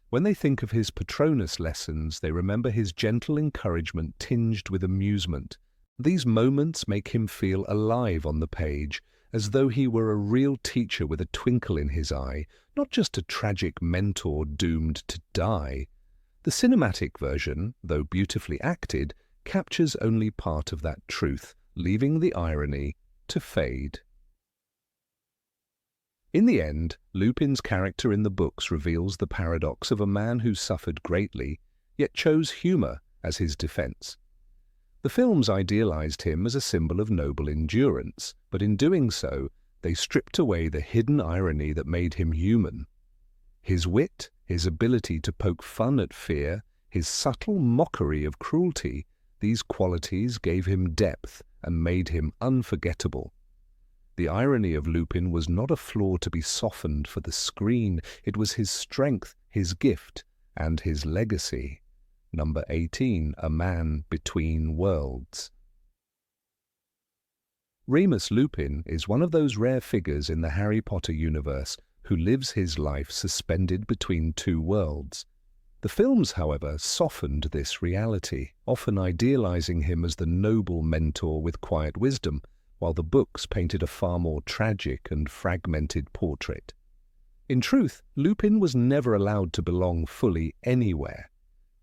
When they think of his Patronus lessons, they remember his gentle encouragement tinged with amusement. These moments make him feel alive on the page, as though he were a real teacher with a twinkle in his eye, not just a tragic mentor doomed to die. The cinematic version, though beautifully acted, captures only part of that truth, leaving the irony to fade. In the end, Lupin's character in the books reveals the paradox of a man who suffered greatly, yet chose humour as his defence. The films idealized him as a symbol of noble endurance, but in doing so, they stripped away the hidden irony that made him human. His wit, his ability to poke fun at fear, his subtle mockery of cruelty, these qualities gave him depth and made him unforgettable. The irony of Lupin was not a flaw to be softened for the screen, it was his strength, his gift, and his legacy. Number 18, A Man Between Worlds. Remus Lupin is one of those rare figures in the Harry Potter universe who lives his life suspended between two worlds. The films, however, softened this reality, often idealizing him as the noble mentor with quiet wisdom, while the books painted a far more tragic and fragmented portrait. In truth, Lupin was never allowed to belong fully anywhere.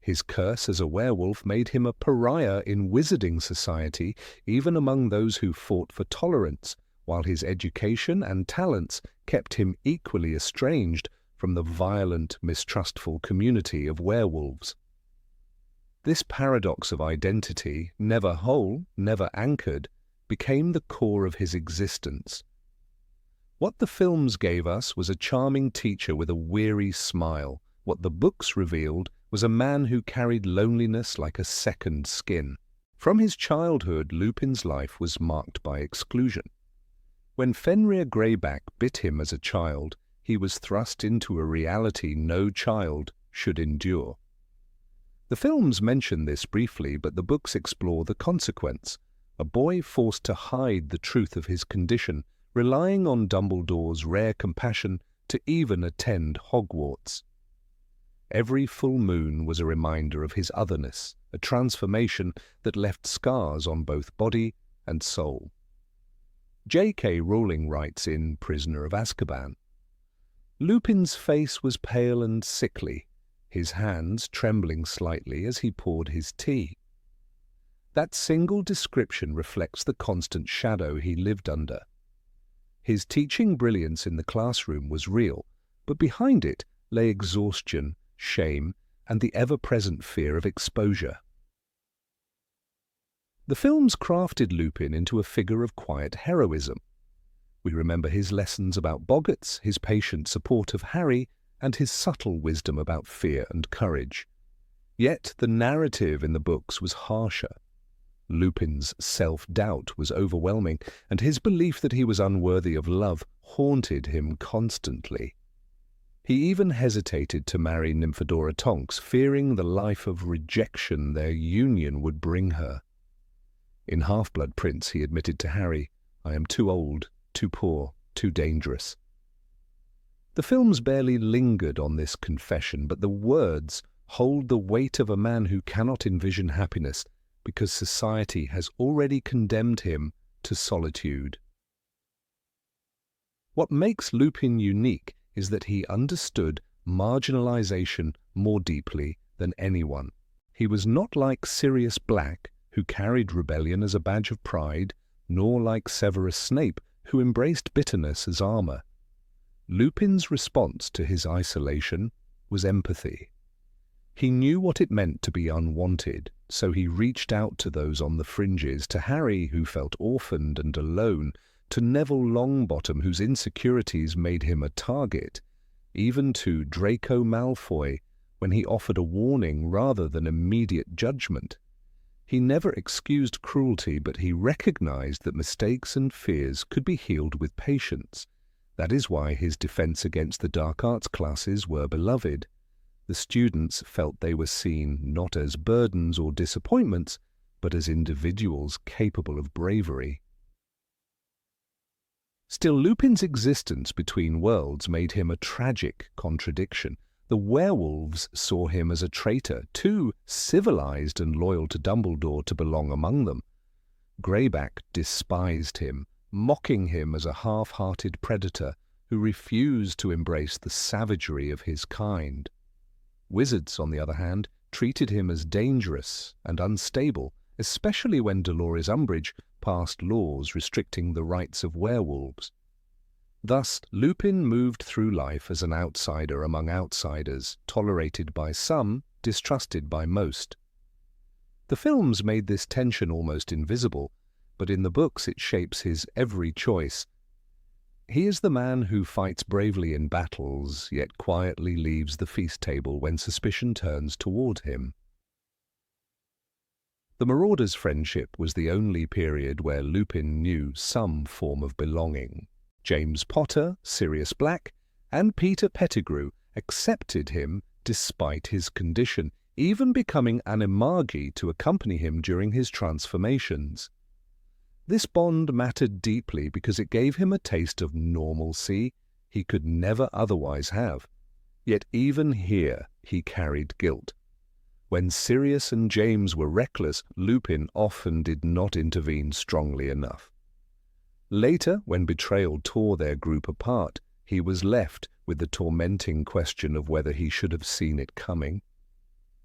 His curse as a werewolf made him a pariah in wizarding society, even among those who fought for tolerance, while his education and talents kept him equally estranged from the violent, mistrustful community of werewolves. This paradox of identity, never whole, never anchored, became the core of his existence. What the films gave us was a charming teacher with a weary smile. What the books revealed was a man who carried loneliness like a second skin. From his childhood, Lupin's life was marked by exclusion. When Fenrir Greyback bit him as a child, he was thrust into a reality no child should endure. The films mention this briefly, but the books explore the consequence. A boy forced to hide the truth of his condition, relying on Dumbledore's rare compassion to even attend Hogwarts. Every full moon was a reminder of his otherness, a transformation that left scars on both body and soul. J.K. Rowling writes in Prisoner of Azkaban, Lupin's face was pale and sickly, his hands trembling slightly as he poured his tea. That single description reflects the constant shadow he lived under. His teaching brilliance in the classroom was real, but behind it lay exhaustion, shame, and the ever-present fear of exposure. The films crafted Lupin into a figure of quiet heroism. We remember his lessons about boggarts, his patient support of Harry, and his subtle wisdom about fear and courage. Yet the narrative in the books was harsher. Lupin's self-doubt was overwhelming, and his belief that he was unworthy of love haunted him constantly. He even hesitated to marry Nymphadora Tonks, fearing the life of rejection their union would bring her. In Half-Blood Prince he admitted to Harry, "I am too old, too poor, too dangerous." The films barely lingered on this confession, but the words hold the weight of a man who cannot envision happiness because society has already condemned him to solitude. What makes Lupin unique is that he understood marginalization more deeply than anyone. He was not like Sirius Black, who carried rebellion as a badge of pride, nor like Severus Snape, who embraced bitterness as armor. Lupin's response to his isolation was empathy. He knew what it meant to be unwanted, so he reached out to those on the fringes, to Harry, who felt orphaned and alone, to Neville Longbottom, whose insecurities made him a target, even to Draco Malfoy, when he offered a warning rather than immediate judgment. He never excused cruelty, but he recognized that mistakes and fears could be healed with patience. That is why his defense against the dark arts classes were beloved. The students felt they were seen not as burdens or disappointments, but as individuals capable of bravery. Still, Lupin's existence between worlds made him a tragic contradiction. The werewolves saw him as a traitor, too civilized and loyal to Dumbledore to belong among them. Greyback despised him, mocking him as a half-hearted predator who refused to embrace the savagery of his kind. Wizards, on the other hand, treated him as dangerous and unstable, especially when Dolores Umbridge passed laws restricting the rights of werewolves. Thus, Lupin moved through life as an outsider among outsiders, tolerated by some, distrusted by most. The films made this tension almost invisible, but in the books it shapes his every choice. He is the man who fights bravely in battles, yet quietly leaves the feast table when suspicion turns toward him. The Marauders' friendship was the only period where Lupin knew some form of belonging. James Potter, Sirius Black, and Peter Pettigrew accepted him despite his condition, even becoming animagi to accompany him during his transformations. This bond mattered deeply because it gave him a taste of normalcy he could never otherwise have. Yet even here he carried guilt. When Sirius and James were reckless, Lupin often did not intervene strongly enough. Later, when betrayal tore their group apart, he was left with the tormenting question of whether he should have seen it coming.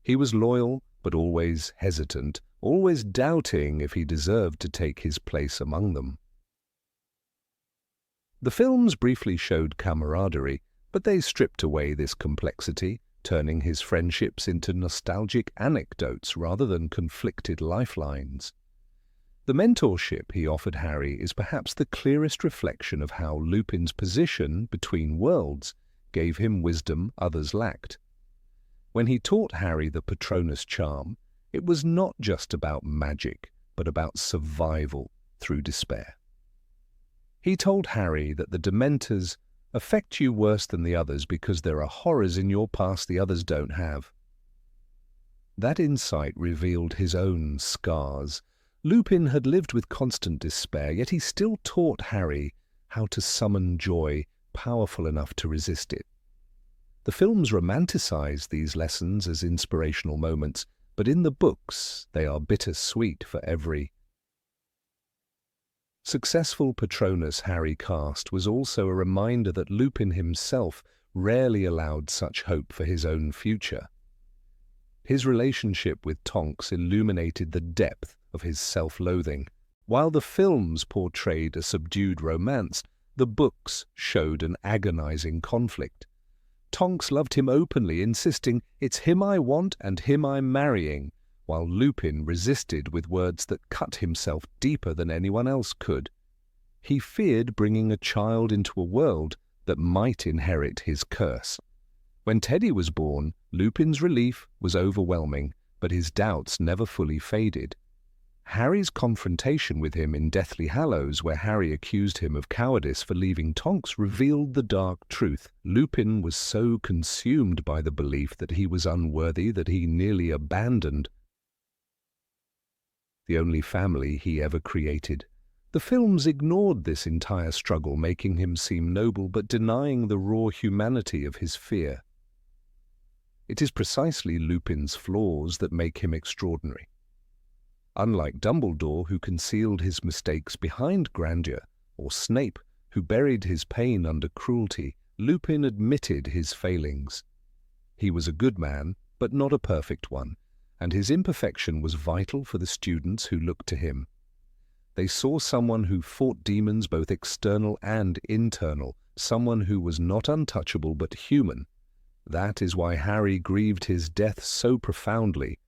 He was loyal, but always hesitant, always doubting if he deserved to take his place among them. The films briefly showed camaraderie, but they stripped away this complexity, turning his friendships into nostalgic anecdotes rather than conflicted lifelines. The mentorship he offered Harry is perhaps the clearest reflection of how Lupin's position between worlds gave him wisdom others lacked. When he taught Harry the Patronus charm, it was not just about magic, but about survival through despair. He told Harry that the Dementors affect you worse than the others because there are horrors in your past the others don't have. That insight revealed his own scars. Lupin had lived with constant despair, yet he still taught Harry how to summon joy powerful enough to resist it. The films romanticize these lessons as inspirational moments, but in the books they are bittersweet for every. Successful Patronus Harry cast was also a reminder that Lupin himself rarely allowed such hope for his own future. His relationship with Tonks illuminated the depth of his self-loathing. While the films portrayed a subdued romance, the books showed an agonizing conflict. Tonks loved him openly, insisting, "It's him I want and him I'm marrying," while Lupin resisted with words that cut himself deeper than anyone else could. He feared bringing a child into a world that might inherit his curse. When Teddy was born, Lupin's relief was overwhelming, but his doubts never fully faded. Harry's confrontation with him in Deathly Hallows, where Harry accused him of cowardice for leaving Tonks, revealed the dark truth. Lupin was so consumed by the belief that he was unworthy that he nearly abandoned the only family he ever created. The films ignored this entire struggle, making him seem noble but denying the raw humanity of his fear. It is precisely Lupin's flaws that make him extraordinary. Unlike Dumbledore, who concealed his mistakes behind grandeur, or Snape, who buried his pain under cruelty, Lupin admitted his failings. He was a good man, but not a perfect one, and his imperfection was vital for the students who looked to him. They saw someone who fought demons both external and internal, someone who was not untouchable but human. That is why Harry grieved his death so profoundly.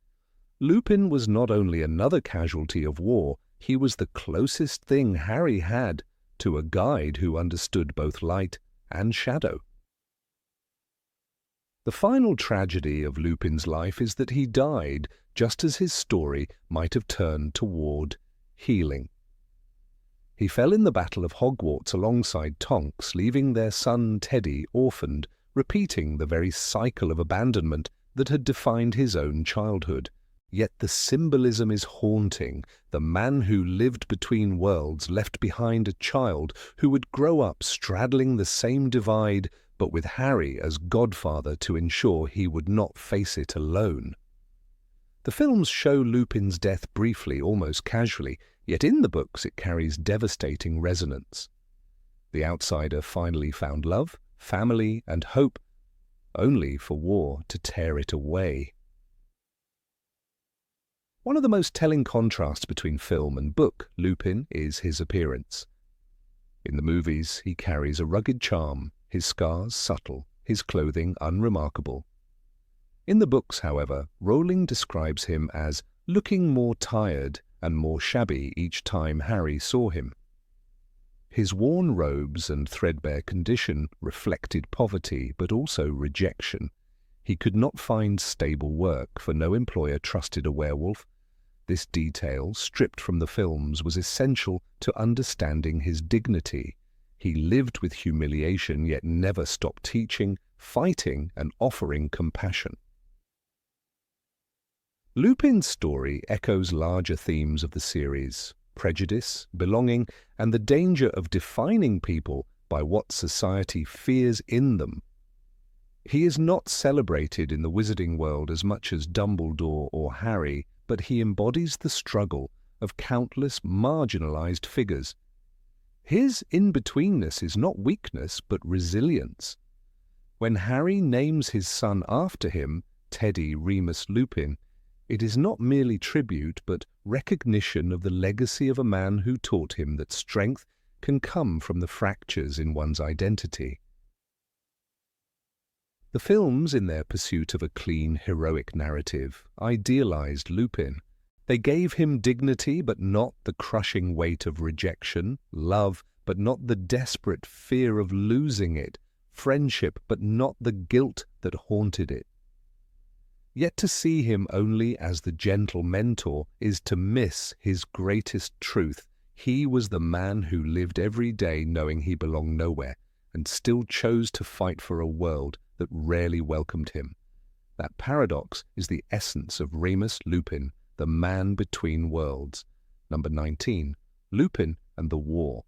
Lupin was not only another casualty of war, he was the closest thing Harry had to a guide who understood both light and shadow. The final tragedy of Lupin's life is that he died just as his story might have turned toward healing. He fell in the Battle of Hogwarts alongside Tonks, leaving their son Teddy orphaned, repeating the very cycle of abandonment that had defined his own childhood. Yet the symbolism is haunting. The man who lived between worlds left behind a child who would grow up straddling the same divide, but with Harry as godfather to ensure he would not face it alone. The films show Lupin's death briefly, almost casually, yet in the books it carries devastating resonance. The outsider finally found love, family, and hope, only for war to tear it away. One of the most telling contrasts between film and book, Lupin, is his appearance. In the movies, he carries a rugged charm, his scars subtle, his clothing unremarkable. In the books, however, Rowling describes him as looking more tired and more shabby each time Harry saw him. His worn robes and threadbare condition reflected poverty, but also rejection. He could not find stable work, for no employer trusted a werewolf. This detail, stripped from the films, was essential to understanding his dignity. He lived with humiliation, yet never stopped teaching, fighting, and offering compassion. Lupin's story echoes larger themes of the series: prejudice, belonging, and the danger of defining people by what society fears in them. He is not celebrated in the wizarding world as much as Dumbledore or Harry, but he embodies the struggle of countless marginalized figures. His in-betweenness is not weakness, but resilience. When Harry names his son after him, Teddy Remus Lupin, it is not merely tribute, but recognition of the legacy of a man who taught him that strength can come from the fractures in one's identity. The films, in their pursuit of a clean, heroic narrative, idealized Lupin. They gave him dignity, but not the crushing weight of rejection, love, but not the desperate fear of losing it, friendship, but not the guilt that haunted it. Yet to see him only as the gentle mentor is to miss his greatest truth. He was the man who lived every day knowing he belonged nowhere, and still chose to fight for a world that rarely welcomed him. That paradox is the essence of Remus Lupin, the man between worlds. Number 19. Lupin and the War.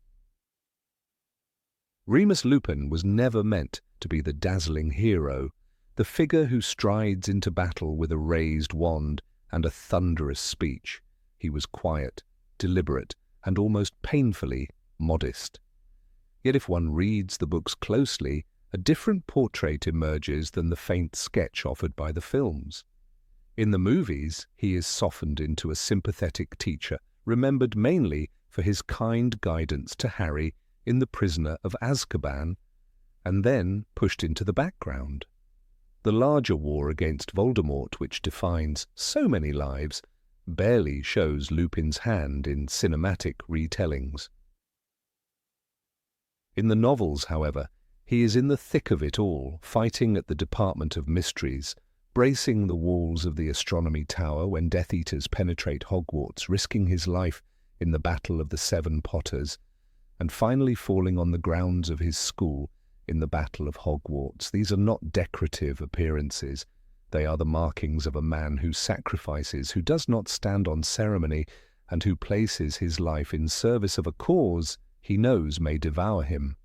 Remus Lupin was never meant to be the dazzling hero, the figure who strides into battle with a raised wand and a thunderous speech. He was quiet, deliberate, and almost painfully modest. Yet if one reads the books closely, a different portrait emerges than the faint sketch offered by the films. In the movies, he is softened into a sympathetic teacher, remembered mainly for his kind guidance to Harry in The Prisoner of Azkaban, and then pushed into the background. The larger war against Voldemort, which defines so many lives, barely shows Lupin's hand in cinematic retellings. In the novels, however, he is in the thick of it all, fighting at the Department of Mysteries, bracing the walls of the Astronomy Tower when Death Eaters penetrate Hogwarts, risking his life in the Battle of the Seven Potters, and finally falling on the grounds of his school in the Battle of Hogwarts. These are not decorative appearances. They are the markings of a man who sacrifices, who does not stand on ceremony, and who places his life in service of a cause he knows may devour him.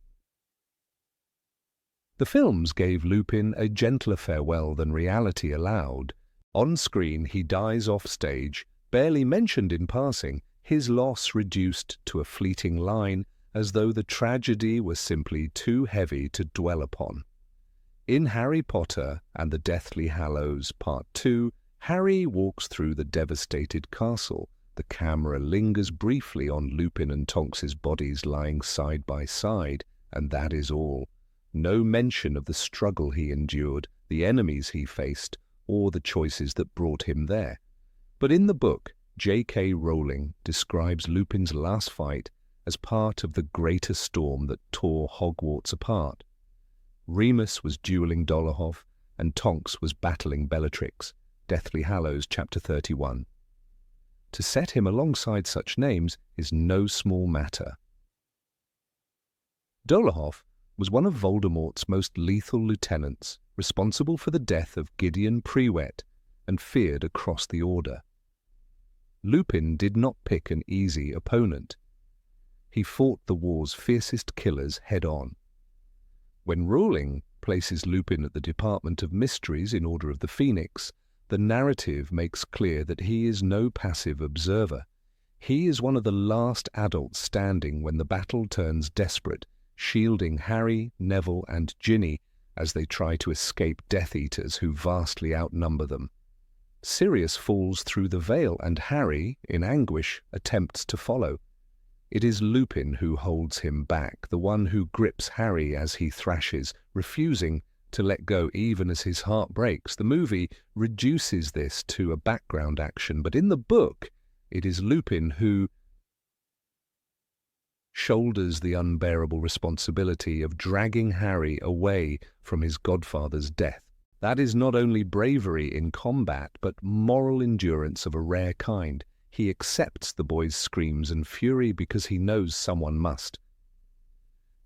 The films gave Lupin a gentler farewell than reality allowed. On screen he dies off stage, barely mentioned in passing, his loss reduced to a fleeting line, as though the tragedy was simply too heavy to dwell upon. In Harry Potter and the Deathly Hallows Part 2, Harry walks through the devastated castle. The camera lingers briefly on Lupin and Tonks's bodies lying side by side, and that is all. No mention of the struggle he endured, the enemies he faced, or the choices that brought him there. But in the book, J.K. Rowling describes Lupin's last fight as part of the greater storm that tore Hogwarts apart. Remus was dueling Dolohov, and Tonks was battling Bellatrix, Deathly Hallows Chapter 31. To set him alongside such names is no small matter. Dolohov was one of Voldemort's most lethal lieutenants, responsible for the death of Gideon Prewett and feared across the Order. Lupin did not pick an easy opponent. He fought the war's fiercest killers head-on. When Rowling places Lupin at the Department of Mysteries in Order of the Phoenix, the narrative makes clear that he is no passive observer. He is one of the last adults standing when the battle turns desperate, shielding Harry, Neville, and Ginny as they try to escape Death Eaters who vastly outnumber them. Sirius falls through the veil, and Harry, in anguish, attempts to follow. It is Lupin who holds him back, the one who grips Harry as he thrashes, refusing to let go even as his heart breaks. The movie reduces this to a background action, but in the book, it is Lupin who shoulders the unbearable responsibility of dragging Harry away from his godfather's death. That is not only bravery in combat, but moral endurance of a rare kind. He accepts the boy's screams and fury because he knows someone must.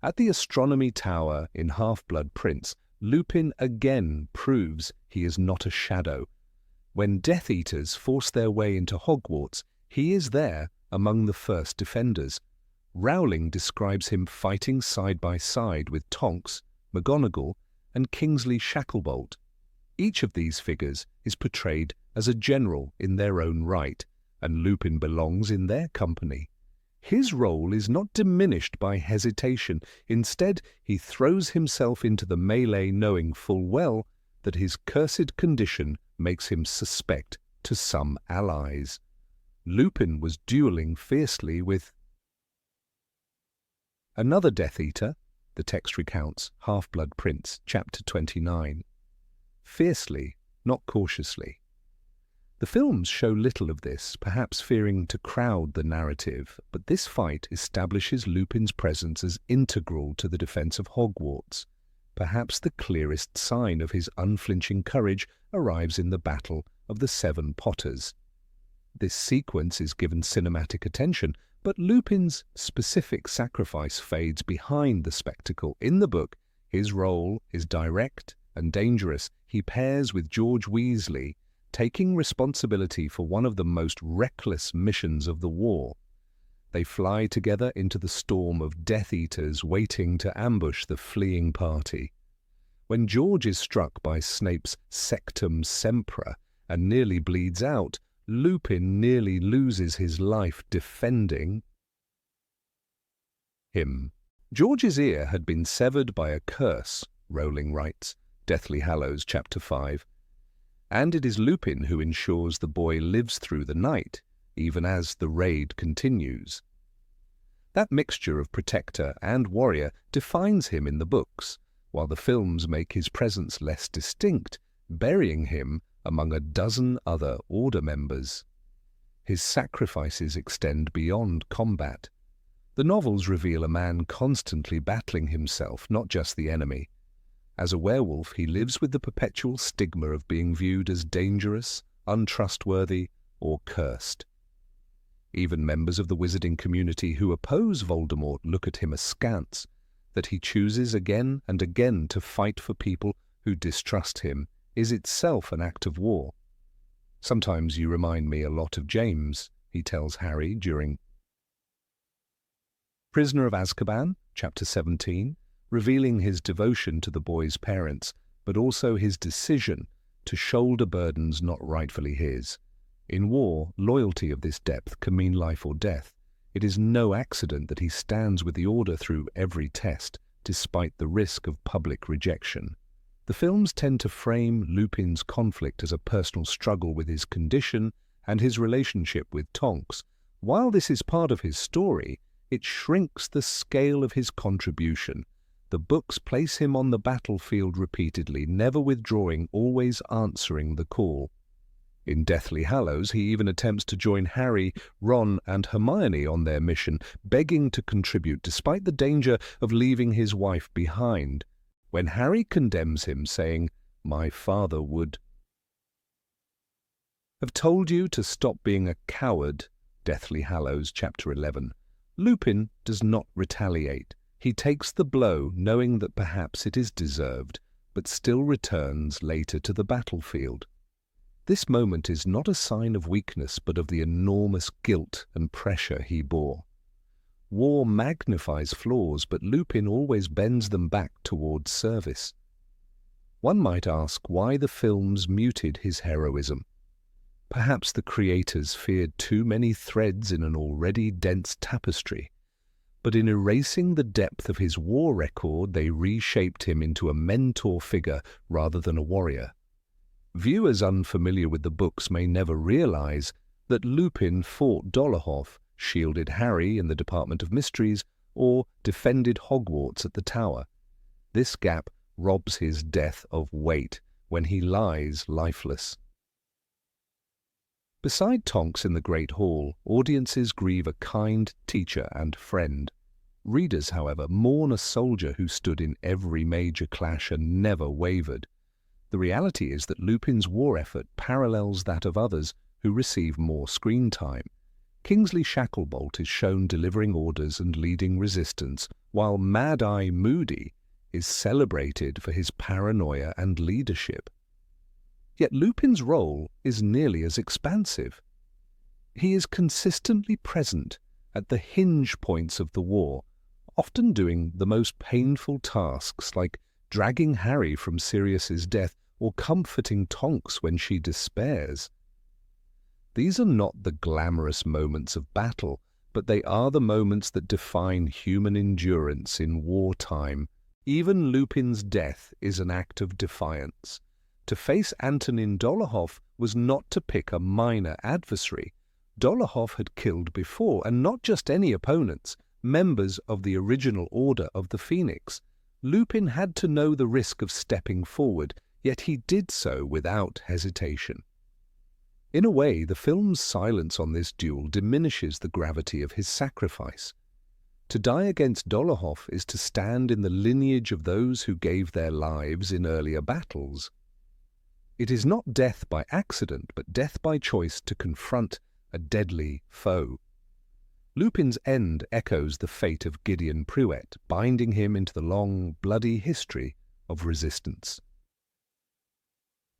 At the Astronomy Tower in Half-Blood Prince, Lupin again proves he is not a shadow. When Death Eaters force their way into Hogwarts, he is there among the first defenders. Rowling describes him fighting side by side with Tonks, McGonagall, and Kingsley Shacklebolt. Each of these figures is portrayed as a general in their own right, and Lupin belongs in their company. His role is not diminished by hesitation. Instead, he throws himself into the melee knowing full well that his cursed condition makes him suspect to some allies. Lupin was dueling fiercely with another Death Eater, the text recounts, Half-Blood Prince, Chapter 29. Fiercely, not cautiously. The films show little of this, perhaps fearing to crowd the narrative, but this fight establishes Lupin's presence as integral to the defense of Hogwarts. Perhaps the clearest sign of his unflinching courage arrives in the Battle of the Seven Potters. This sequence is given cinematic attention, but Lupin's specific sacrifice fades behind the spectacle. In the book, his role is direct and dangerous. He pairs with George Weasley, taking responsibility for one of the most reckless missions of the war. They fly together into the storm of Death Eaters waiting to ambush the fleeing party. When George is struck by Snape's Sectum Sempra and nearly bleeds out, Lupin nearly loses his life defending him. George's ear had been severed by a curse, Rowling writes, Deathly Hallows Chapter 5, and it is Lupin who ensures the boy lives through the night, even as the raid continues. That mixture of protector and warrior defines him in the books. while the films make his presence less distinct, burying him among a dozen other Order members. His sacrifices extend beyond combat. The novels reveal a man constantly battling himself, not just the enemy. As a werewolf, he lives with the perpetual stigma of being viewed as dangerous, untrustworthy, or cursed. Even members of the wizarding community who oppose Voldemort look at him askance. That he chooses again and again to fight for people who distrust him is itself an act of war. "Sometimes you remind me a lot of James," he tells Harry during Prisoner of Azkaban, Chapter 17, revealing his devotion to the boy's parents, but also his decision to shoulder burdens not rightfully his. In war, loyalty of this depth can mean life or death. It is no accident that he stands with the Order through every test, despite the risk of public rejection. The films tend to frame Lupin's conflict as a personal struggle with his condition and his relationship with Tonks. While this is part of his story, it shrinks the scale of his contribution. The books place him on the battlefield repeatedly, never withdrawing, always answering the call. In Deathly Hallows, he even attempts to join Harry, Ron, and Hermione on their mission, begging to contribute despite the danger of leaving his wife behind. When Harry condemns him, saying, "My father would have told you to stop being a coward," Deathly Hallows, Chapter 11, Lupin does not retaliate. He takes the blow, knowing that perhaps it is deserved, but still returns later to the battlefield. This moment is not a sign of weakness, but of the enormous guilt and pressure he bore. War magnifies flaws, but Lupin always bends them back towards service. One might ask why the films muted his heroism. Perhaps the creators feared too many threads in an already dense tapestry, but in erasing the depth of his war record, they reshaped him into a mentor figure rather than a warrior. Viewers unfamiliar with the books may never realize that Lupin fought Dolohov, shielded Harry in the Department of Mysteries, or defended Hogwarts at the Tower. This gap robs his death of weight when he lies lifeless. Beside Tonks in the Great Hall, audiences grieve a kind teacher and friend. Readers, however, mourn a soldier who stood in every major clash and never wavered. The reality is that Lupin's war effort parallels that of others who receive more screen time. Kingsley Shacklebolt is shown delivering orders and leading resistance, while Mad-Eye Moody is celebrated for his paranoia and leadership. Yet Lupin's role is nearly as expansive. He is consistently present at the hinge points of the war, often doing the most painful tasks like dragging Harry from Sirius's death or comforting Tonks when she despairs. These are not the glamorous moments of battle, but they are the moments that define human endurance in wartime. Even Lupin's death is an act of defiance. To face Antonin Dolohov was not to pick a minor adversary. Dolohov had killed before, and not just any opponents, members of the original Order of the Phoenix. Lupin had to know the risk of stepping forward, yet he did so without hesitation. In a way, the film's silence on this duel diminishes the gravity of his sacrifice. To die against Dolohov is to stand in the lineage of those who gave their lives in earlier battles. It is not death by accident, but death by choice to confront a deadly foe. Lupin's end echoes the fate of Gideon Pruett, binding him into the long, bloody history of resistance.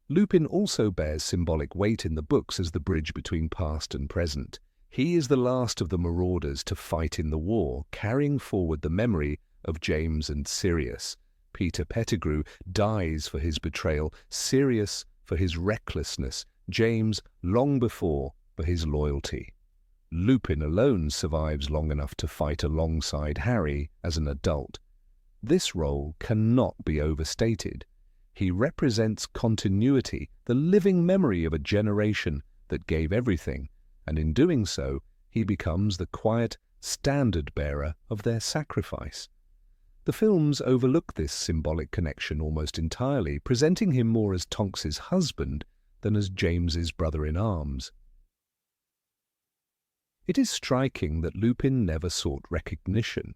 Lupin also bears symbolic weight in the books as the bridge between past and present. He is the last of the marauders to fight in the war, carrying forward the memory of James and Sirius. Peter Pettigrew dies for his betrayal, Sirius for his recklessness, James long before for his loyalty. Lupin alone survives long enough to fight alongside Harry as an adult. This role cannot be overstated. He represents continuity, the living memory of a generation that gave everything, and in doing so, he becomes the quiet standard-bearer of their sacrifice. The films overlook this symbolic connection almost entirely, presenting him more as Tonks's husband than as James's brother-in-arms. It is striking that Lupin never sought recognition.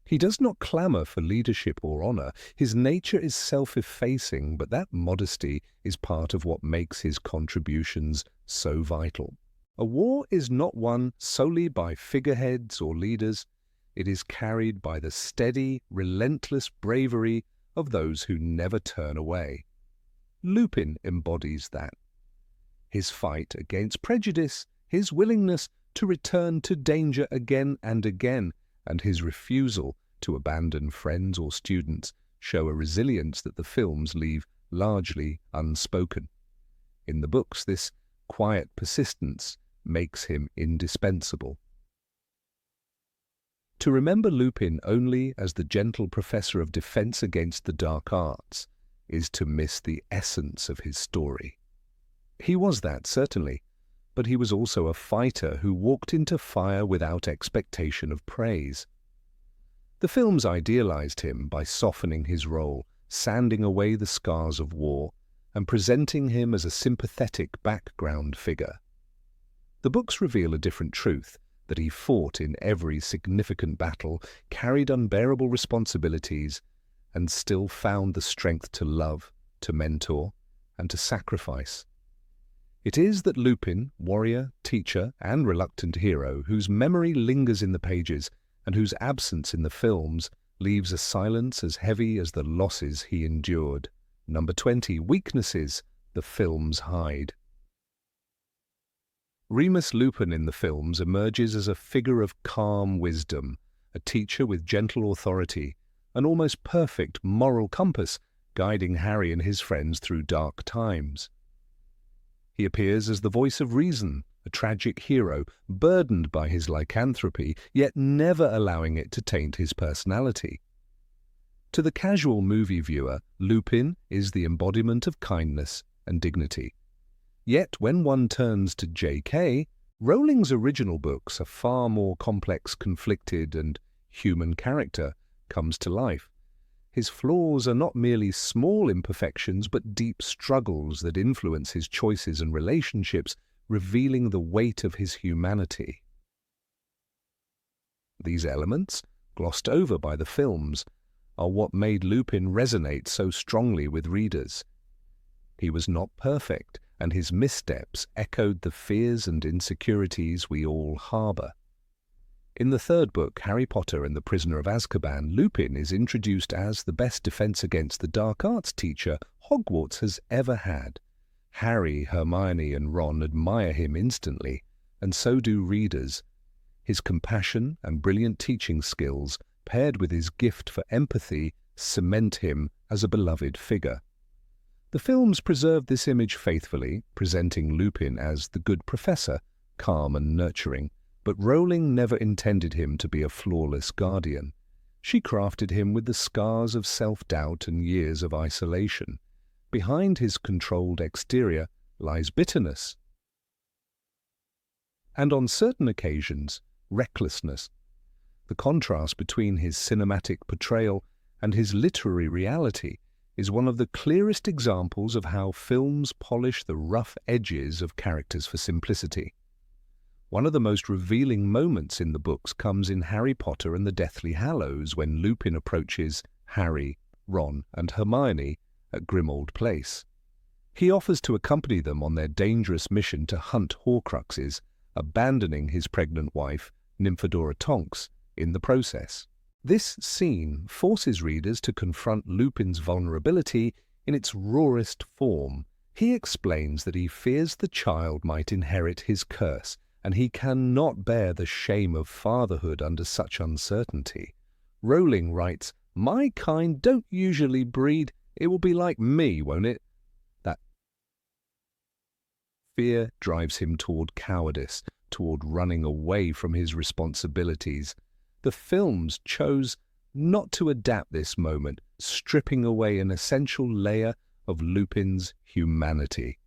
He does not clamour for leadership or honour. His nature is self-effacing, but that modesty is part of what makes his contributions so vital. A war is not won solely by figureheads or leaders. It is carried by the steady, relentless bravery of those who never turn away. Lupin embodies that. His fight against prejudice, his willingness to return to danger again and again, and his refusal to abandon friends or students show a resilience that the films leave largely unspoken. In the books, this quiet persistence makes him indispensable. To remember Lupin only as the gentle professor of defense against the dark arts is to miss the essence of his story. He was that, certainly, but he was also a fighter who walked into fire without expectation of praise. The films idealized him by softening his role, sanding away the scars of war, and presenting him as a sympathetic background figure. The books reveal a different truth, that he fought in every significant battle, carried unbearable responsibilities, and still found the strength to love, to mentor, and to sacrifice. It is that Lupin, warrior, teacher, and reluctant hero, whose memory lingers in the pages and whose absence in the films leaves a silence as heavy as the losses he endured. Number 20. Weaknesses the films hide. Remus Lupin in the films emerges as a figure of calm wisdom, a teacher with gentle authority, an almost perfect moral compass guiding Harry and his friends through dark times. He appears as the voice of reason, a tragic hero, burdened by his lycanthropy, yet never allowing it to taint his personality. To the casual movie viewer, Lupin is the embodiment of kindness and dignity. Yet when one turns to J.K., Rowling's original books, a far more complex, conflicted, and human character comes to life. His flaws are not merely small imperfections, but deep struggles that influence his choices and relationships, revealing the weight of his humanity. These elements, glossed over by the films, are what made Lupin resonate so strongly with readers. He was not perfect, and his missteps echoed the fears and insecurities we all harbour. In the third book, Harry Potter and the Prisoner of Azkaban, Lupin is introduced as the best defense against the dark arts teacher Hogwarts has ever had. Harry, Hermione, and Ron admire him instantly, and so do readers. His compassion and brilliant teaching skills, paired with his gift for empathy, cement him as a beloved figure. The films preserve this image faithfully, presenting Lupin as the good professor, calm and nurturing, but Rowling never intended him to be a flawless guardian. She crafted him with the scars of self-doubt and years of isolation. Behind his controlled exterior lies bitterness, and on certain occasions, recklessness. The contrast between his cinematic portrayal and his literary reality is one of the clearest examples of how films polish the rough edges of characters for simplicity. One of the most revealing moments in the books comes in Harry Potter and the Deathly Hallows when Lupin approaches Harry, Ron, and Hermione at Grimmauld Place. He offers to accompany them on their dangerous mission to hunt Horcruxes, abandoning his pregnant wife, Nymphadora Tonks, in the process. This scene forces readers to confront Lupin's vulnerability in its rawest form. He explains that he fears the child might inherit his curse, and he cannot bear the shame of fatherhood under such uncertainty. Rowling writes, "My kind don't usually breed. It will be like me, won't it?" That fear drives him toward cowardice, toward running away from his responsibilities. The films chose not to adapt this moment, stripping away an essential layer of Lupin's humanity.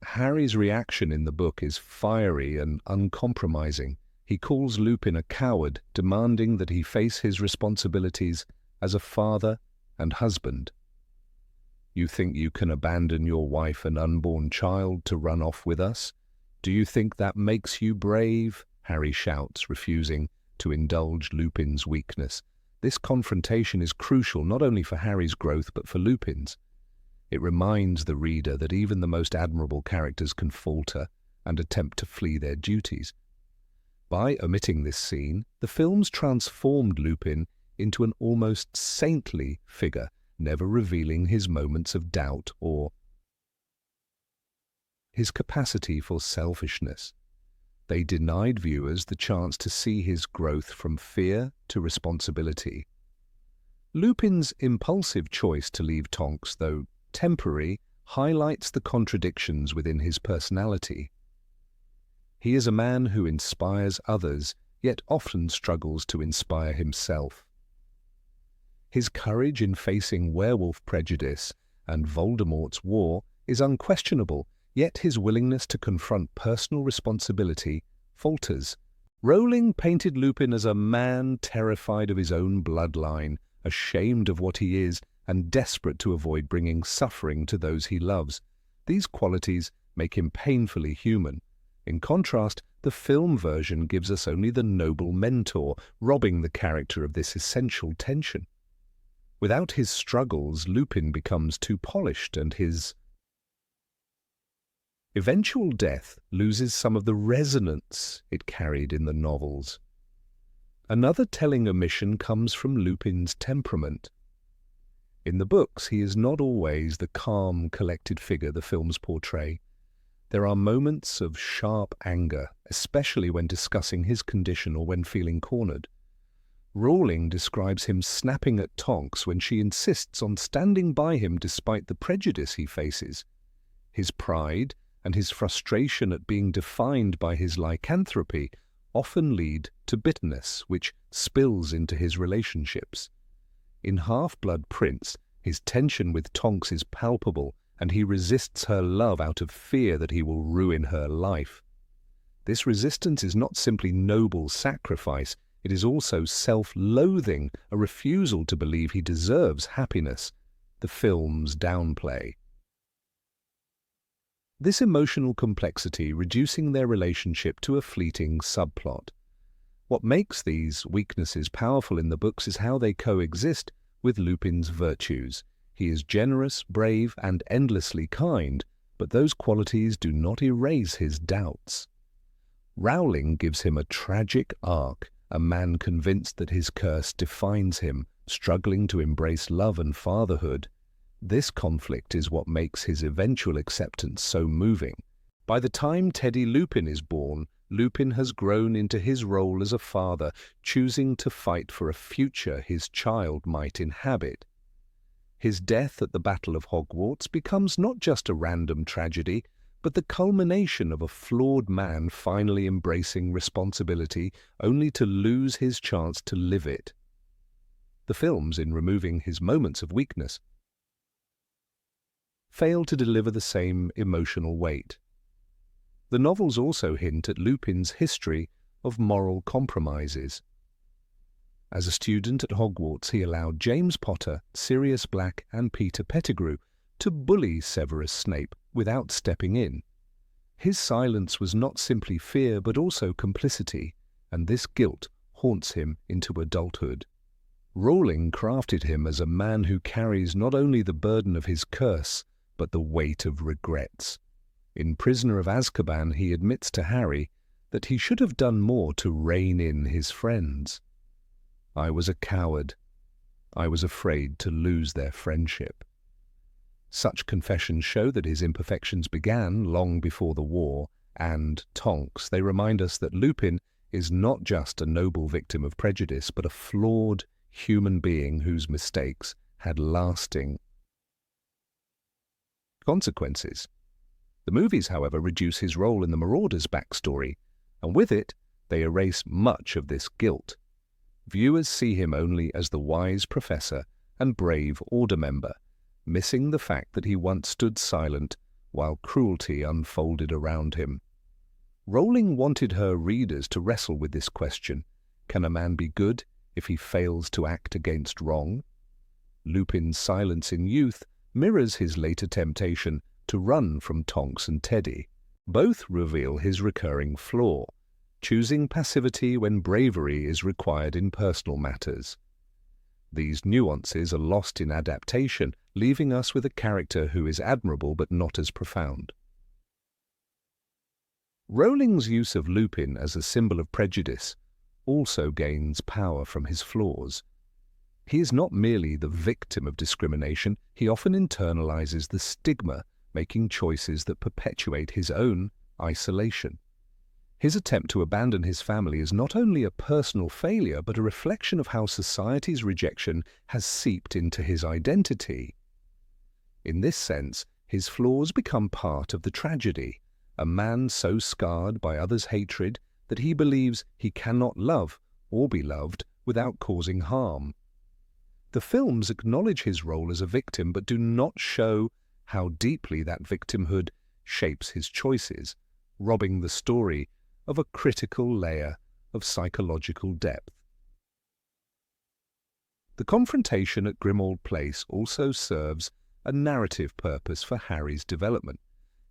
Harry's reaction in the book is fiery and uncompromising. He calls Lupin a coward, demanding that he face his responsibilities as a father and husband. You think you can abandon your wife and unborn child to run off with us? Do you think that makes you brave? Harry shouts, refusing to indulge Lupin's weakness. This confrontation is crucial not only for Harry's growth but for Lupin's. It reminds the reader that even the most admirable characters can falter and attempt to flee their duties. By omitting this scene, the films transformed Lupin into an almost saintly figure, never revealing his moments of doubt or his capacity for selfishness. They denied viewers the chance to see his growth from fear to responsibility. Lupin's impulsive choice to leave Tonks, though temporary, highlights the contradictions within his personality. He is a man who inspires others, yet often struggles to inspire himself. His courage in facing werewolf prejudice and Voldemort's war is unquestionable, yet his willingness to confront personal responsibility falters. Rowling painted Lupin as a man terrified of his own bloodline, ashamed of what he is, and desperate to avoid bringing suffering to those he loves. These qualities make him painfully human. In contrast, the film version gives us only the noble mentor, robbing the character of this essential tension. Without his struggles, Lupin becomes too polished, and his eventual death loses some of the resonance it carried in the novels. Another telling omission comes from Lupin's temperament. In the books, he is not always the calm, collected figure the films portray. There are moments of sharp anger, especially when discussing his condition or when feeling cornered. Rowling describes him snapping at Tonks when she insists on standing by him despite the prejudice he faces. His pride and his frustration at being defined by his lycanthropy often lead to bitterness, which spills into his relationships. In Half-Blood Prince, his tension with Tonks is palpable, and he resists her love out of fear that he will ruin her life. This resistance is not simply noble sacrifice, it is also self-loathing, a refusal to believe he deserves happiness. The films downplay this emotional complexity, reducing their relationship to a fleeting subplot. What makes these weaknesses powerful in the books is how they coexist with Lupin's virtues. He is generous, brave, and endlessly kind, but those qualities do not erase his doubts. Rowling gives him a tragic arc, a man convinced that his curse defines him, struggling to embrace love and fatherhood. This conflict is what makes his eventual acceptance so moving. By the time Teddy Lupin is born, Lupin has grown into his role as a father, choosing to fight for a future his child might inhabit. His death at the Battle of Hogwarts becomes not just a random tragedy, but the culmination of a flawed man finally embracing responsibility, only to lose his chance to live it. The films, in removing his moments of weakness, fail to deliver the same emotional weight. The novels also hint at Lupin's history of moral compromises. As a student at Hogwarts, he allowed James Potter, Sirius Black, and Peter Pettigrew to bully Severus Snape without stepping in. His silence was not simply fear but also complicity, and this guilt haunts him into adulthood. Rowling crafted him as a man who carries not only the burden of his curse, but the weight of regrets. In Prisoner of Azkaban, he admits to Harry that he should have done more to rein in his friends. "I was a coward. I was afraid to lose their friendship." Such confessions show that his imperfections began long before the war and Tonks. They remind us that Lupin is not just a noble victim of prejudice, but a flawed human being whose mistakes had lasting consequences. The movies, however, reduce his role in the Marauders' backstory, and with it, they erase much of this guilt. Viewers see him only as the wise professor and brave order member, missing the fact that he once stood silent while cruelty unfolded around him. Rowling wanted her readers to wrestle with this question: can a man be good if he fails to act against wrong? Lupin's silence in youth mirrors his later temptation to run from Tonks and Teddy. Both reveal his recurring flaw, choosing passivity when bravery is required in personal matters. These nuances are lost in adaptation, leaving us with a character who is admirable but not as profound. Rowling's use of Lupin as a symbol of prejudice also gains power from his flaws. He is not merely the victim of discrimination, he often internalizes the stigma, making choices that perpetuate his own isolation. His attempt to abandon his family is not only a personal failure, but a reflection of how society's rejection has seeped into his identity. In this sense, his flaws become part of the tragedy, a man so scarred by others' hatred that he believes he cannot love or be loved without causing harm. The films acknowledge his role as a victim but do not show how deeply that victimhood shapes his choices, robbing the story of a critical layer of psychological depth. The confrontation at Grimmauld Place also serves a narrative purpose for Harry's development.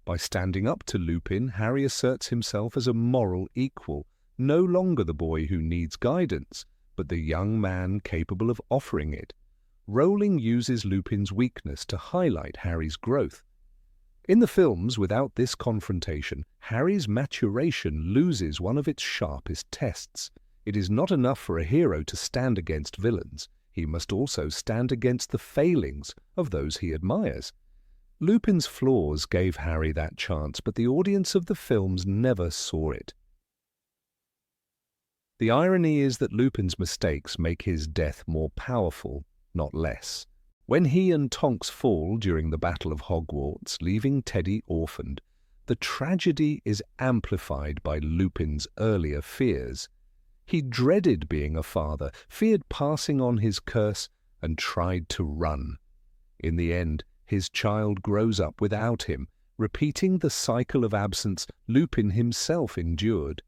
By standing up to Lupin, Harry asserts himself as a moral equal, no longer the boy who needs guidance, but the young man capable of offering it. Rowling uses Lupin's weakness to highlight Harry's growth. In the films, without this confrontation, Harry's maturation loses one of its sharpest tests. It is not enough for a hero to stand against villains. He must also stand against the failings of those he admires. Lupin's flaws gave Harry that chance, but the audience of the films never saw it. The irony is that Lupin's mistakes make his death more powerful, not less. When he and Tonks fall during the Battle of Hogwarts, leaving Teddy orphaned, the tragedy is amplified by Lupin's earlier fears. He dreaded being a father, feared passing on his curse, and tried to run. In the end, his child grows up without him, repeating the cycle of absence Lupin himself endured.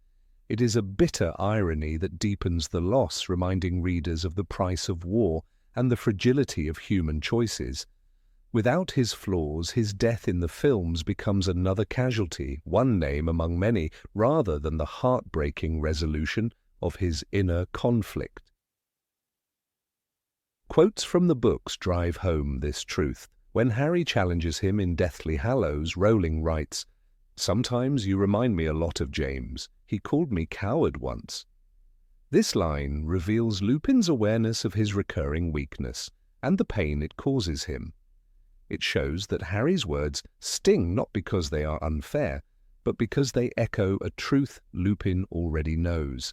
It is a bitter irony that deepens the loss, reminding readers of the price of war and the fragility of human choices. Without his flaws, his death in the films becomes another casualty, one name among many, rather than the heartbreaking resolution of his inner conflict. Quotes from the books drive home this truth. When Harry challenges him in Deathly Hallows, Rowling writes, "Sometimes you remind me a lot of James. He called me coward once." This line reveals Lupin's awareness of his recurring weakness and the pain it causes him. It shows that Harry's words sting not because they are unfair, but because they echo a truth Lupin already knows.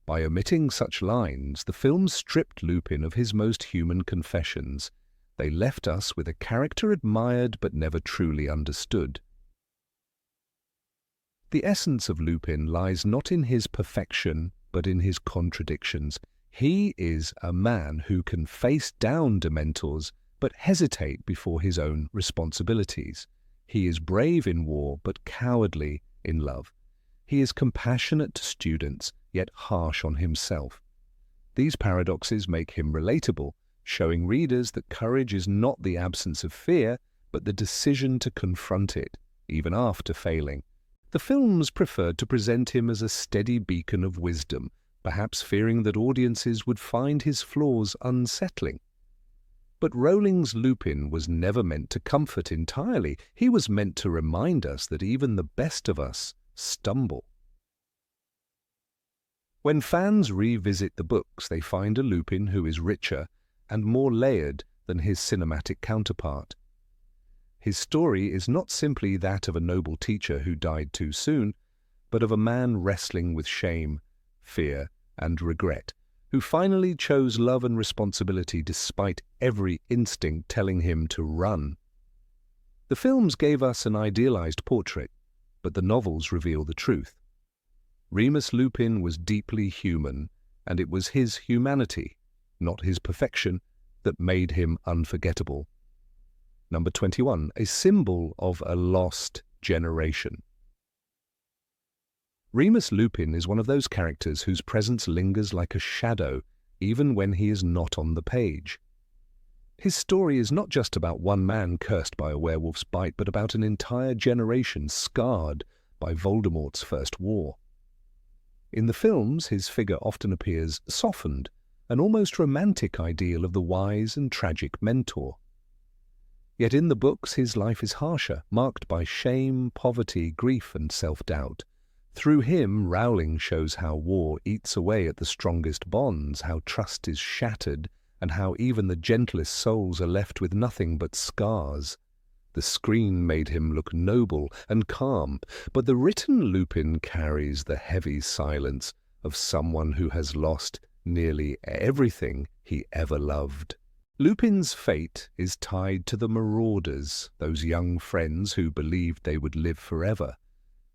By omitting such lines, the film stripped Lupin of his most human confessions. They left us with a character admired but never truly understood. The essence of Lupin lies not in his perfection, but in his contradictions. He is a man who can face down Dementors, but hesitate before his own responsibilities. He is brave in war, but cowardly in love. He is compassionate to students, yet harsh on himself. These paradoxes make him relatable, showing readers that courage is not the absence of fear, but the decision to confront it, even after failing. The films preferred to present him as a steady beacon of wisdom, perhaps fearing that audiences would find his flaws unsettling. But Rowling's Lupin was never meant to comfort entirely. He was meant to remind us that even the best of us stumble. When fans revisit the books, they find a Lupin who is richer and more layered than his cinematic counterpart. His story is not simply that of a noble teacher who died too soon, but of a man wrestling with shame, fear, and regret, who finally chose love and responsibility despite every instinct telling him to run. The films gave us an idealized portrait, but the novels reveal the truth. Remus Lupin was deeply human, and it was his humanity, not his perfection, that made him unforgettable. Number 21, a symbol of a lost generation. Remus Lupin is one of those characters whose presence lingers like a shadow, even when he is not on the page. His story is not just about one man cursed by a werewolf's bite, but about an entire generation scarred by Voldemort's first war. In the films, his figure often appears softened, an almost romantic ideal of the wise and tragic mentor. Yet in the books, his life is harsher, marked by shame, poverty, grief, and self-doubt. Through him, Rowling shows how war eats away at the strongest bonds, how trust is shattered, and how even the gentlest souls are left with nothing but scars. The screen made him look noble and calm, but the written Lupin carries the heavy silence of someone who has lost nearly everything he ever loved. Lupin's fate is tied to the Marauders, those young friends who believed they would live forever.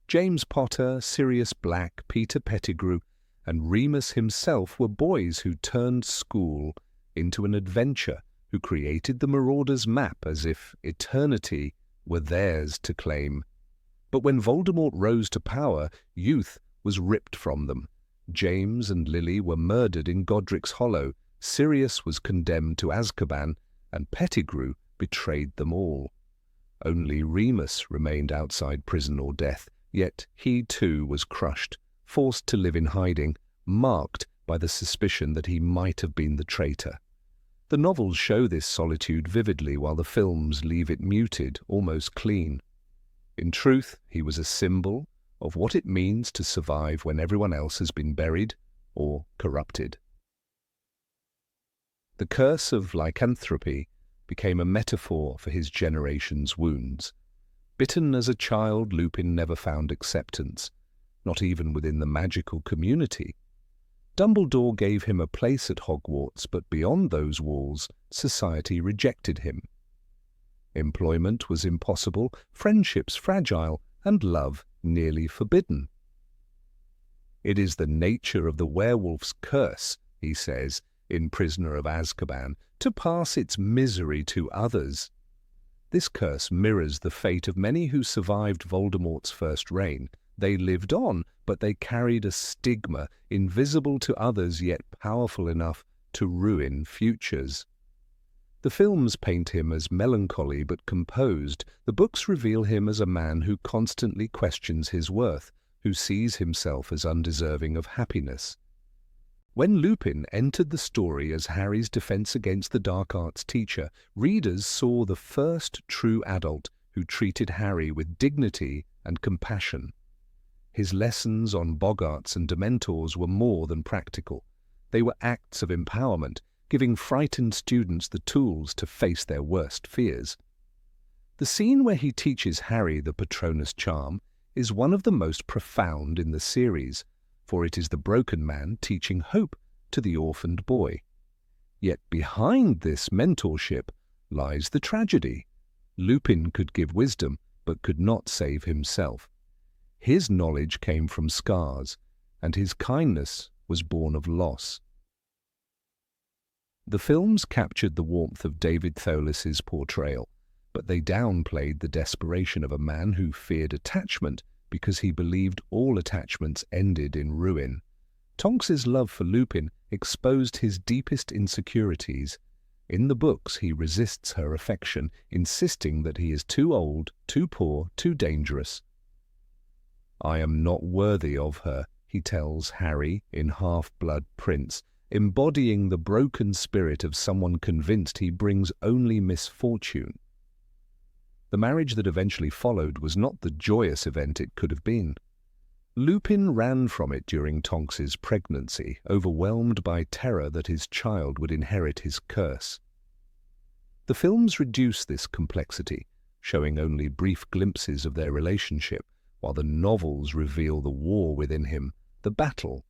James Potter, Sirius Black, Peter Pettigrew, and Remus himself were boys who turned school into an adventure, who created the Marauders' map as if eternity were theirs to claim. But when Voldemort rose to power, youth was ripped from them. James and Lily were murdered in Godric's Hollow, Sirius was condemned to Azkaban, and Pettigrew betrayed them all. Only Remus remained outside prison or death, yet he too was crushed, forced to live in hiding, marked by the suspicion that he might have been the traitor. The novels show this solitude vividly, while the films leave it muted, almost clean. In truth, he was a symbol of what it means to survive when everyone else has been buried or corrupted. The curse of lycanthropy became a metaphor for his generation's wounds. Bitten as a child, Lupin never found acceptance, not even within the magical community. Dumbledore gave him a place at Hogwarts, but beyond those walls, society rejected him. Employment was impossible, friendships fragile, and love nearly forbidden. It is the nature of the werewolf's curse, he says, in Prisoner of Azkaban, to pass its misery to others. This curse mirrors the fate of many who survived Voldemort's first reign. They lived on, but they carried a stigma, invisible to others yet powerful enough to ruin futures. The films paint him as melancholy but composed. The books reveal him as a man who constantly questions his worth, who sees himself as undeserving of happiness. When Lupin entered the story as Harry's defense against the dark arts teacher, readers saw the first true adult who treated Harry with dignity and compassion. His lessons on boggarts and dementors were more than practical. They were acts of empowerment, giving frightened students the tools to face their worst fears. The scene where he teaches Harry the Patronus charm is one of the most profound in the series, for it is the broken man teaching hope to the orphaned boy. Yet behind this mentorship lies the tragedy. Lupin could give wisdom, but could not save himself. His knowledge came from scars, and his kindness was born of loss. The films captured the warmth of David Thewlis's portrayal, but they downplayed the desperation of a man who feared attachment because he believed all attachments ended in ruin. Tonks's love for Lupin exposed his deepest insecurities. In the books, he resists her affection, insisting that he is too old, too poor, too dangerous. "I am not worthy of her," he tells Harry in Half-Blood Prince, embodying the broken spirit of someone convinced he brings only misfortune. The marriage that eventually followed was not the joyous event it could have been. Lupin ran from it during Tonks's pregnancy, overwhelmed by terror that his child would inherit his curse. The films reduce this complexity, showing only brief glimpses of their relationship, while the novels reveal the war within him, the battle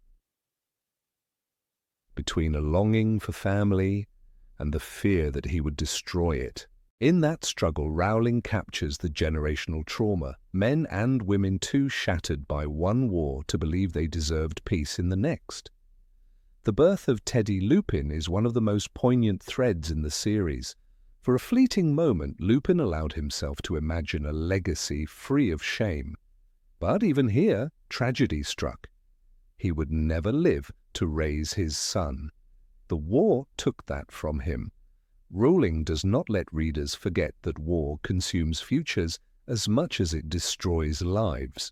between a longing for family and the fear that he would destroy it. In that struggle, Rowling captures the generational trauma, men and women too shattered by one war to believe they deserved peace in the next. The birth of Teddy Lupin is one of the most poignant threads in the series. For a fleeting moment, Lupin allowed himself to imagine a legacy free of shame. But even here, tragedy struck. He would never live to raise his son. The war took that from him. Rowling does not let readers forget that war consumes futures as much as it destroys lives.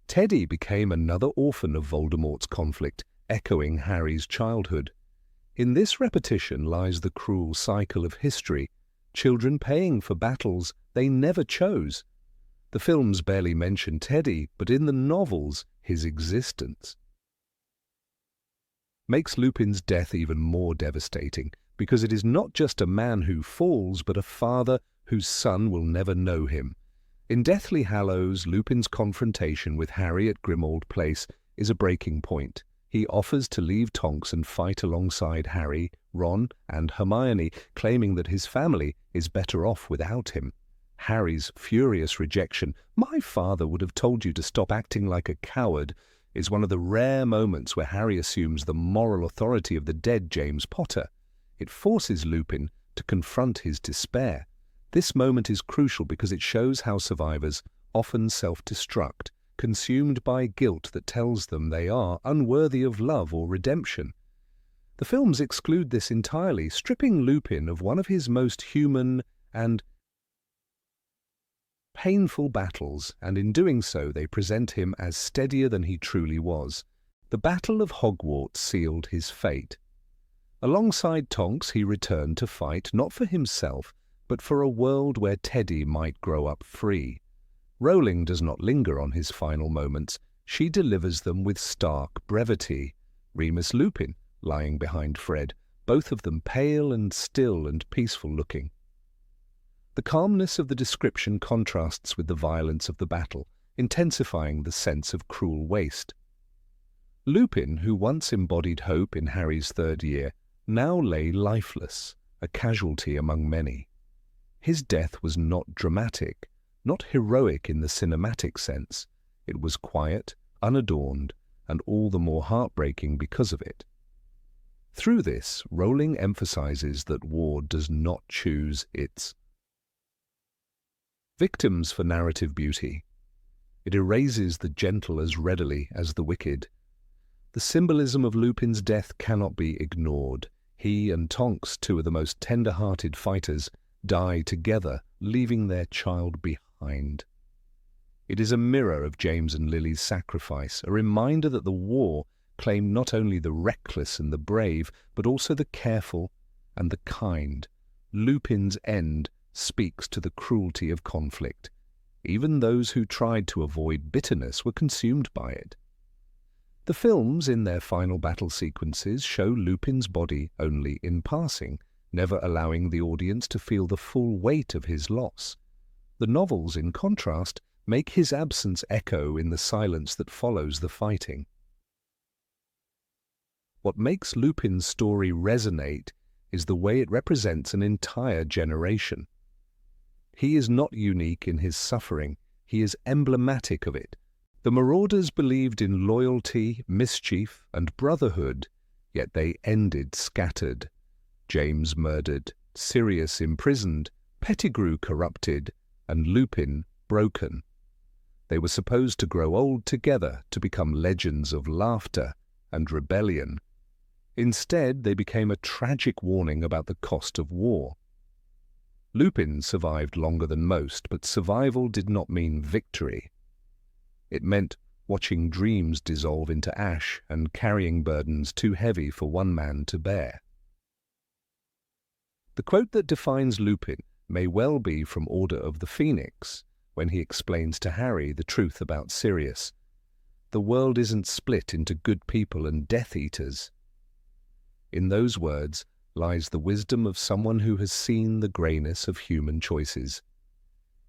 Teddy became another orphan of Voldemort's conflict, echoing Harry's childhood. In this repetition lies the cruel cycle of history, children paying for battles they never chose. The films barely mention Teddy, but in the novels, his existence makes Lupin's death even more devastating, because it is not just a man who falls, but a father whose son will never know him. In Deathly Hallows, Lupin's confrontation with Harry at Grimmauld Place is a breaking point. He offers to leave Tonks and fight alongside Harry, Ron, and Hermione, claiming that his family is better off without him. Harry's furious rejection, "My father would have told you to stop acting like a coward," is one of the rare moments where Harry assumes the moral authority of the dead James Potter. It forces Lupin to confront his despair. This moment is crucial because it shows how survivors often self-destruct, consumed by guilt that tells them they are unworthy of love or redemption. The films exclude this entirely, stripping Lupin of one of his most human and painful battles, and in doing so they present him as steadier than he truly was. The Battle of Hogwarts sealed his fate. Alongside Tonks, he returned to fight not for himself, but for a world where Teddy might grow up free. Rowling does not linger on his final moments. She delivers them with stark brevity. Remus Lupin, lying behind Fred, both of them pale and still and peaceful-looking. The calmness of the description contrasts with the violence of the battle, intensifying the sense of cruel waste. Lupin, who once embodied hope in Harry's third year, now lay lifeless, a casualty among many. His death was not dramatic, not heroic in the cinematic sense. It was quiet, unadorned, and all the more heartbreaking because of it. Through this, Rowling emphasizes that war does not choose its victims for narrative beauty. It erases the gentle as readily as the wicked. The symbolism of Lupin's death cannot be ignored. He and Tonks, two of the most tender-hearted fighters, die together, leaving their child behind. It is a mirror of James and Lily's sacrifice, a reminder that the war claimed not only the reckless and the brave, but also the careful and the kind. Lupin's end speaks to the cruelty of conflict. Even those who tried to avoid bitterness were consumed by it. The films, in their final battle sequences, show Lupin's body only in passing, never allowing the audience to feel the full weight of his loss. The novels, in contrast, make his absence echo in the silence that follows the fighting. What makes Lupin's story resonate is the way it represents an entire generation. He is not unique in his suffering, he is emblematic of it. The Marauders believed in loyalty, mischief, and brotherhood, yet they ended scattered. James murdered, Sirius imprisoned, Pettigrew corrupted, and Lupin broken. They were supposed to grow old together, to become legends of laughter and rebellion. Instead, they became a tragic warning about the cost of war. Lupin survived longer than most, but survival did not mean victory. It meant watching dreams dissolve into ash and carrying burdens too heavy for one man to bear. The quote that defines Lupin may well be from Order of the Phoenix, when he explains to Harry the truth about Sirius. The world isn't split into good people and Death Eaters. In those words lies the wisdom of someone who has seen the greyness of human choices.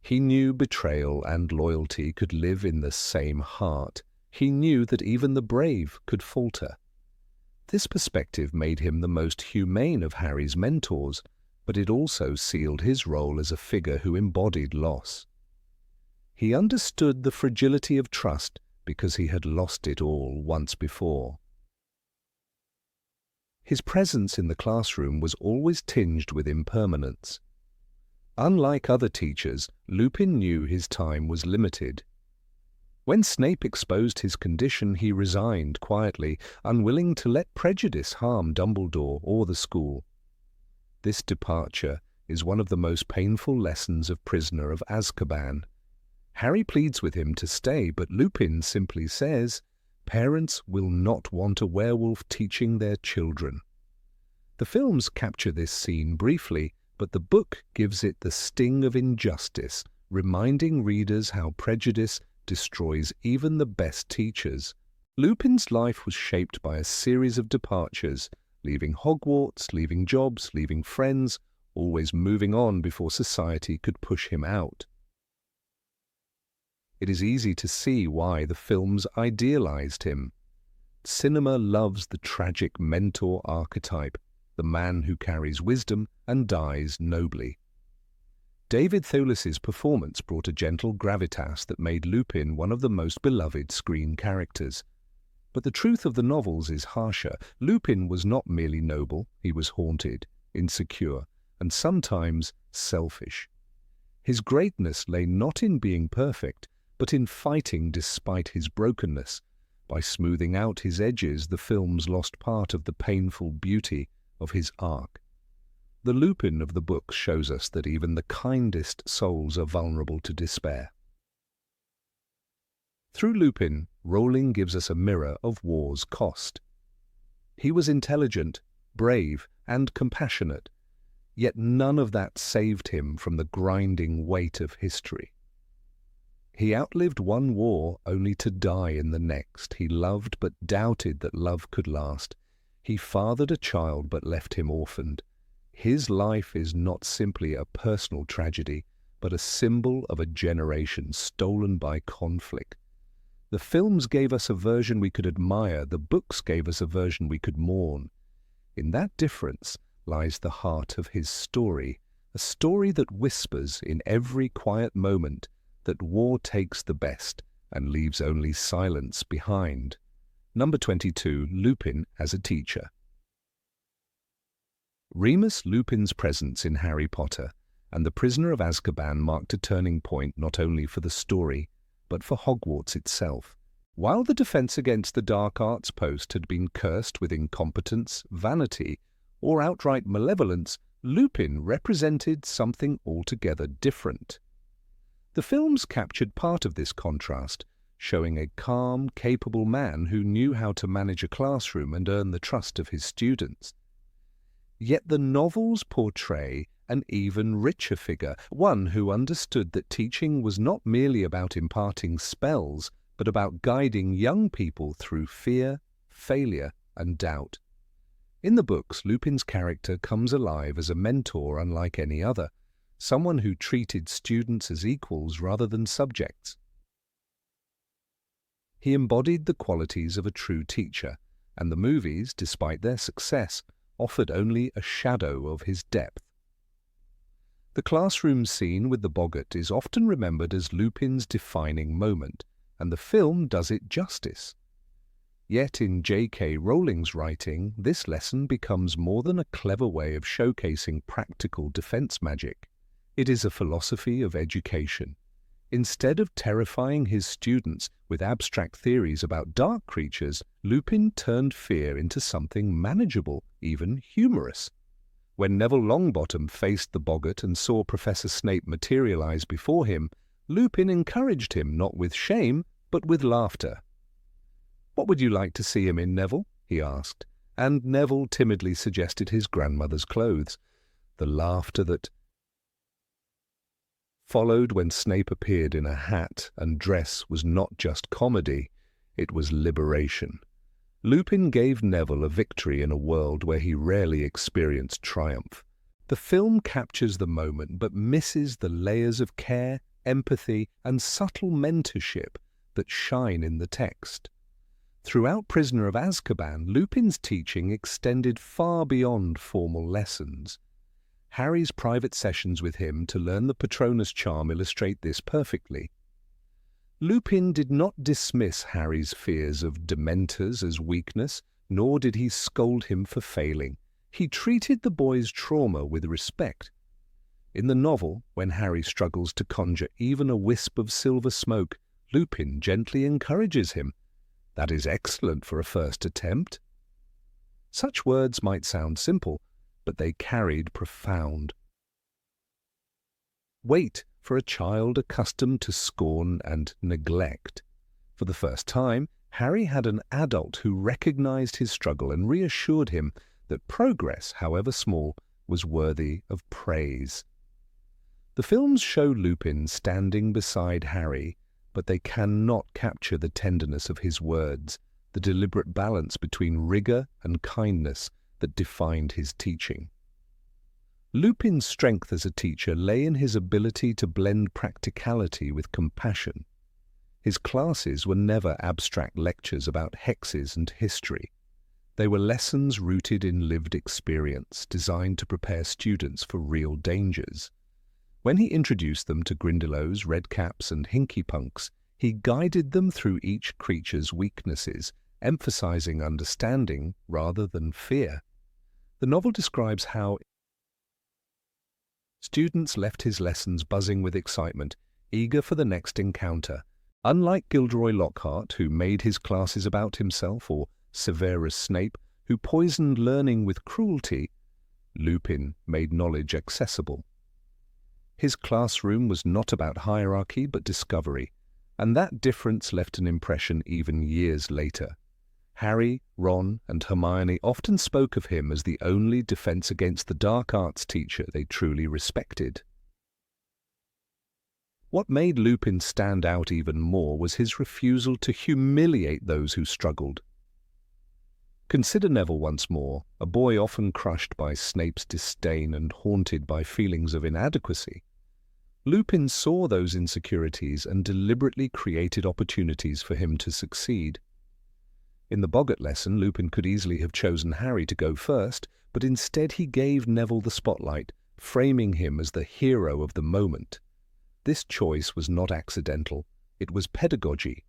He knew betrayal and loyalty could live in the same heart. He knew that even the brave could falter. This perspective made him the most humane of Harry's mentors, but it also sealed his role as a figure who embodied loss. He understood the fragility of trust because he had lost it all once before. His presence in the classroom was always tinged with impermanence. Unlike other teachers, Lupin knew his time was limited. When Snape exposed his condition, he resigned quietly, unwilling to let prejudice harm Dumbledore or the school. This departure is one of the most painful lessons of Prisoner of Azkaban. Harry pleads with him to stay, but Lupin simply says, "Parents will not want a werewolf teaching their children." The films capture this scene briefly, but the book gives it the sting of injustice, reminding readers how prejudice destroys even the best teachers. Lupin's life was shaped by a series of departures, leaving Hogwarts, leaving jobs, leaving friends, always moving on before society could push him out. It is easy to see why the films idealized him. Cinema loves the tragic mentor archetype, the man who carries wisdom and dies nobly. David Thewlis's performance brought a gentle gravitas that made Lupin one of the most beloved screen characters. But the truth of the novels is harsher. Lupin was not merely noble, he was haunted, insecure, and sometimes selfish. His greatness lay not in being perfect, but in fighting despite his brokenness. By smoothing out his edges, the films lost part of the painful beauty of his arc. The Lupin of the books shows us that even the kindest souls are vulnerable to despair. Through Lupin, Rowling gives us a mirror of war's cost. He was intelligent, brave, and compassionate, yet none of that saved him from the grinding weight of history. He outlived one war only to die in the next. He loved but doubted that love could last. He fathered a child but left him orphaned. His life is not simply a personal tragedy, but a symbol of a generation stolen by conflict. The films gave us a version we could admire, the books gave us a version we could mourn. In that difference lies the heart of his story, a story that whispers in every quiet moment that war takes the best and leaves only silence behind. Number 22, Lupin as a teacher. Remus Lupin's presence in Harry Potter and The Prisoner of Azkaban marked a turning point not only for the story, but for Hogwarts itself. While the Defense Against the Dark Arts post had been cursed with incompetence, vanity, or outright malevolence, Lupin represented something altogether different. The films captured part of this contrast, showing a calm, capable man who knew how to manage a classroom and earn the trust of his students. Yet the novels portray an even richer figure, one who understood that teaching was not merely about imparting spells, but about guiding young people through fear, failure, and doubt. In the books, Lupin's character comes alive as a mentor unlike any other, someone who treated students as equals rather than subjects. He embodied the qualities of a true teacher, and the movies, despite their success, offered only a shadow of his depth. The classroom scene with the boggart is often remembered as Lupin's defining moment, and the film does it justice. Yet in J.K. Rowling's writing, this lesson becomes more than a clever way of showcasing practical defense magic. It is a philosophy of education. Instead of terrifying his students with abstract theories about dark creatures, Lupin turned fear into something manageable, even humorous. When Neville Longbottom faced the boggart and saw Professor Snape materialize before him, Lupin encouraged him not with shame, but with laughter. "What would you like to see him in, Neville?" he asked, and Neville timidly suggested his grandmother's clothes. The laughter that followed when Snape appeared in a hat and dress was not just comedy, it was liberation. Lupin gave Neville a victory in a world where he rarely experienced triumph. The film captures the moment but misses the layers of care, empathy, and subtle mentorship that shine in the text. Throughout Prisoner of Azkaban, Lupin's teaching extended far beyond formal lessons. Harry's private sessions with him to learn the Patronus charm illustrate this perfectly. Lupin did not dismiss Harry's fears of dementors as weakness, nor did he scold him for failing. He treated the boy's trauma with respect. In the novel, when Harry struggles to conjure even a wisp of silver smoke, Lupin gently encourages him. "That is excellent for a first attempt." Such words might sound simple, but they carried profound weight for a child accustomed to scorn and neglect. For the first time, Harry had an adult who recognized his struggle and reassured him that progress, however small, was worthy of praise. The films show Lupin standing beside Harry, but they cannot capture the tenderness of his words, the deliberate balance between rigor and kindness that defined his teaching. Lupin's strength as a teacher lay in his ability to blend practicality with compassion. His classes were never abstract lectures about hexes and history. They were lessons rooted in lived experience, designed to prepare students for real dangers. When he introduced them to Grindylows, Redcaps, and Hinkypunks, he guided them through each creature's weaknesses, emphasizing understanding rather than fear. The novel describes how students left his lessons buzzing with excitement, eager for the next encounter. Unlike Gilderoy Lockhart, who made his classes about himself, or Severus Snape, who poisoned learning with cruelty, Lupin made knowledge accessible. His classroom was not about hierarchy but discovery, and that difference left an impression even years later. Harry, Ron, and Hermione often spoke of him as the only defense against the dark arts teacher they truly respected. What made Lupin stand out even more was his refusal to humiliate those who struggled. Consider Neville once more, a boy often crushed by Snape's disdain and haunted by feelings of inadequacy. Lupin saw those insecurities and deliberately created opportunities for him to succeed. In the Boggart lesson, Lupin could easily have chosen Harry to go first, but instead he gave Neville the spotlight, framing him as the hero of the moment. This choice was not accidental, it was pedagogy.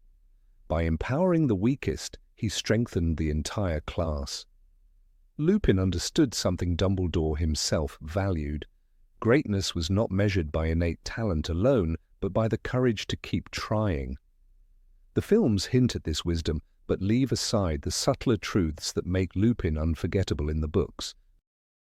By empowering the weakest, he strengthened the entire class. Lupin understood something Dumbledore himself valued. Greatness was not measured by innate talent alone, but by the courage to keep trying. The films hint at this wisdom, but leave aside the subtler truths that make Lupin unforgettable in the books.